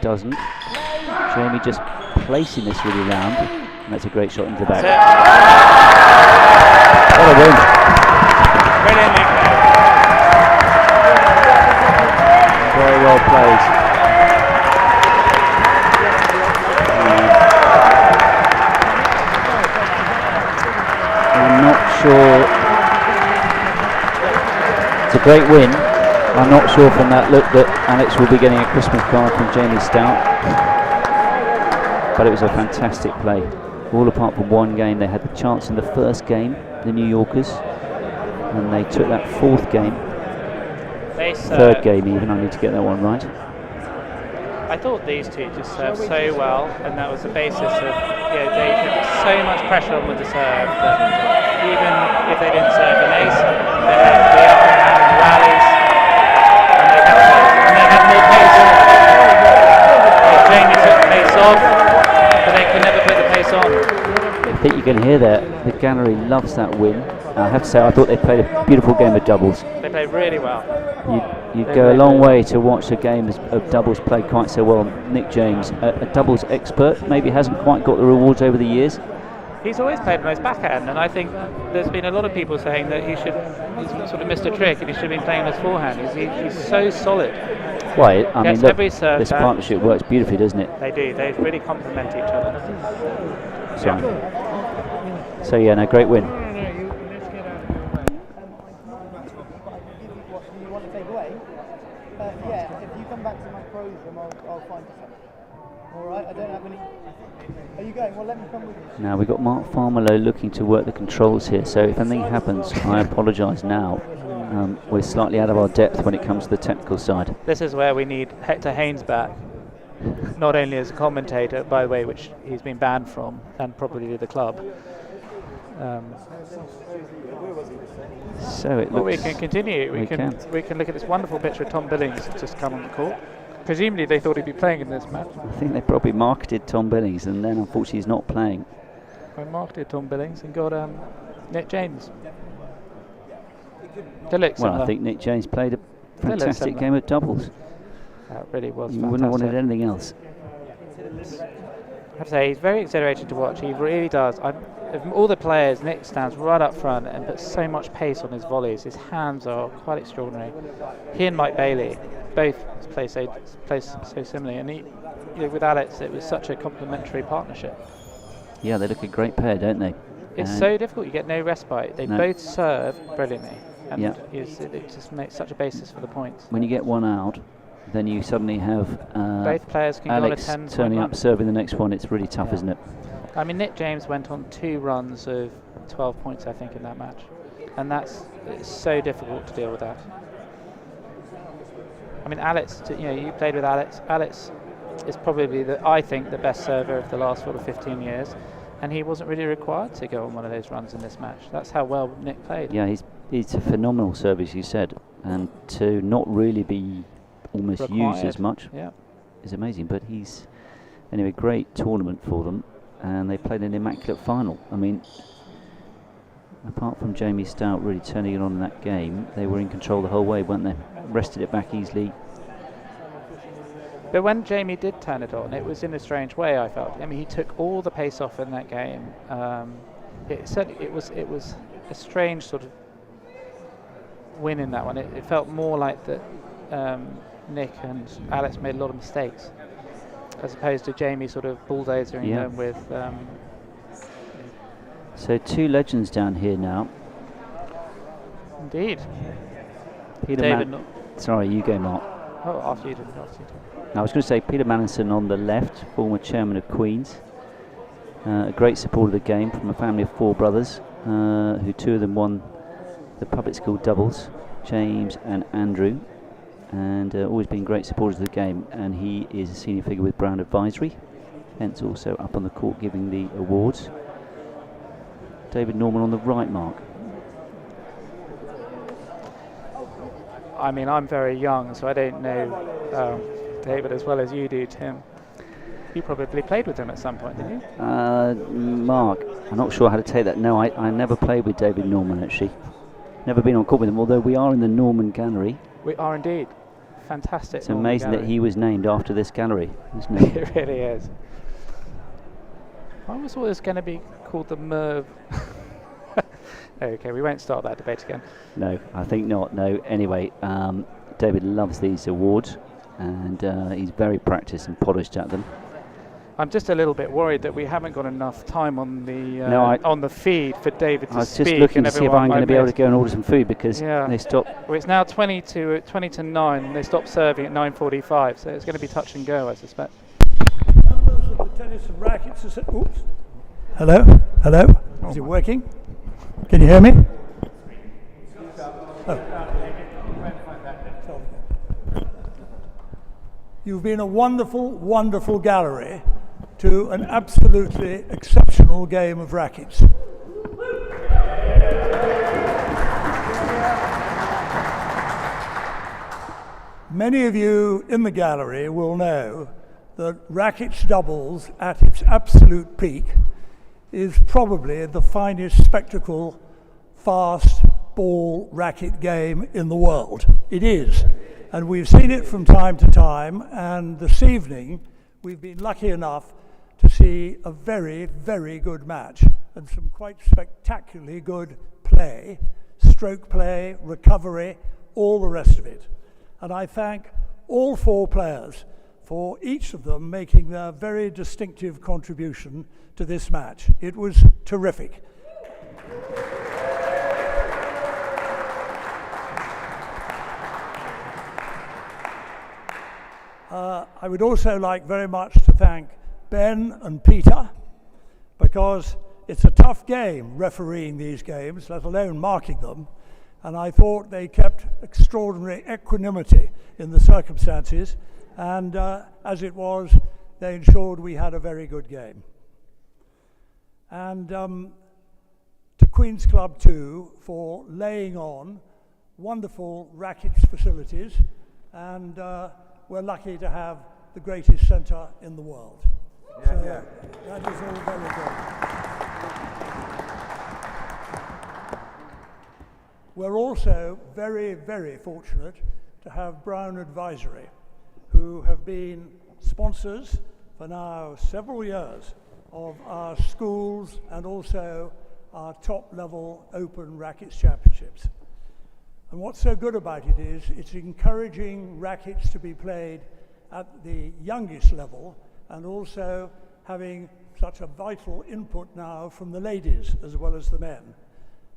S8: Doesn't. Jamie just placing this really round. And that's a great shot into the back. What a win.
S9: Brilliant, Nick.
S8: Very well played. I'm not sure. It's a great win. I'm not sure from that look that Alex will be getting a Christmas card from Jamie Stout. But it was a fantastic play. All apart from one game. They had the chance in the first game, the New Yorkers, and they took that fourth game. Third game even, I need to get that one right.
S9: I thought these two just served so well, and that was the basis of, they put so much pressure on with the serve that even if they didn't serve an ace, they had the upper hand in the rallies, and they had more pace. Jamie took the pace off, but they could never put the pace on.
S8: I think you can hear that the gallery loves that win. I have to say, I thought they played a beautiful game of doubles.
S9: They played really well.
S8: You'd go a long way to watch a game of doubles played quite so well. Nick James, a doubles expert, maybe hasn't quite got the rewards over the years.
S9: He's always played nice backhand, and I think there's been a lot of people saying that he's sort of missed a trick and he should have been playing his forehand. He's so solid.
S8: Well, I mean, look,
S9: every serve
S8: this partnership works beautifully, doesn't it?
S9: They do. They really complement each other.
S8: So yeah, no, great win.
S4: Yeah, if you come back to my program, I'll find you something. Alright, I don't have any. Are you going? Well, let me come with you.
S8: Now we've got Mark Farmerlow looking to work the controls here, so if anything happens, I apologise now. We're slightly out of our depth when it comes to the technical side.
S9: This is where we need Hector Haynes back, not only as a commentator, by the way, which he's been banned from, and probably the club.
S8: So it looks.
S9: Well, we can continue. We can look at this wonderful picture of Tom Billings that's just come on the court. Presumably they thought he'd be playing in this match.
S8: I think they probably marketed Tom Billings, and then unfortunately he's not playing.
S9: I marketed Tom Billings and got Nick James.
S8: Well, I think Nick James played a fantastic game of doubles.
S9: That really was
S8: You
S9: fantastic.
S8: wouldn't have wanted anything else.
S9: I have to say, he's very exhilarating to watch. He really does. Of all the players, Nick stands right up front and puts so much pace on his volleys. His hands are quite extraordinary. He and Mike Bailey both play so similarly, and with Alex, it was such a complementary partnership.
S8: Yeah, they look a great pair, don't they?
S9: It's so difficult. You get no respite. They both serve brilliantly, and it just makes such a basis for the points.
S8: When you get one out, then you suddenly have
S9: both players can
S8: Alex
S9: go on a 10
S8: turning up, serving the next one. It's really tough, isn't it?
S9: I mean, Nick James went on 2 runs of 12 points, I think, in that match, and it's so difficult to deal with that. I mean, Alex, you played with Alex. Alex is probably, I think, the best server of the last sort of 15 years, and he wasn't really required to go on one of those runs in this match. That's how well Nick played.
S8: Yeah, he's a phenomenal server, as you said. and to not really be almost used as much
S9: Yeah.
S8: is amazing. But he's anyway, great tournament for them, and they played an immaculate final. I mean, apart from Jamie Stout really turning it on in that game, they were in control the whole way, weren't they? Rested it back easily.
S9: But when Jamie did turn it on, it was in a strange way, I felt. I mean, he took all the pace off in that game. It was a strange sort of win in that one. It felt more like that Nick and Alex made a lot of mistakes, as opposed to Jamie sort of bulldozering them with...
S8: So 2 legends down here now.
S9: Indeed.
S8: Peter sorry, you go, Mark.
S9: Oh, after you did.
S8: I was going to say Peter Mallinson on the left, former chairman of Queen's. A great supporter of the game from a family of 4 brothers, who 2 of them won the public school doubles, James and Andrew, and always been great supporters of the game. And he is a senior figure with Brown Advisory, hence also up on the court giving the awards. David Norman on the right, Mark.
S9: I mean, I'm very young, so I don't know David as well as you do, Tim. You probably played with him at some point, didn't you?
S8: Mark, I'm not sure how to take that. No, I never played with David Norman, actually. Never been on court with him, although we are in the Norman Gallery.
S9: We are indeed. Fantastic.
S8: It's amazing that he was named after this gallery, isn't it?
S9: It really is. I always thought it was going to be called the Merv. Okay, we won't start that debate again.
S8: No, I think not. No. Anyway, David loves these awards, and he's very practiced and polished at them.
S9: I'm just a little bit worried that we haven't got enough time on the on the feed for David to speak.
S8: I was just looking to see if I'm going to be able to go and order some food, because they stopped.
S9: Well, it's now 20 to 9, and they stopped serving at 9:45, so it's going to be touch and go, I suspect.
S10: Members of the Tennis and Rackets Association. Oops. Hello? Hello? Is it working? Can you hear me? Oh. You've been a wonderful, wonderful gallery to an absolutely exceptional game of rackets. Many of you in the gallery will know that rackets doubles at its absolute peak is probably the finest spectacle fast ball racket game in the world. It is. And we've seen it from time to time, and this evening we've been lucky enough to see a very, very good match and some quite spectacularly good play, stroke play, recovery, all the rest of it. And I thank all 4 players for each of them making their very distinctive contribution to this match. It was terrific. I would also like very much to thank Ben and Peter, because it's a tough game refereeing these games, let alone marking them, and I thought they kept extraordinary equanimity in the circumstances, and as it was, they ensured we had a very good game. And to Queen's Club too for laying on wonderful rackets facilities, and we're lucky to have the greatest centre in the world. That is all very good. We're also very, very fortunate to have Brown Advisory, who have been sponsors for now several years of our schools and also our top-level Open Rackets Championships. And what's so good about it is it's encouraging rackets to be played at the youngest level, and also having such a vital input now from the ladies as well as the men.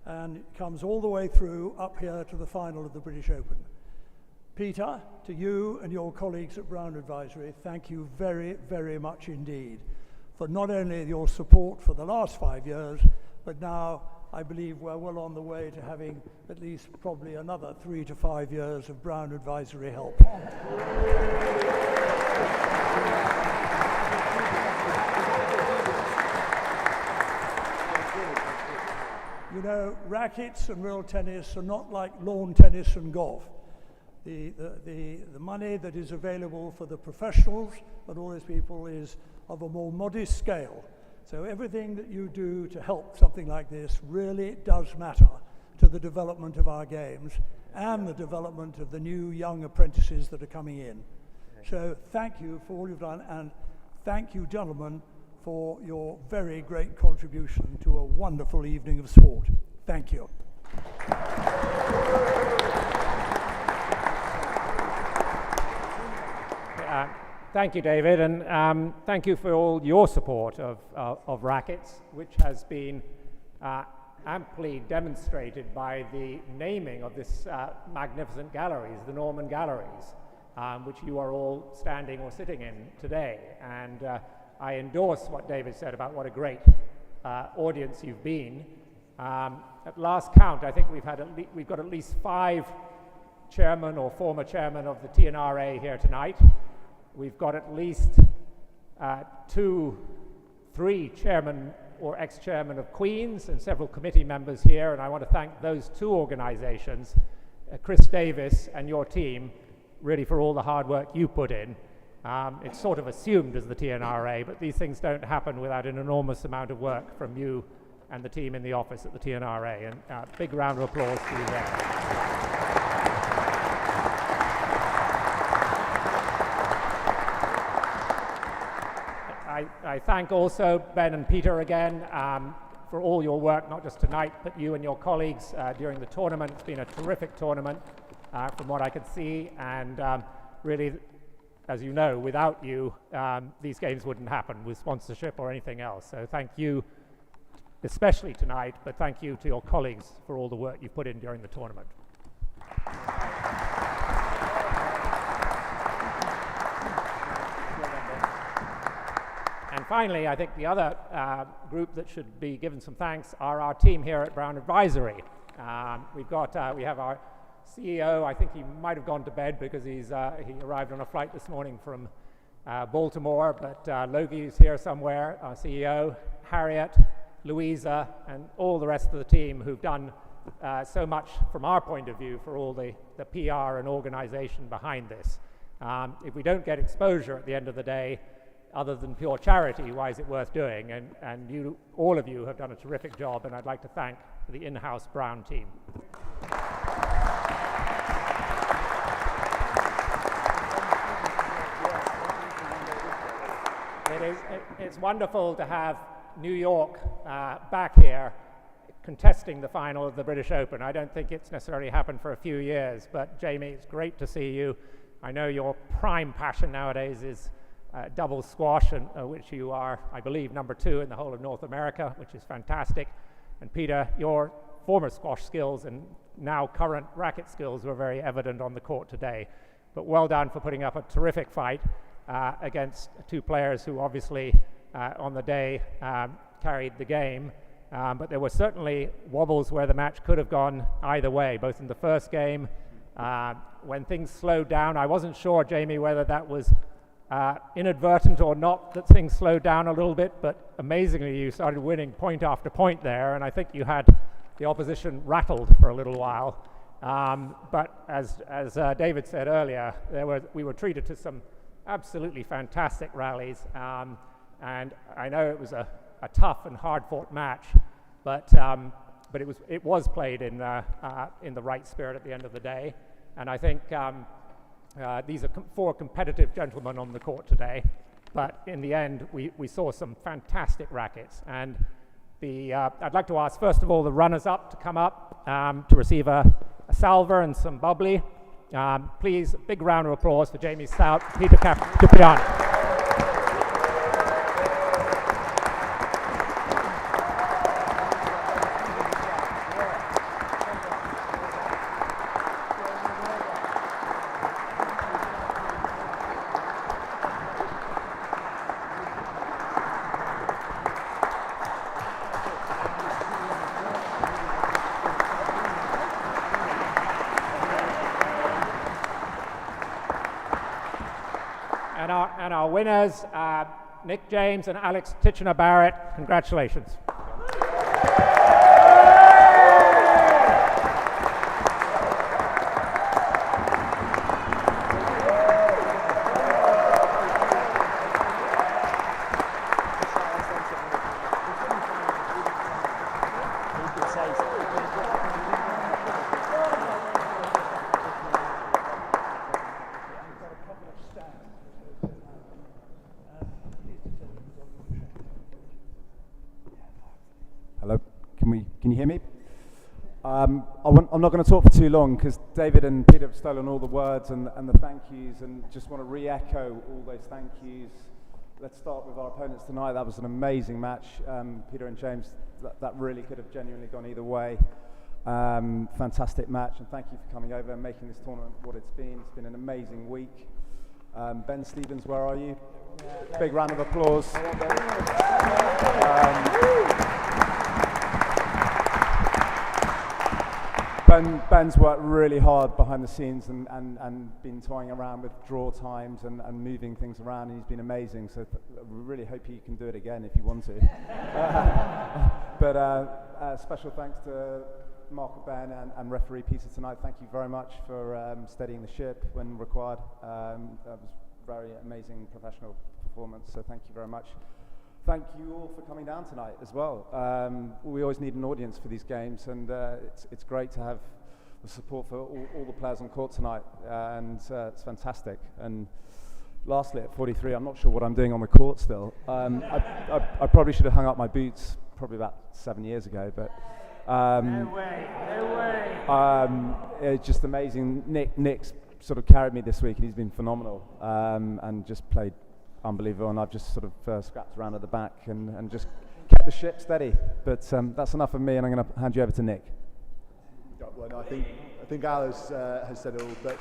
S10: And it comes all the way through up here to the final of the British Open. Peter, to you and your colleagues at Brown Advisory, thank you very, very much indeed for not only your support for the last 5 years, but now I believe we're well on the way to having at least probably another 3 to 5 years of Brown Advisory help. You know, rackets and real tennis are not like lawn tennis and golf. The money that is available for the professionals and all these people is of a more modest scale. So everything that you do to help something like this really does matter to the development of our games and the development of the new young apprentices that are coming in. So thank you for all you've done, and thank you, gentlemen, for your very great contribution to a wonderful evening of sport. Thank you.
S11: Thank you, David, and thank you for all your support of rackets, which has been amply demonstrated by the naming of this magnificent galleries, the Norman Galleries, which you are all standing or sitting in today. And I endorse what David said about what a great audience you've been. At last count, I think we've got at least 5 chairmen or former chairmen of the T&RA here tonight. We've got at least 2, 3 chairmen or ex-chairmen of Queen's and several committee members here, and I want to thank those 2 organizations, Chris Davis and your team, really for all the hard work you put in. It's sort of assumed as the T&RA, but these things don't happen without an enormous amount of work from you and the team in the office at the T&RA, and big round of applause to you there. I thank also Ben and Peter again for all your work, not just tonight, but you and your colleagues during the tournament. It's been a terrific tournament from what I could see, and really, as you know, without you, these games wouldn't happen with sponsorship or anything else. So thank you, especially tonight, but thank you to your colleagues for all the work you put in during the tournament. And finally, I think the other group that should be given some thanks are our team here at Brown Advisory. We have our CEO. I think he might have gone to bed because he arrived on a flight this morning from Baltimore, but Logie's here somewhere, our CEO, Harriet, Louisa, and all the rest of the team who've done so much from our point of view for all the PR and organization behind this. If we don't get exposure at the end of the day, other than pure charity, why is it worth doing? And you, all of you, have done a terrific job, and I'd like to thank the in-house Brown team. It's wonderful to have New York back here contesting the final of the British Open. I don't think it's necessarily happened for a few years, but Jamie, it's great to see you. I know your prime passion nowadays is double squash, and which you are, I believe, number 2 in the whole of North America, which is fantastic. And Peter, your former squash skills and now current racket skills were very evident on the court today. But well done for putting up a terrific fight against 2 players who obviously on the day carried the game. But there were certainly wobbles where the match could have gone either way, both in the first game. When things slowed down, I wasn't sure, Jamie, whether that was inadvertent or not, that things slowed down a little bit, but amazingly you started winning point after point there, and I think you had the opposition rattled for a little while. But as David said earlier, we were treated to some absolutely fantastic rallies, and I know it was a tough and hard-fought match, but it was played in the right spirit at the end of the day, and I think these are 4 competitive gentlemen on the court today, but in the end we saw some fantastic rackets. And I'd like to ask first of all the runners-up to come up to receive a salver and some bubbly. Please, a big round of applause for Jamie Stout, Peter Cipriano. And our winners, Nick James and Alex Titchener-Barrett, congratulations.
S12: Can you hear me? I'm not going to talk for too long because David and Peter have stolen all the words and the thank yous, and just want to re-echo all those thank yous. Let's start with our opponents tonight. That was an amazing match. Peter and James, that really could have genuinely gone either way. Fantastic match, and thank you for coming over and making this tournament what it's been. It's been an amazing week. Ben Stevens, where are you? Big round of applause. Ben's worked really hard behind the scenes and been toying around with draw times and moving things around, and he's been amazing. So we really hope you can do it again if you want to. But special thanks to Mark, Ben, and referee Peter tonight. Thank you very much for steadying the ship when required. That was very amazing professional performance, so thank you very much. Thank you all for coming down tonight as well. We always need an audience for these games, and it's great to have the support for all the players on court tonight, and it's fantastic. And lastly, at 43, I'm not sure what I'm doing on the court still. I probably should have hung up my boots probably about 7 years ago, but no way. It's just amazing. Nick's sort of carried me this week, and he's been phenomenal, and just played unbelievable, and I've just sort of scrapped around at the back and just kept the ship steady. But that's enough of me, and I'm going to hand you over to Nick.
S13: Well, no, I think Al has said it all, but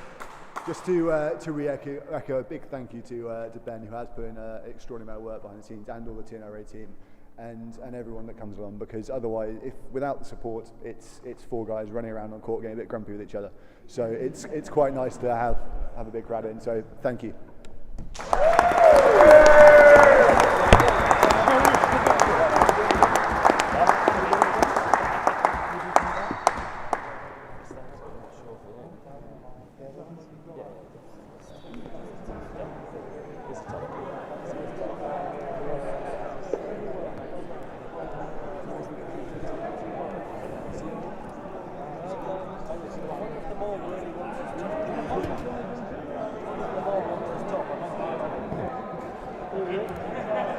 S13: just to re-echo a big thank you to Ben, who has put in extraordinary amount of work behind the scenes, and all the T&RA team, and everyone that comes along, because otherwise, without the support, it's four guys running around on court getting a bit grumpy with each other. So it's quite nice to have a big crowd in. So thank you.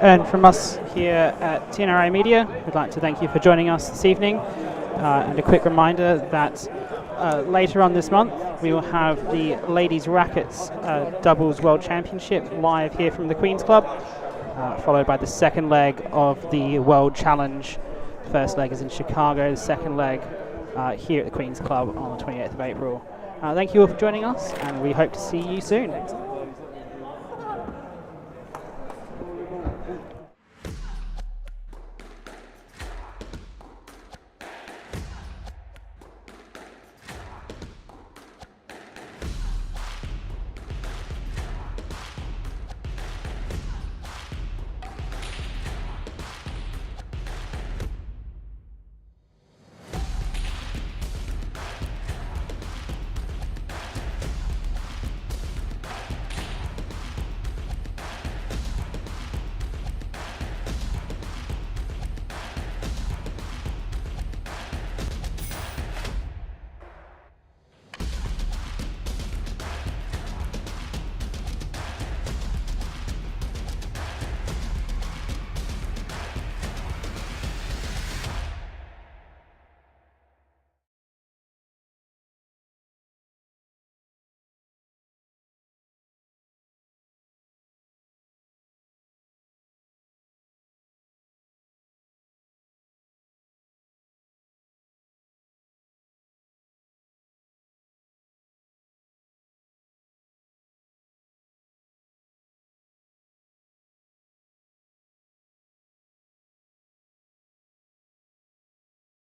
S9: And from us here at T&RA Media, we'd like to thank you for joining us this evening. And a quick reminder that later on this month, we will have the Ladies Rackets Doubles World Championship live here from the Queen's Club, followed by the second leg of the World Challenge. First leg is in Chicago, the second leg here at the Queen's Club on the 28th of April. Thank you all for joining us, and we hope to see you soon.